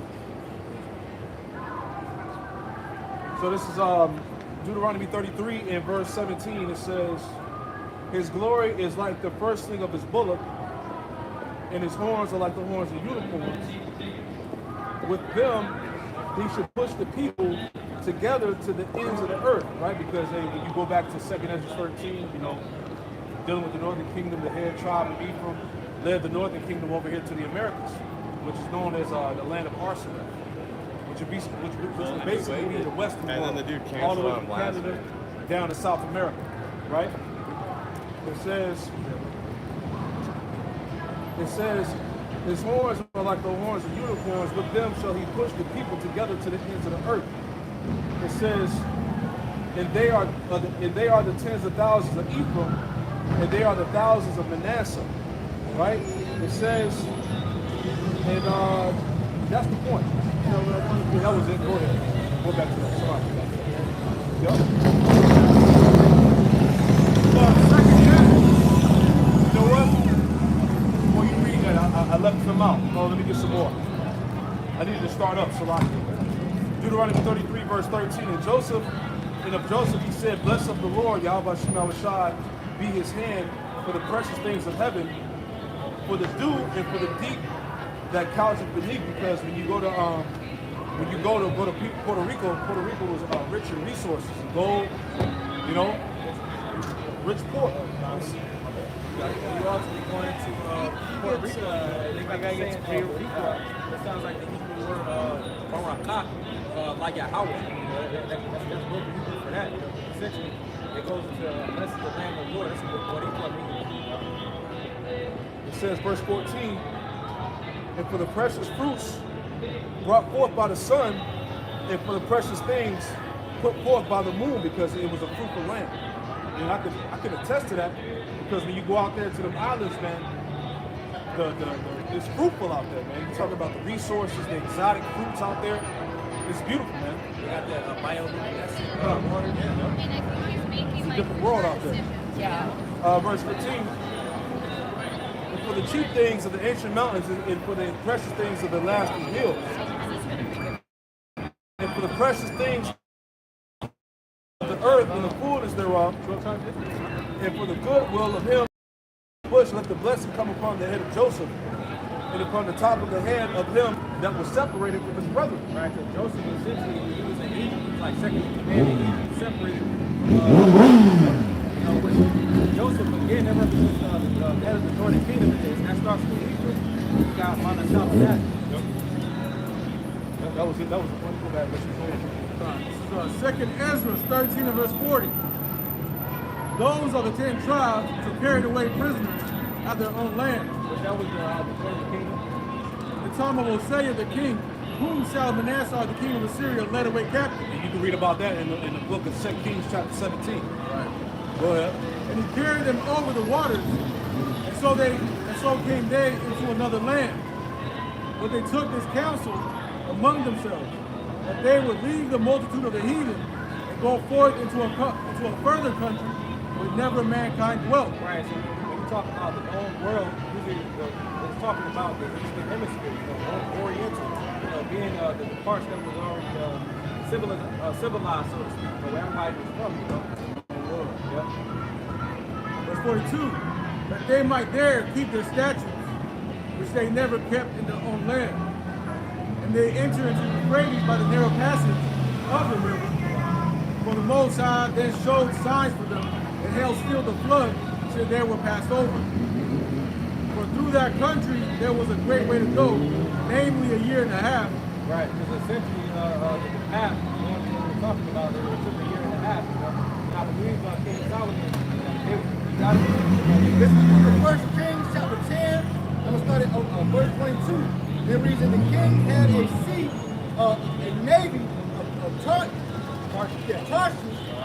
So this is Deuteronomy 33 and verse 17. It says, his glory is like the firstling of his bullock, and his horns are like the horns of unicorns. With them, he should push the people together to the ends of the earth, right? Because hey, when you go back to 2nd Ezra 13, you know, dealing with the northern kingdom, the head tribe of Ephraim led the northern kingdom over here to the Americas, which is known as the land of Arsenal, which would basically be the western world, then the dude all the way canceled from on Canada down to South America, right? It says, his horns are like the horns of unicorns. With them shall he push the people together to the ends of the earth. It says, and they are the tens of thousands of Ephraim, and they are the thousands of Manasseh. Right? It says, and that's the point. That was it. Go ahead. Go back to that. Sorry. You know what? Before you read that, I left them out. Oh, let me get some more. I needed to start up, Salaki. Deuteronomy 33, verse 13. And of Joseph he said, blessed of the Lord, Yahweh Shemawashad, be his hand for the precious things of heaven, for the dew and for the deep that coucheth beneath. Because when you go to Puerto Rico was rich in resources, gold, you know, rich port. You also be going to Puerto Rico. They gotta get to Puerto Rico. It sounds like the Hebrew word Barakah, like Yahweh. That's what we do for that. Essentially, it goes into blessed the land of the Lord. That's what Puerto Rico means. It says, verse 14, and for the precious fruits brought forth by the sun, and for the precious things put forth by the moon, because it was a fruitful land. And I could attest to that, because when you go out there to the islands, man, it's fruitful out there, man. You talk about the resources, the exotic fruits out there. It's beautiful, man. You got that bioluminescent water. It's a different world out there. Yeah. Verse 15. And for the chief things of the ancient mountains, and for the precious things of the lasting hills, and for the precious things of the earth and the fullness thereof, and for the good will of him, push, let the blessing come upon the head of Joseph, and upon the top of the head of him that was separated from his brethren. Right, so Joseph essentially, he was in Egypt, he was like second in command in Egypt, separated with Joseph, again, that represents the head of the northern kingdom, and that starts with Ephraim, You got on the top of that. That was it. That was the one thing that was going. Second Ezra 13 and verse 40. Those of the 10 tribes were carried away prisoners at their own land. But that was the kingdom. The time of Hosea the king, whom Shalmaneser the king of Assyria led away captive. And you can read about that in the book of 2 Kings chapter 17. Right. Go ahead. And he carried them over the waters, and so came they into another land. But they took this counsel among themselves, that they would leave the multitude of the heathen and go forth into a further country where never mankind dwelt. Right, so when you talk about the known world, usually it's talking about the Eastern Hemisphere, Oriental, being the parts that was already civilized, so to speak, where everybody was from, Yeah. Verse 42, that they might there keep their statutes, which they never kept in their own land. And they enter into Euphrates by the narrow passage of the river. For the Most High then showed signs for them, and held still the flood till they were passed over. For through that country there was a great way to go, namely a year and a half. Right, because essentially the path, the one thing we're talking about, it took a year and a half. Now, when we King Solomon, This is the First Kings chapter 10. I'm going to start at verse 22. It reads, and the king had a navy of Tarshish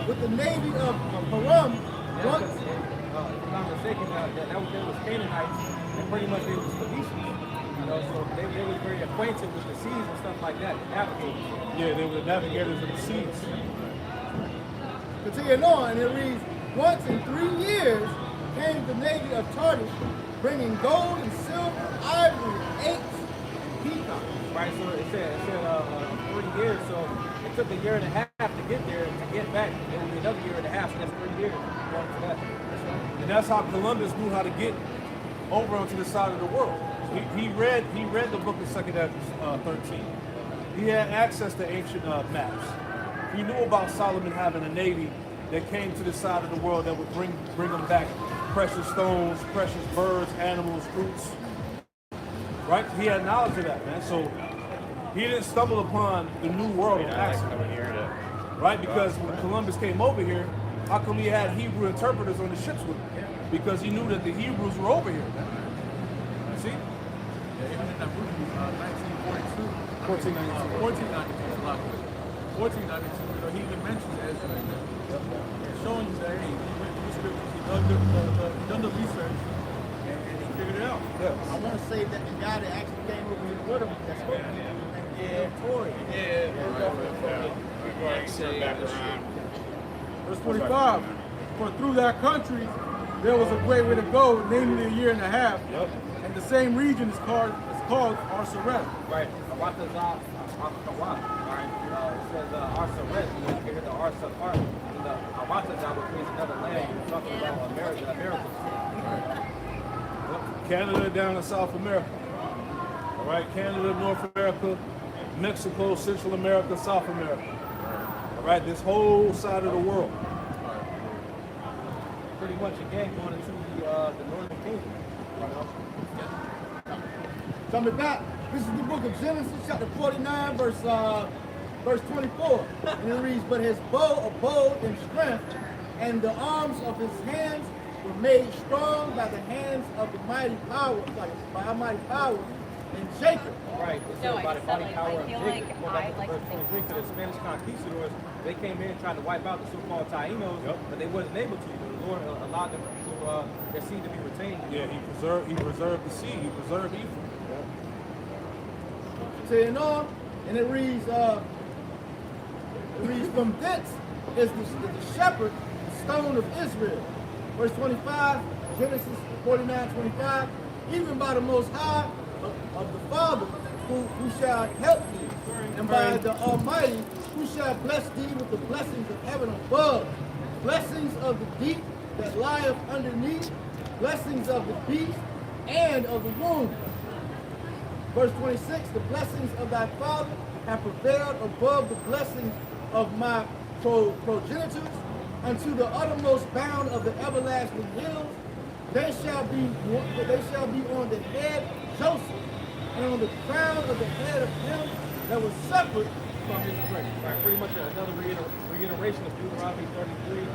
with the navy of Param. if I'm not mistaken, that was Canaanites, and pretty much they was Phoenicians. So they were very acquainted with the seas and stuff like that, navigators. Yeah, they were the navigators of the seas. Continuing on, and it reads, once in 3 years came the navy of Tarshish, bringing gold and silver, ivory, apes, and peacocks. Right, so it said 3 years, so it took a year and a half to get there. To get back, it would be another year and a half, so that's 3 years. And that's how Columbus knew how to get over onto the side of the world. He read the book of 2 Ezra 13. He had access to ancient maps. He knew about Solomon having a navy that came to the side of the world that would bring them back precious stones, precious birds, animals, fruits. Right? He had knowledge of that, man. So he didn't stumble upon the new world on accident. Right? Because when Columbus came over here, how come he had Hebrew interpreters on the ships with him? Because he knew that the Hebrews were over here, man. See? Yeah, even in that movie, 1942, 1492, he even mentions Ezra in there. And showing you that, hey, he went through the scriptures, he done the research, and he figured it out. I want to say that the guy that actually came over here with him, that spoke to him, Tory. Verse 45, for through that country there was a great way to go, namely a year and a half. Yep. And the same region is called Arsaret. Right, Awatazah, Awat. Right, it says Arsaret, you hear the Arsafar, and the Awatazah, which means another land. You're talking about America. Canada down to South America. All right, Canada, North America, Mexico, Central America, South America. All right, this whole side of the world. Pretty much again going into the Northern Kingdom. Coming back, this is the book of Genesis, chapter 49, verse 24. And it reads, but his bow abode in strength, and the arms of his hands were made strong by the hands of the mighty power, by our mighty power in Jacob. Right, it's No, about I the just mighty said, power I of feel Jacob. like Well, I like verse to think 23 to the Spanish conquistadors, they came in trying to wipe out the so-called Taínos, but they wasn't able to. The Lord allowed them to their seed to be retained. Yeah, he preserved the seed. He preserved Ephraim. Saying on, and it reads from thence is the shepherd, the stone of Israel. Verse 25, Genesis 49:25, even by the Most High of the Father, who shall help thee, and by the Almighty, who shall bless thee with the blessings of heaven above, blessings of the deep that lieth underneath, blessings of the beast and of the womb. Verse 26, the blessings of thy father have prevailed above the blessings of my progenitors unto the uttermost bound of the everlasting hills. They shall be on the head Joseph, and on the crown of the head of him that was separate from his grace. Right, pretty much another reiteration of Deuteronomy 33,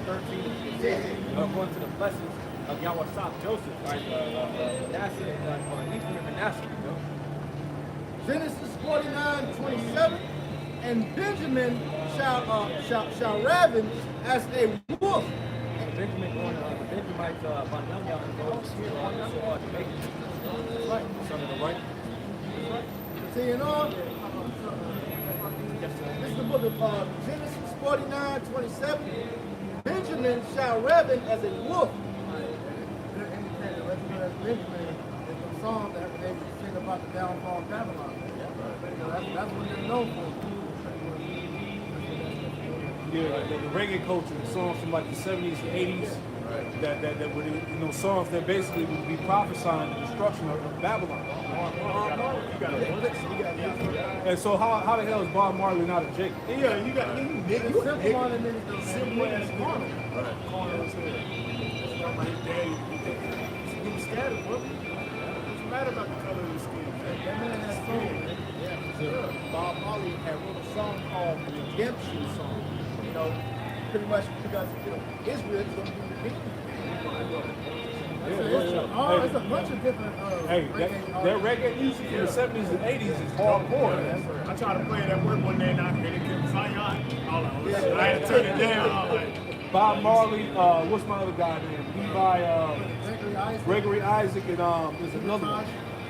13, 16, according to the blessings of Yahweh Joseph, right? Manasseh, or Ephraim and Manasseh, you know? Genesis 49:27, and Benjamin shall raven as a wolf. Benjamin going, the Benjamites, Banyamin goes to Jamaica. That's right, son of the right. Continuing on. This is the book of Genesis 49:27. Benjamin shall raven as a wolf. Benjamin is the song that they would sing about the downfall of Babylon. That's what they're known for. Yeah, the reggae culture, the songs from like the 70s and 80s, that would, you know, songs that basically would be prophesying the destruction of Babylon. And so how the hell is Bob Marley not a Jacob? Yeah, you got you nigga. Simple on the minute. Simple as corner. Corner as hell. He was scattered, bro. What's the matter about the color of his skin? That man has soul. Yeah. Bob Marley had wrote a song called Redemption Song. You know, pretty much because Israel is going to be redeemed. It's a bunch of different. Hey, that reggae music in the 70s and 80s is hardcore. Man. I tried to play that word one day and I kept Zion. I had to turn it down. Bob Marley, what's my other guy name? Levi, Gregory Isaac, and there's another one.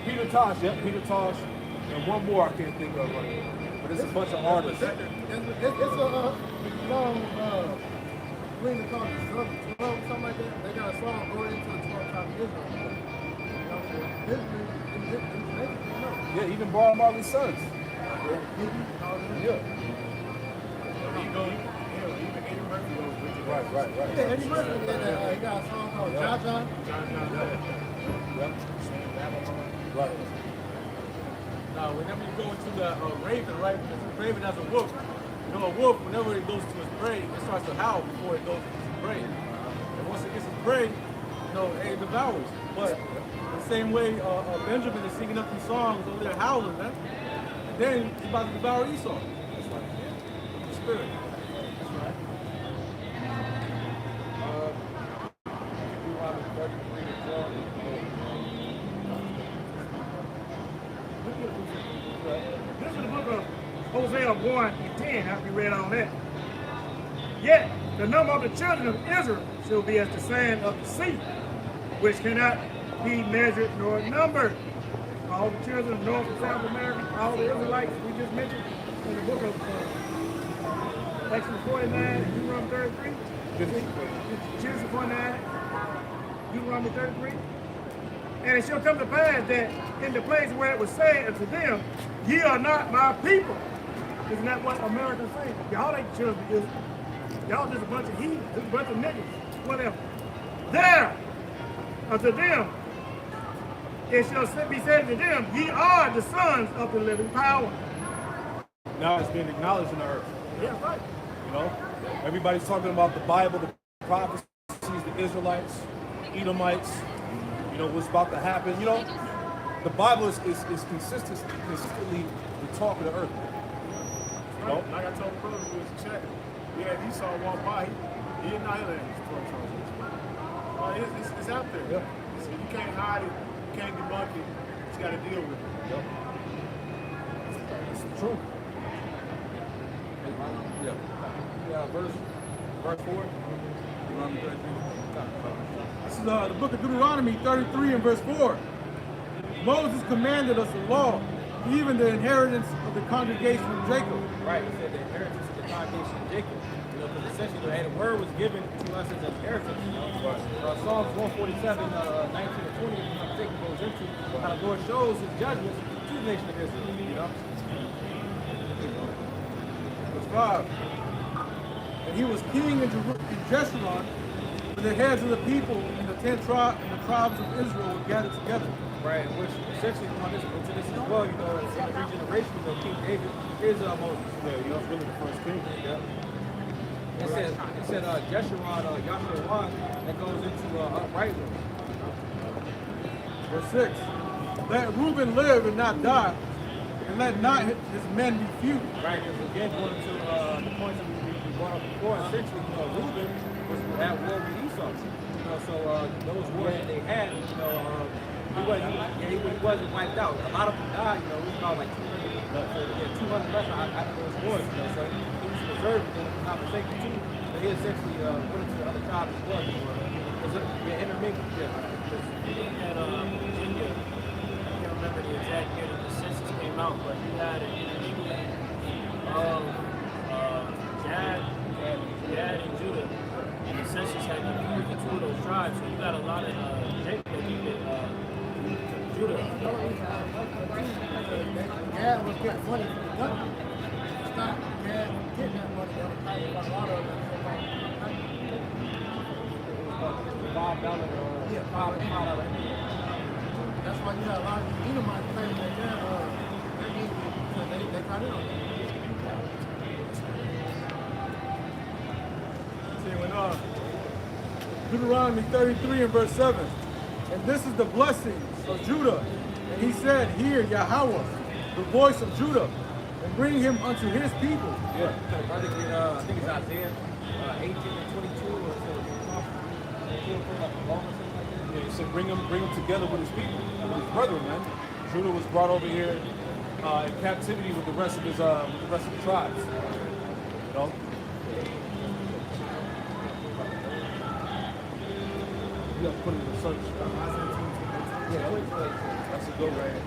Peter Tosh, Peter Tosh, and one more I can't think of right now. But it's a bunch of artists. It's a song, Green the called the 12, something like that. They got a song going into the 12 tribes of Israel. You know, Yeah, even Bob Marley's sons. Yeah. Right. Yeah, Eddie Murphy, he got a song called Jaja. Right. Now, whenever you go into the raven, right? Because the raven has a wolf. You know, a wolf, whenever it goes to its prey, it starts to howl before it goes to its prey. And once it gets its prey, you know, it devours. But the same way Benjamin is singing up these songs over there howling, man. And then he's about to devour Esau. That's right. The spirit. That's right. Deuteronomy 33 to 12. This is the book of Hosea 1:10, after we read all that. Yet the number of the children of Israel shall be as the sand of the sea, which cannot be measured nor numbered. All the children of North and South America, all the Israelites we just mentioned in the book of Exodus 49 and Deuteronomy 33. Genesis 49, Deuteronomy 33. And it shall come to pass that in the place where it was said unto them, ye are not my people. Isn't that what Americans say? Y'all ain't children of Israel. Y'all just a bunch of heathens, just a bunch of niggas, whatever. There, unto them, it shall be said to them, ye are the sons of the living power. Now it's being acknowledged in the earth. Yeah, right. You know, everybody's talking about the Bible, the prophecies, the Israelites, the Edomites. You know what's about to happen. You know, the Bible is consistently the talk of the earth. You know? Like I told the brother who was chatting, yeah, Esau walked by, he annihilated his 12 tribes. It's out there. Yeah. You can't hide it, you can't debunk it, you just got to deal with it. Yep. It's true. Yeah, verse 4. Deuteronomy 33. This is the book of Deuteronomy 33 and verse 4. Moses commanded us a law, even the inheritance of the congregation of Jacob. Right, he said the inheritance of the congregation of Jacob. You know, because essentially the word was given to us as an inheritance. You know? Psalms 147, 19 and 20, goes into how the Lord shows his judgments to the nation of Israel. You know? Verse 5. And he was king in Jeshurun, when the heads of the people and the 10 tribes and the tribes of Israel were gathered together. Right, which essentially on this into this as well, you know, in the regeneration, you know, King David is Moses. Yeah, he was really the first king. Yeah. It said Jeshurun, Yahshua, that goes into uprightness. Verse 6. let Reuben live and not die, and let not his men be few. Right, because again, going to the points that we brought up before, essentially, Reuben was at war with Esau. So those wars that they had, he wasn't wiped out. A lot of them died, it was about like 200 less after those wars, so he was preserved in the conversation too. But he essentially went into the other tribes as well. Intermingled. In Virginia, I can't remember the exact year that the census came out, but you had an intermingling of Gad and Judah, and the census had confused the two of those tribes. So you got a lot of Judah. Gad was getting money from the government. Stop Gad getting that money. They were fighting about a lot of them. That's why you got a lot of these Edomites claiming that they got in on that. See, when Deuteronomy 33 and verse 7, and this is the blessing of Judah. And he said, hear Yahweh, the voice of Judah, and bring him unto his people. Yeah, I think it's Isaiah 18 and 22 or so. Yeah, he said bring him together with his people, with his brethren, man. Judah was brought over here in captivity with the rest of his with the tribes. You know? You have to put it in the search. Yeah, that's a good right here.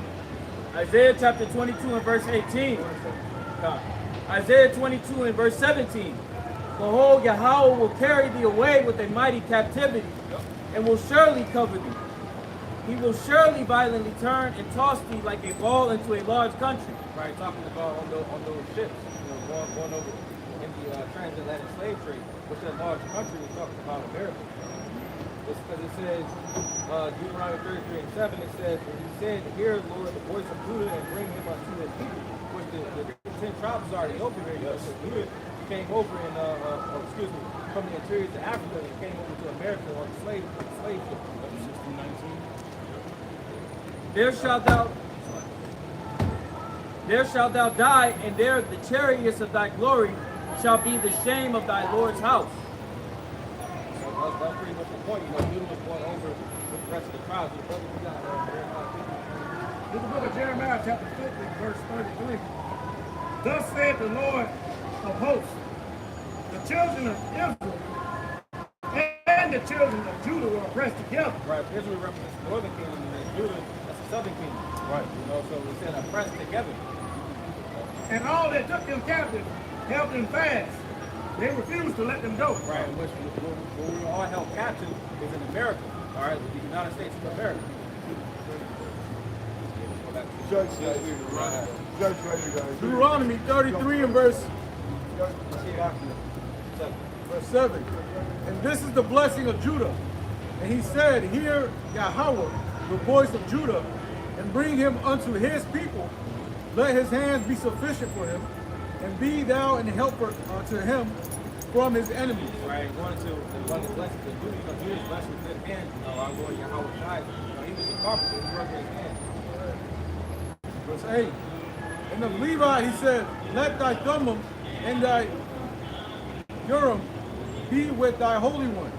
Isaiah chapter 22 and verse 18. Isaiah 22 and verse 17. Behold, Yahweh will carry thee away with a mighty captivity, and will surely cover thee. He will surely violently turn and toss thee like a ball into a large country. Right, talking about on those ships, going over in the transatlantic slave trade, which that large country was talking about America. Because it says, Deuteronomy 33 and 7, it says, and he said, hear, Lord, the voice of Judah, and bring him unto his people, which the 10 tribes are already over here. Yes. So Judah came over from the interior to Africa and came over to America on the slave ship. 1619. There shalt thou die, and there the chariots of thy glory shall be the shame of thy Lord's house. So that's pretty much the point. Judah was going over with the rest of the tribes. This is the book of Jeremiah, chapter 50, verse 33. Thus saith the Lord of hosts, the children of Israel and the children of Judah were oppressed together. Right, Israel represents the northern kingdom, and Judah, that's the southern kingdom. Right. So we said oppressed together. And all that took them captive held them fast. They refused to let them go. Right, which where we all held captive is in America. All right, the United States of America. Judge right here, guys. Deuteronomy 33 and verse 7. And this is the blessing of Judah. And he said, hear Yahweh, the voice of Judah, and bring him unto his people. Let his hands be sufficient for him, and be thou an helper to him from his enemies. Right, going to one of the blessings of Judah, because Judah's blessed with good hands. Our Lord Yahweh died. He was a carpenter, he worked with his hands. Verse 8. And of Levi he said, let thy Thummim and thy Urim be with thy Holy One,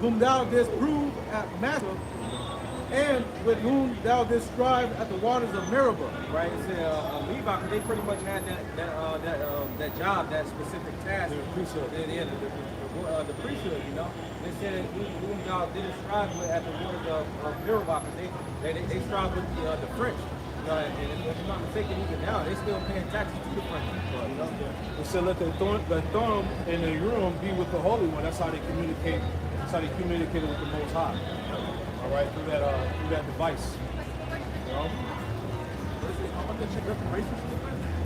whom thou didst prove at Massah, and with whom thou didst strive at the waters of Meribah. Right, it said Levi, because they pretty much had that job, that specific task. The priesthood. The priesthood, They said whom thou didst strive with at the waters of Meribah, because they strive with the French. And if I'm not mistaken, even now, they're still paying taxes to the French people, It said let the Thumb and the Urim be with the Holy One. That's how they communicate. That's how they communicated with the Most High. All right, through that device.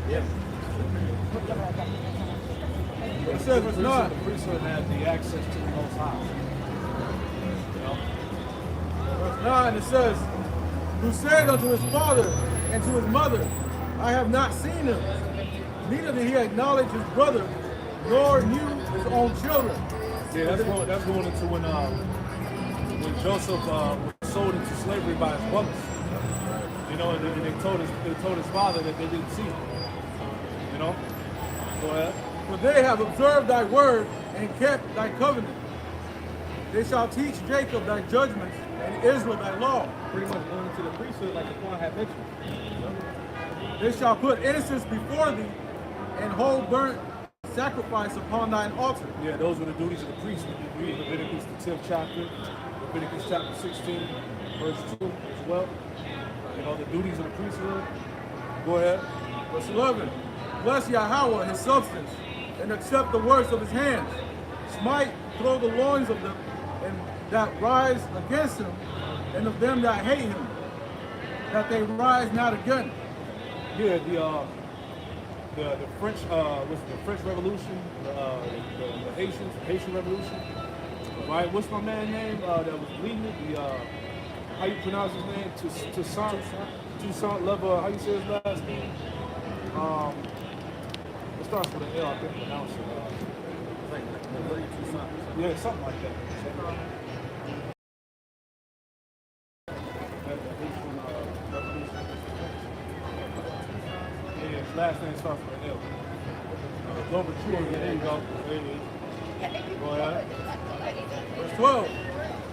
Yeah. It says it's not. The priesthood had the access to the Most High. Verse 9, it says, who said unto his father and to his mother, I have not seen him. Neither did he acknowledge his brother, nor knew his own children. See, that's going into when Joseph was sold into slavery by his brothers. You know, and they told his father that they didn't see him. You know? Go ahead. For they have observed thy word and kept thy covenant. They shall teach Jacob thy judgments and Israel thy law. Pretty much going into the priesthood like the Quran had mentioned. They shall put innocence before thee and hold burnt sacrifice upon thine altar. Yeah, those were the duties of the priest. We read Leviticus, the 10th chapter, Leviticus chapter 16, verse 2 as well. You know, the duties of the priesthood. Go ahead. Verse 11. Bless Yahweh his substance and accept the works of his hands. Smite, throw the loins of them and that rise against him, and of them that hate him, that they rise not again. Yeah, the French was the French Revolution, the Haitian Revolution. Right? What's my man's name that was leading it? How you pronounce his name? Toussaint Lever. How you say his last name? It starts with an L. I couldn't pronounce it. Yeah, something like that. Yeah, his last name starts with an L. Louverture. Yeah, there you go. There it is. Go ahead. Verse 12.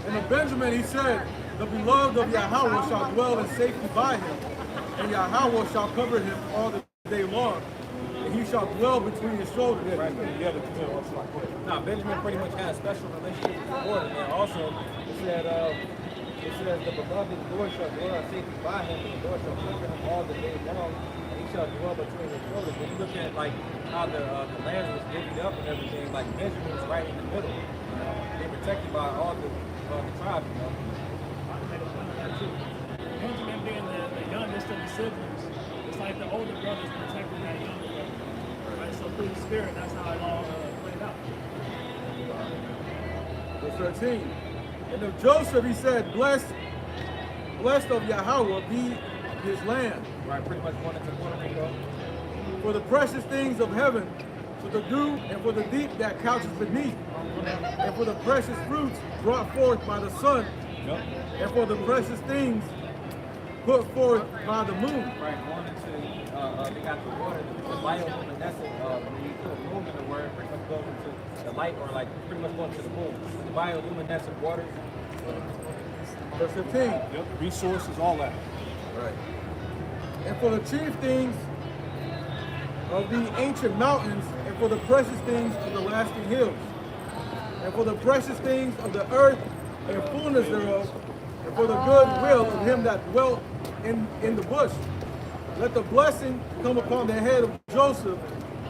And of Benjamin he said, the beloved of Yahweh shall dwell in safety by him, and Yahweh shall cover him all the day long, and he shall dwell between his shoulders. Now, Benjamin pretty much had a special relationship with the Lord, and then also it says the beloved of the Lord shall dwell in safety by him, and the Lord shall cover him all the day long, and he shall dwell between his shoulders. When you look at like how the land was divvied up and everything, like Benjamin was right in the middle. You know, they protected by all the tribes. You know. Benjamin being the youngest of the siblings, it's like the older brothers protecting that younger brother. Right? So through the spirit, that's how it all played out. Verse 13. And of Joseph he said, blessed of Yahweh be his land. Right, pretty much one into one, you know. For the precious things of heaven, for the dew and for the deep that couches beneath, and for the precious fruits brought forth by the sun, and for the precious things put forth by the moon. Right, going into they got the water, the bioluminescent. When you put a moon in the word, pretty much goes into the light, or like pretty much going to the moon. The bioluminescent waters. Verse 15. Yep, resources, all that. Right. And for the chief things of the ancient mountains, and for the precious things of the lasting hills, and for the precious things of the earth and fullness thereof, and for the good will of him that dwelt in the bush. Let the blessing come upon the head of Joseph,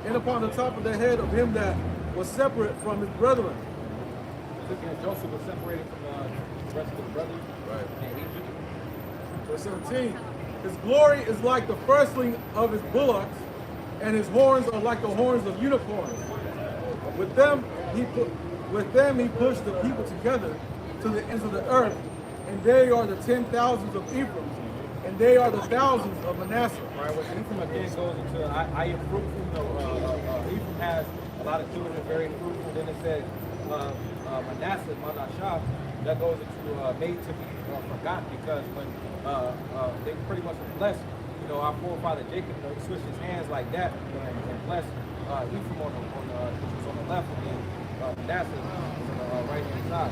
and upon the top of the head of him that was separate from his brethren. Again, Joseph was separated from the rest of his brothers. Right. In Egypt. Verse 17. His glory is like the firstling of his bullocks, and his horns are like the horns of unicorns. With them he pushed the people together to the ends of the earth, and they are the 10,000s of Ephraim, and they are the thousands of Manasseh. Right, which Ephraim again goes into I am fruitful. You know, Ephraim has a lot of children, very fruitful. Then it says Manasseh, Manashah, that goes into made to be forgotten, because when they pretty much were blessed, you know, our forefather Jacob, you know, he switched his hands like that, you know, and blessed Ephraim which was on the left, and then Manasseh was on the right hand side.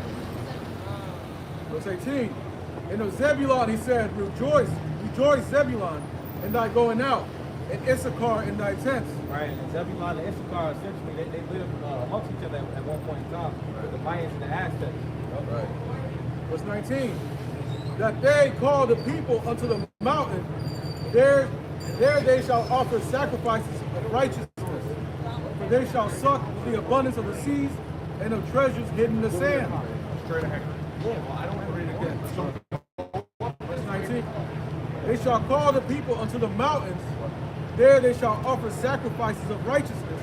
Verse 18. And of Zebulun he said, rejoice, Zebulun, in thy going out, and Issachar in thy tents. Right, and Zebulun and Issachar, essentially, they lived amongst each other at one point in time, with the Mayans and the Aztecs. Right. Verse 19. That they call the people unto the mountain, there they shall offer sacrifices of righteousness, for they shall suck the abundance of the seas and of treasures hidden in the sand. Straight ahead. I don't want to read it again. Verse 19. They shall call the people unto the mountains, there they shall offer sacrifices of righteousness.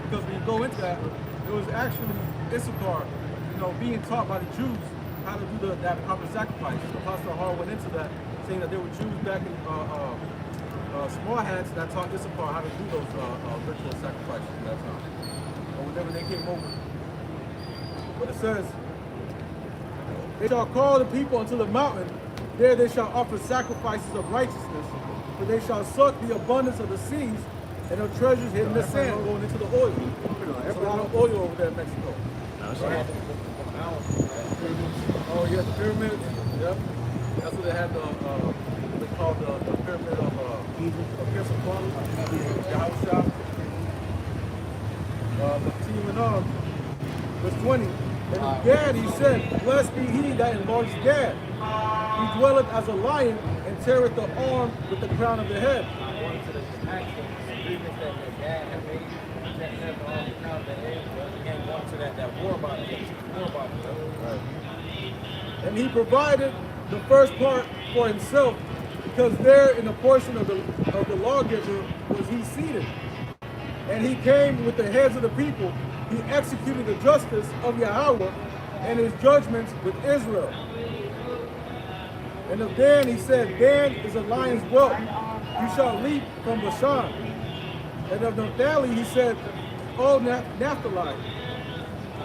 Because when you go into that, it was actually Issachar, you know, being taught by the Jews how to do that proper sacrifice. Apostle Hall went into that, saying that there were Jews back in small hats that taught Issachar how to do those ritual sacrifices at that time, or whenever they came over. But it says, they shall call the people unto the mountain, There they shall offer sacrifices of righteousness, for they shall suck the abundance of the seas and of treasures hidden in the sand, going into the oil. There's a lot of oil over there in Mexico. Right? Oh yeah, the pyramids. Yep. That's what they had they called the pyramid of Quetzalcoatl, Yahusha. But continuing on, verse 20. And of Gad he said, blessed be he that enlarged Gad. He dwelleth as a lion and teareth the arm with the crown of the head. Going to the actual agreements that dad had made, that never on the crown of the head, and going to that war body. Right. And he provided the first part for himself, because there in the portion of the lawgiver was he seated. And he came with the heads of the people. He executed the justice of Yahweh and his judgments with Israel. And of Dan he said, Dan is a lion's whelp. You shall leap from Bashan. And of Naphtali he said, O Naphtali,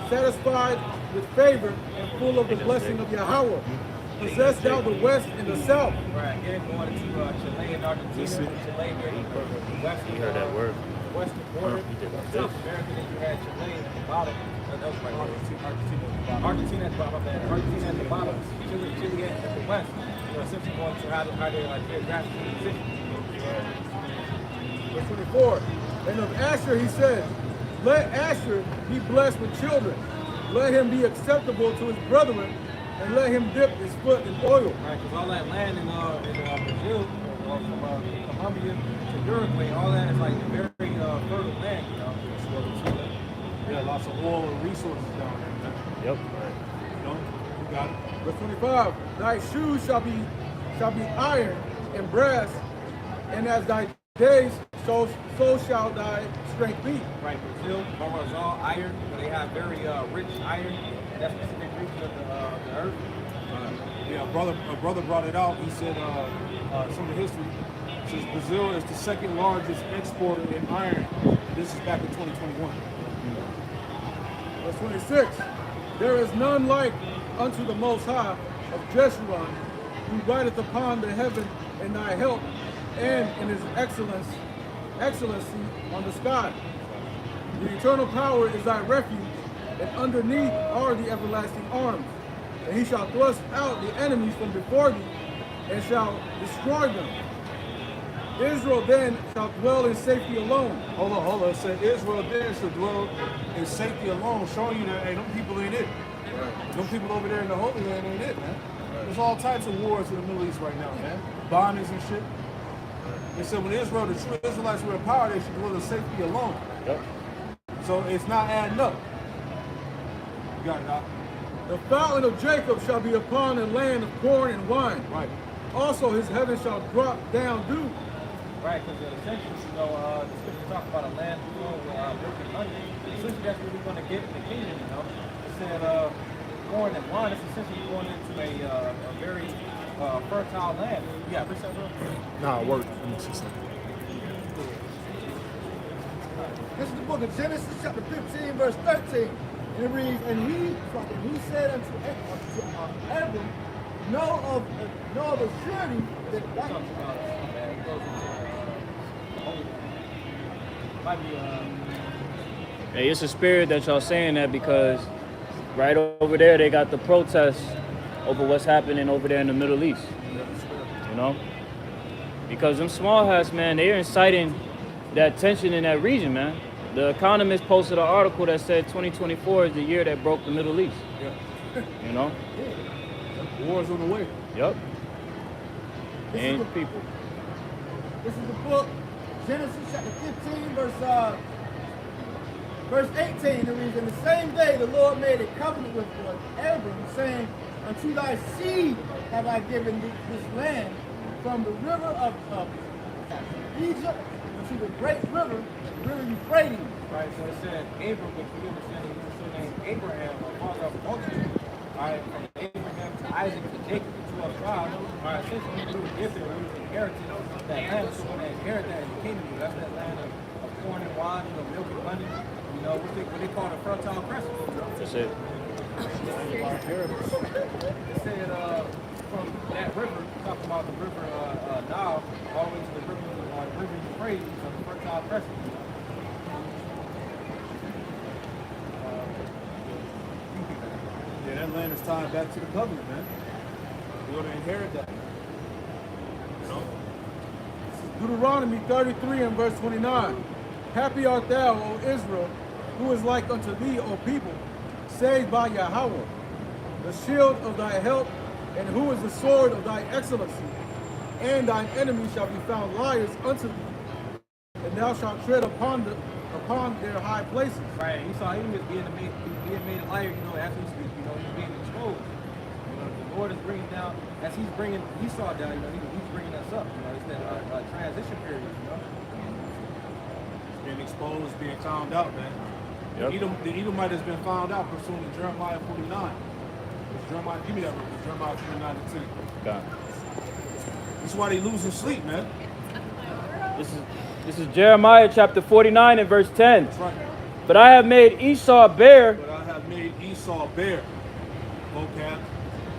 satisfied with favor and full of the blessing of Yahweh. Possess thou the west and the south. Right, again, going to Chile and Argentina. Chile, You heard that word. Western border. South America, then you had Chile at the bottom. That was right. Argentina at the bottom. Argentina at the bottom. Chile at the west. So essentially going to how they geographically positioned. Verse 24. And of Asher he said, let Asher be blessed with children. Let him be acceptable to his brethren, and let him dip his foot in oil. Right, because all that land in Brazil, or from Colombia to Uruguay, all that is like very fertile land, you know. Yeah, lots of oil and resources down there, man. Yep. You know, you got it. Verse 25. Thy shoes shall be iron and brass, and as thy days, so shall thy strength be. Right, Brazil, is all iron, but they have very rich iron in that specific region of the earth. Yeah, a brother brought it out. He said some of the history. It says Brazil is the second largest exporter in iron. This is back in 2021. Verse 26. There is none like unto the Most High of Jeshurun, who rideth upon the heaven in thy help, and in his excellency on the sky. The eternal power is thy refuge, and underneath are the everlasting arms. And he shall thrust out the enemies from before thee, and shall destroy them. Israel then shall dwell in safety alone. Hold on. It said Israel then should dwell in safety alone, showing you that, hey, them people ain't it. Right. Them people over there in the Holy Land ain't it, man. Right. There's all types of wars in the Middle East right now, man. Bombings and shit. They said when Israel, the true Israelites were in power, they should dwell in safety alone. Yep. So it's not adding up. You got it, Doc. The fountain of Jacob shall be upon a land of corn and wine. Right. Also his heaven shall drop down dew. Right, because essentially, the scripture talk about a land full with milk and honey. Essentially, that's what we're going to get in the kingdom, you know. It said corn and wine. It's essentially going into a very fertile land. Yeah, appreciate that, bro? Nah, it worked. Let me see something. This is the book of Genesis, chapter 15, verse 13. And it reads, and he said unto Abram, know of a surety that Hey, it's a spirit that y'all saying that because right over there they got the protests over what's happening over there in the Middle East. You know? Because them small hats, man, they're inciting that tension in that region, man. The Economist posted an article that said 2024 is the year that broke the Middle East. Yeah. You know? War's on the way. Yep. And people. This is the book, Genesis chapter 15, verse 18. It reads, in the same day the Lord made a covenant with Abram, saying, unto thy seed have I given this land, from the river of Egypt to the great river, the river Euphrates. Right, so it said Abram, which we understand he was still named Abraham, or father of multitude. All right, from Abraham to Isaac to Jacob, the 12 tribes. All right, essentially we were gifted, we were inherited that land, so when they inherit that in the kingdom, that's that land of corn and wine, you know, milk and honey, you know, what they call the fertile crescent. That's it. It said, from that river, talking about the river Nile, all the way to the river Euphrates, the fertile crescent. Yeah, that land is tied back to the covenant, man. We're going to inherit that. You know? Deuteronomy 33 and verse 29. Happy art thou, O Israel, who is like unto thee, O people, saved by Yahweh, the shield of thy help, and who is the sword of thy excellency. And thine enemies shall be found liars unto thee, and thou shalt tread upon their high places. Right, and you saw him just being made a liar, after he's being exposed. The Lord is bringing down, as he's bringing Esau down, he's bringing us up. It's that transition period, Being exposed, being found out, man. Yep. The Edomite has been found out pursuant to Jeremiah 49. Jeremiah, give me that one. Jeremiah 49 and 10. God. That's why they losing sleep, man. This is Jeremiah chapter 49 and verse 10. That's right. But I have made Esau bare. But I have made Esau bare. Okay.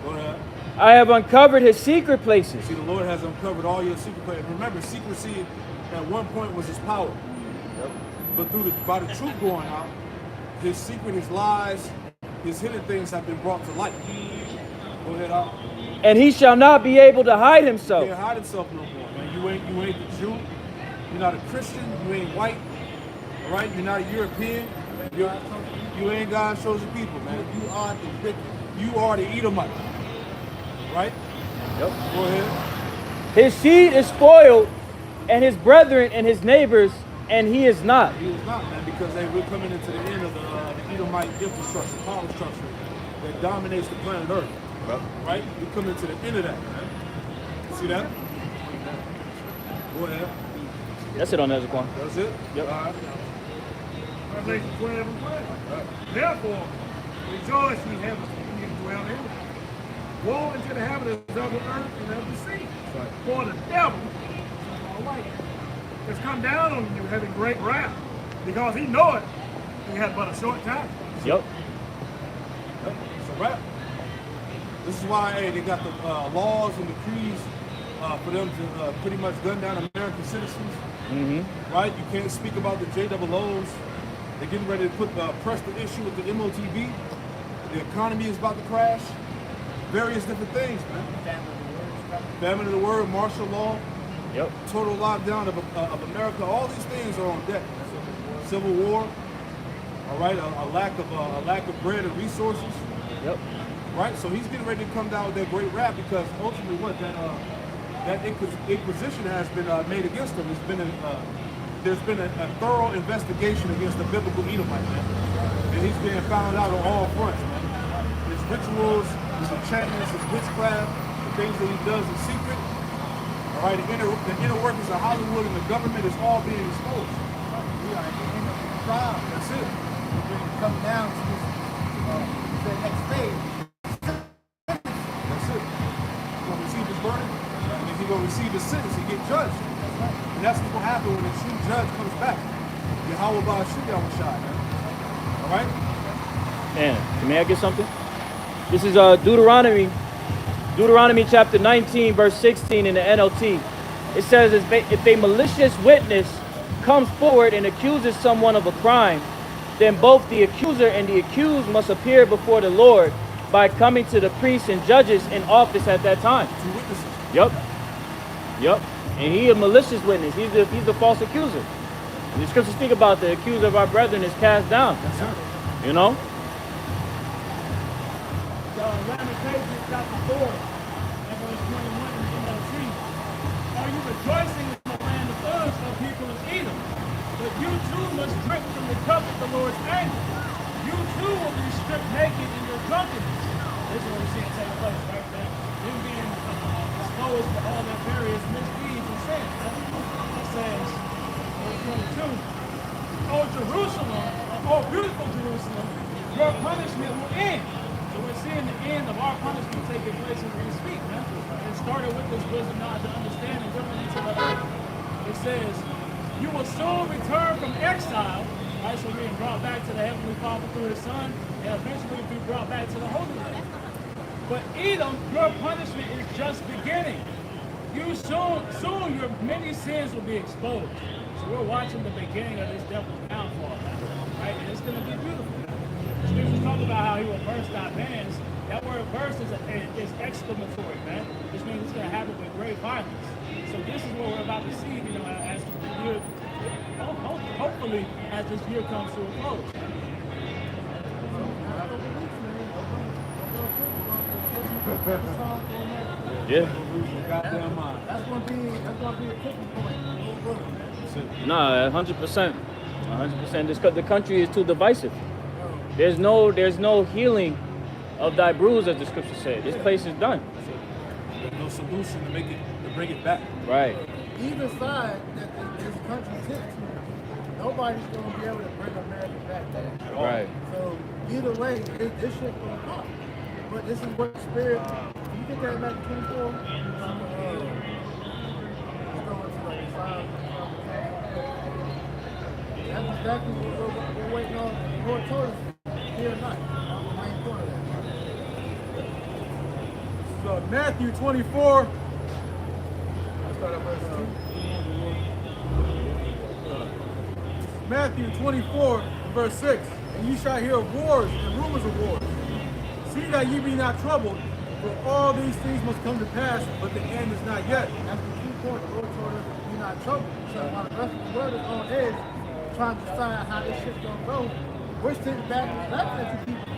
Go ahead. I have uncovered his secret places. See, the Lord has uncovered all your secret places. Remember, secrecy at one point was his power. Yep. But by the truth going out, his secret, his lies, his hidden things have been brought to light. Go ahead, Al. And he shall not be able to hide himself. He can't hide himself no more, man. You ain't the Jew. You're not a Christian. You ain't white. All right? You're not a European. You ain't God's chosen people, man. You are the wicked. You are the Edomite. Right? Yep. Go ahead. His seed is spoiled, and his brethren and his neighbors, and he is not. He is not, man, because we're coming into the end of the Edomite infrastructure, power structure that dominates the planet Earth. Yep. Right? We're coming to the end of that, man. See that? Go ahead. That's it on Ezekwan. That's it? Yep. Revelation 12 and 12. Therefore, rejoice, ye heavens, when you dwell in it. Woe unto the inhabitants of the earth and of the sea. Right. For the devil, has come down on you having great wrath, because he knoweth he had but a short time. Yep. It's a wrap. This is why they got the laws and decrees for them to pretty much gun down American citizens. Mm-hmm. Right? You can't speak about the JOOs. They're getting ready to press the issue with the MOTV. The economy is about to crash. Various different things, man. Famine of the word, martial law. Yep. Total lockdown of America. All these things are on deck. Civil war. All right, a lack of bread and resources. Yep. Right, so he's getting ready to come down with that great rap because ultimately, what that inquisition has been made against him. There's been a thorough investigation against the biblical Edomite, man, and he's being found out on all fronts, man. His rituals, his enchantments, his witchcraft, the things that he does in secret. All right, the inner workings of Hollywood and the government is all being exposed. We are at the end of the trial. That's it. We're going to come down to this, the next stage. That's it. He's going to receive his verdict, and then he's going to receive his sentence. He get judged. And that's what will happen when the true judge comes back. Yahweh Ba'ashim Yahushai, man. All right? Man, may I get something? This is Deuteronomy chapter 19, verse 16 in the NLT. It says, if a malicious witness comes forward and accuses someone of a crime, then both the accuser and the accused must appear before the Lord by coming to the priests and judges in office at that time. Two witnesses. Yep. Yep. And he a malicious witness. He's the false accuser. And the scriptures speak about the accuser of our brethren is cast down. Yes, sir. You know? Lamentations chapter 4 and verse 21 in the NLT. Are you rejoicing in the land of Uz, O people of Edom? But you too must drink from the cup of the Lord's anger. You too will be stripped naked in your drunkenness. This is what we're seeing take place right there. Them being exposed for all their various misdeeds and sins. It says, verse 22, O Jerusalem, O beautiful Jerusalem, your punishment will end. So we're seeing the end of our punishment taking place as we speak, man. It started with this wisdom not to understand and jumping into the earth. It says, you will soon return from exile, right? So being brought back to the Heavenly Father through His Son, and eventually be brought back to the Holy Land. But Edom, your punishment is just beginning. You soon your many sins will be exposed. So we're watching the beginning of this devil's downfall, right? And it's going to be beautiful. The scriptures talk about how he will burst our bands. That word burst is exclamatory, man. Which means it's going to happen with great violence. So this is what we're about to see, you know, as the year, hopefully, as this year comes to a close. Yeah. That's gonna be a tipping point. No, 100%. 100%. The country is too divisive. There's no healing of thy bruise, as the scripture said. This place is done. There's no solution to bring it back. Right. Either side that this country tips to, nobody's gonna be able to bring America back there. Right. So either way, this shit gonna pop. But this is what the spirit. You get that back in 24. It's going to like 5. That's exactly what we're waiting on. The Lord told us here tonight. On the main point of that. So Matthew 24. Let's start at verse 2. Matthew 24, verse 6. And you shall hear of wars and rumors of wars. See that ye be not troubled, for all these things must come to pass, but the end is not yet. That's the key point. The Lord told us you're not troubled. So while the rest of the world is on edge, trying to decide how this shit's gonna go, we're sitting back and laughing at you people.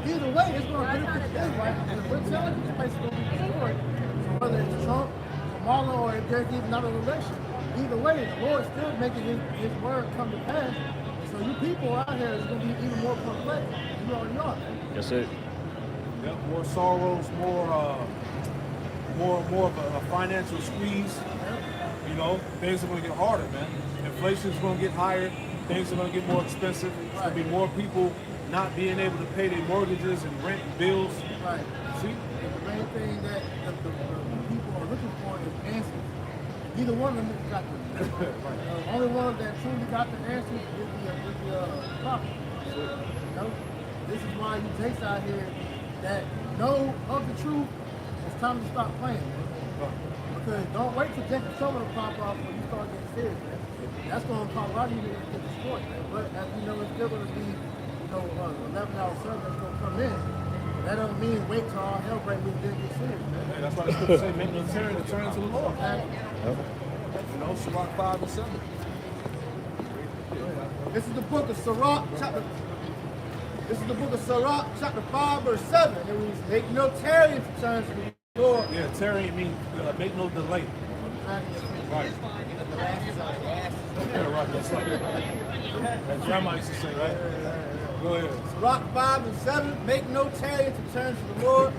Either way, it's gonna benefit the Israelites because we're telling you this place is gonna be destroyed. So whether it's Trump, Kamala, or if there's even another election, either way, the Lord's still making his word come to pass. So you people out here is gonna be even more complex than you already are. That's it. Yep, more sorrows, more of a financial squeeze. You know, things are going to get harder, man. Inflation's going to get higher. Things are going to get more expensive. There's going to be more people not being able to pay their mortgages and rent and bills. Right. See? The main thing that the people are looking for is answers. Neither one of them got them. The only one that truly got the answers is the prophet. You know? This is why you takes out here that know of the truth, it's time to stop playing. Because don't wait for Jacob Trouble to pop off when you start getting serious, man. That's going to cause a lot of you to get destroyed, man. But as you know, it's still going to be, 11-hour service that's going to come in. That doesn't mean wait till all hell breaks when you get serious, man. Yeah, that's why the scripture say make no turn to turn to the Lord. You know, Sirach 5 and 7. This is the book of Sirach, chapter 5, verse 7. It reads, make no tarrying to turn to the Lord. Yeah, tarrying means make no delay. Right. Yeah, right. That's like that grandma used to say, right? Go ahead. Sirach 5 and 7, make no tarrying to turn to the Lord.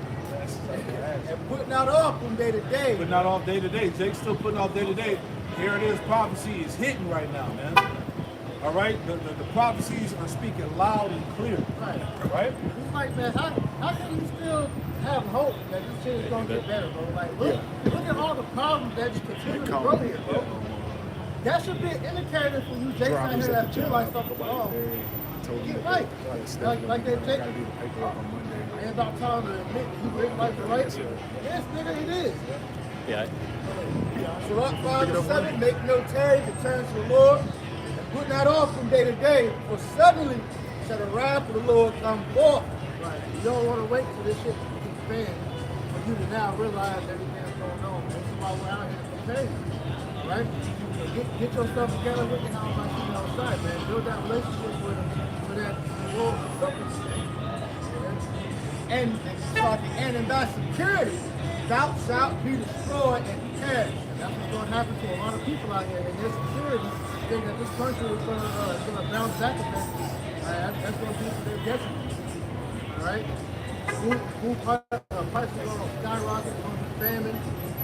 And putting out off from day to day. Putting out off day to day. Jake's still putting out day to day. Here it is, prophecy is hitting right now, man. All right? The prophecies are speaking loud and clear. Right? It's like, man, how can you still have hope that this shit is going to get better, bro? Like, look at all the problems that you continue to grow here, bro. That should be an indicator for you, Jake's out here that feel like something wrong. Get right. Like that Jake ain't about time to admit that you live like the right. Yes, nigga, it is. Yeah. Sirach 5 and 7, make no tarry to turn to the Lord, and put not off from day to day, for suddenly shall the wrath of the Lord come forth. Right. You don't want to wait till this shit expands for you to now realize everything that's going on. This is why we're out here to prepare you. Right? So get yourself together with the house like you outside, man. Build that relationship with him so that the Lord will suffer. And in thy security, thou shalt be destroyed and perished. And that's what's going to happen to a lot of people out here. In their security, think that this country is going to bounce back a bit. That's going to be for their detriment. All right? Food prices are going to skyrocket, going to be famine.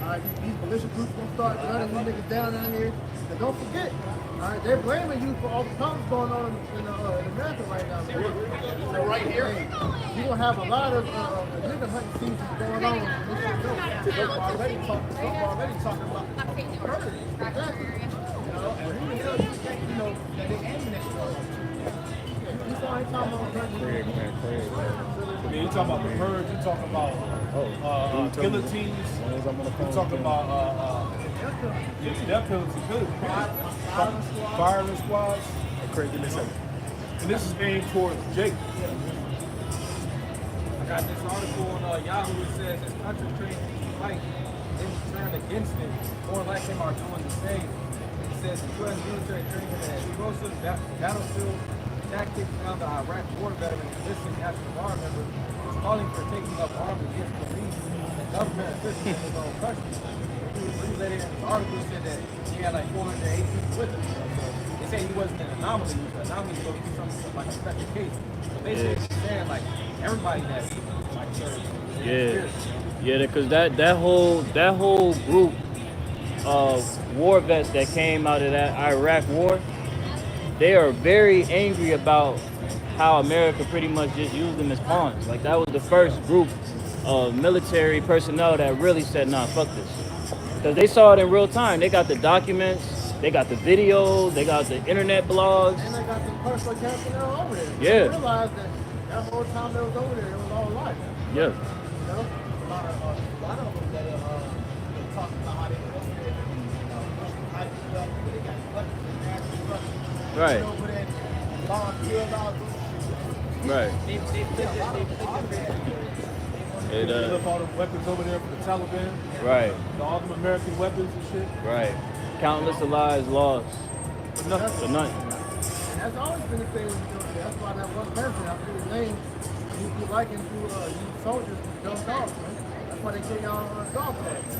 These militia groups going to start running these niggas down here. And don't forget, all right, they're blaming you for all the problems going on in America right now. So right here, you're going to have a lot of nigga hunting seasons going on. Some already talking about murder. Exactly. And who the hell do you think, that they ammunition on? You saw any time on hunting? I mean, you talking about the purge, you talking about guillotines. As long as I'm on the phone. We're talking about death penalty too. Firing squads. Okay, give me a second. And this is aimed towards Jake. I got this article on Yahoo that says this country trained to fight, they turn against it, or like them are doing the same. It says the U.S. military training in explosive battlefield tactics. Now the Iraq war veteran enlisted National Guard member is calling for taking up arms against police and government officials in his own country. He was related in the article said that he had like 408 people with him. So they say he wasn't an anomaly. The anomaly is going to be something like a special case. So basically, he's saying like everybody that's like Yeah, because that whole group of war vets that came out of that Iraq war, they are very angry about how America pretty much just used them as pawns. Like that was the first group of military personnel that really said, nah, fuck this. Because they saw it in real time. They got the documents, they got the videos, they got the internet blogs. And they got the personal personnel over there. Yeah. They realized that whole time they was over there, it was all life. Yeah. You know? A lot of them that they talk about how they were over there, hype stuff, but they got weapons and nasty weapons. Right. Over there, volunteers out doing shit. Right. They left all the weapons over there for the Taliban. Right. All them American weapons and shit. Right. Countless of lives lost. For nothing. For nothing. And that's always been the thing with the military. That's why that one person, I forget his name, he likened to you soldiers to dumb dogs, man. That's why they kill y'all on dog tags.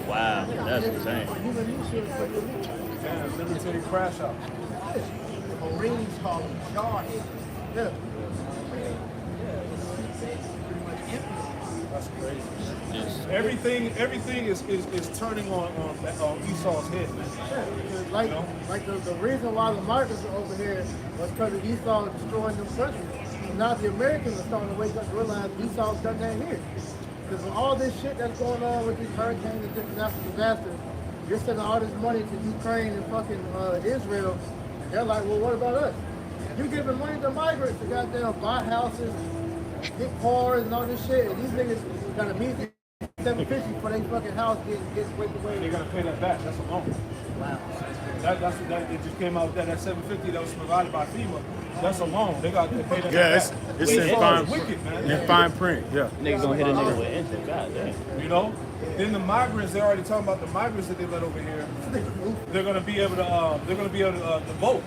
Wow, that's insane. Human use for your use. Yeah, military crash out. The Marines call them jarheads. Yeah. Pretty much empty. That's crazy. Everything is turning on Esau's head, man. Yeah, because like the reason why the migrants are over here was because of Esau destroying them countries. And now the Americans are starting to wake up and realize Esau's done that here. Because with all this shit that's going on with these hurricanes and different natural disasters, you're sending all this money to Ukraine and fucking Israel, and they're like, well, what about us? You're giving money to migrants to goddamn buy houses, get cars and all this shit, and these niggas got to meet $750 for their fucking house gets wiped away. They gotta pay that back. That's a loan. Wow. That it just came out that $750 that was provided by FEMA. That's a loan. They got to pay that Yeah, back. it's in fine, wicked, man. in fine print. Yeah. Niggas gonna hit a nigga with interest. God damn. You know. Then the migrants. They're already talking about the migrants that they let over here. They're gonna be able to vote,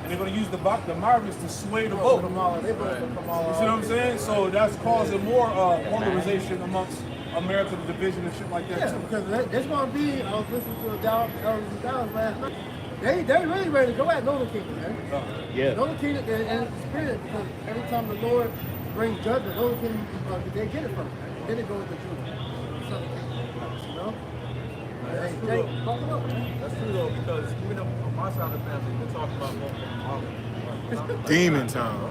and they're gonna use the migrants to sway the vote. You see what I'm saying? So that's causing more polarization amongst American division and shit like that Yeah, too. because there's going to be, I was listening to a Dallas last night. They really ready to go at Northern Kingdom, man. Yeah. Northern Kingdom, and it's the spirit, because every time the Lord brings judgment, Northern Kingdom, they get it first. Then it goes to Judah. Southern Kingdom, you know? Hey, buckle up, man. That's true though, because even on my side of the family, we're talking about multiple Demon time.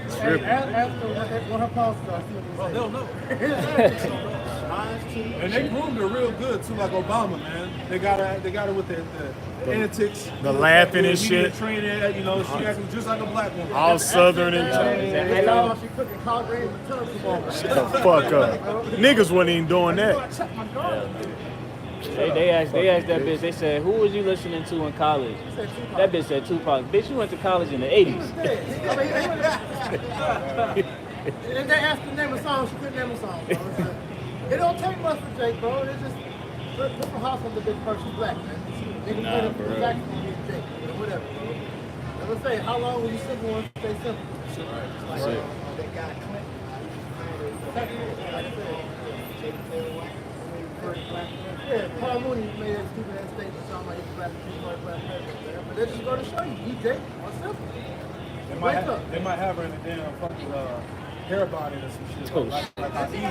Hey, ask what her pastor are. Well, they'll know. And they groomed her real good too, like Obama, man. They got her with the antics, The laughing and media shit. training. You know, she acting just like a black woman. All southern and Hey, y'all, she cooking collard greens and turkey. shut the fuck up. Niggas wasn't even doing that. They asked that bitch, they said, who was you listening to in college? That bitch said Tupac. Bitch, you went to college in the 80s. And they asked her to name a song, she couldn't name a song. Bro. It don't take much for Jake, bro. It's just put the house on the big person black, man. They can play the black and get Jake, or whatever. And let's say, how long will you simple and stay simple? Like, they got Clinton. Yeah, Paul Mooney made that stupid ass statement talking about he's black president, but that's just going to show you, he Jake, or simple. They might have her in a damn fucking hair bonnet or some shit. Oh, like I eat.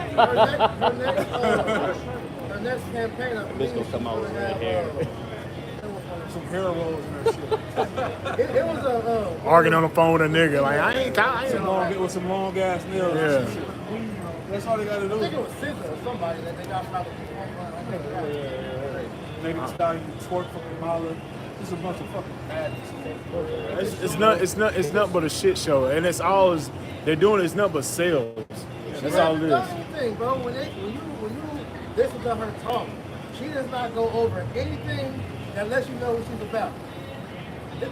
Her next campaign, I believe, Bitch gonna come out with red hair. Some hair rolls and her shit. It was a Arguing on the phone with a nigga. Like, I ain't With some long ass nails. Yeah. And some shit. That's all they gotta I think it do. was SZA or somebody that they got from Maybe the style you twerk for Kamala. This is a bunch of fucking madness. It's nothing but a shit show, and they're doing it's nothing but sales. That's all it is. That's the thing, bro. When you listen to her talk, she does not go over anything that lets you know what she's about. The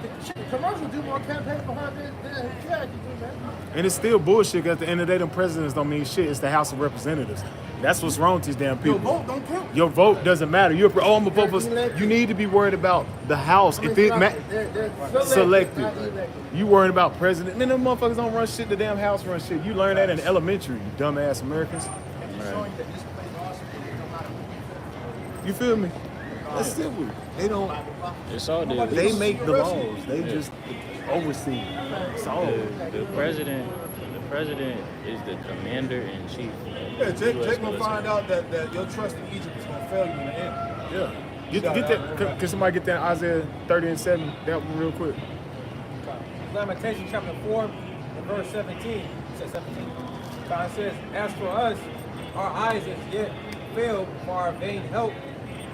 commercials do more campaign for her than she actually do, man. And it's still bullshit. 'Cause at the end of the day, them presidents don't mean shit. It's the House of Representatives. That's what's wrong with these damn people. Your vote don't count. Your vote doesn't matter. I'm a vote for. You need to be worried about the House. If it They're selected, not elected. you worried about president. Man, them motherfuckers don't run shit. The damn House run shit. You learn that in elementary, you dumbass Americans. You feel me? That's simple. They don't. It's all the They make the laws. They just oversee. It's all. the president. The president is the commander in chief. Yeah, Jake gonna find out that your trust in Egypt is gonna fail you in the end. Yeah. Get that. Can somebody get that Isaiah 30:7 that one real quick? Lamentations chapter 4 and verse 17. It says 17. God says, as for us, our eyes is yet failed for our vain help,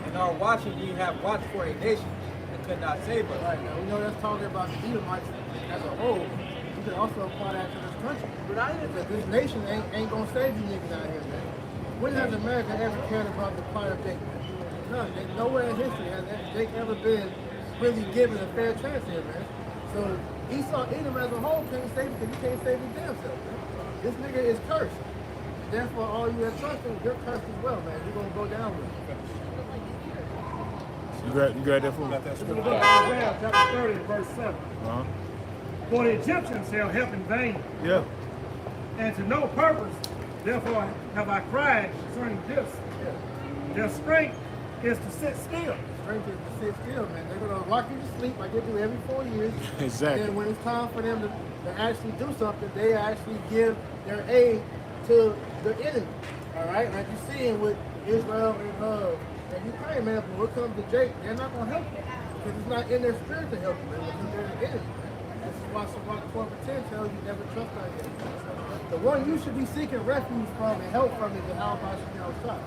and our watching we have watched for a nation that could not save us. Right, now we know that's talking about the Edomites as a whole. You can also apply that to this country. But this nation ain't gonna save you niggas out here, man. When has America ever cared about the plight of Jake? None. Nowhere in history has Jake ever been really given a fair chance here, man. So Esau, Edom as a whole can't save him because he can't save his damn self, man. This nigga is cursed. Therefore, all you have trust in, you're cursed as well, man. You're gonna go down with it. You got that for me? This is the book of Isaiah, chapter 30, verse 7. Uh-huh. For the Egyptians shall help in vain, Yeah. and to no purpose. Therefore have I cried concerning this. Their strength is to sit still. Strength is to sit still, man. They're gonna rock you to sleep like they do every 4 years. Exactly. And when it's time for them to actually do something, they actually give their aid to the enemy. All right, like you're seeing with Israel and Ukraine, man. But when it comes to Jake, they're not gonna help you because it's not in their spirit to help you, man. Because they're the enemy. This is why Sirach 12:10 tells you never trust our enemy. The one you should be seeking refuge from and help from is the Al-Bashir shot.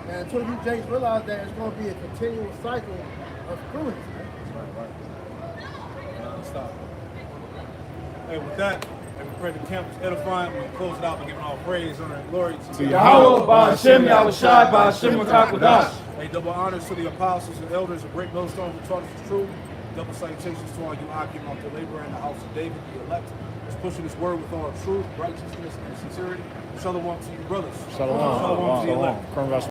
And until you Jakes realize that it's going to be a continual cycle of screwing, man. Stop. Hey, with that, and we pray the camp is edifying. We close it out by giving all praise, honor, and glory to Yahweh, Ba'ashem, Yahushai, Ba'ashem, Makakwadash. Hey, double honors to the apostles and elders of Great Millstone who taught us the truth. Double salutations to all you Akim out the labor in the house of David, the elect. Let's pushing this word with all truth, righteousness, and sincerity. Shalom to you, brothers. Shalom. Shalom to the elect.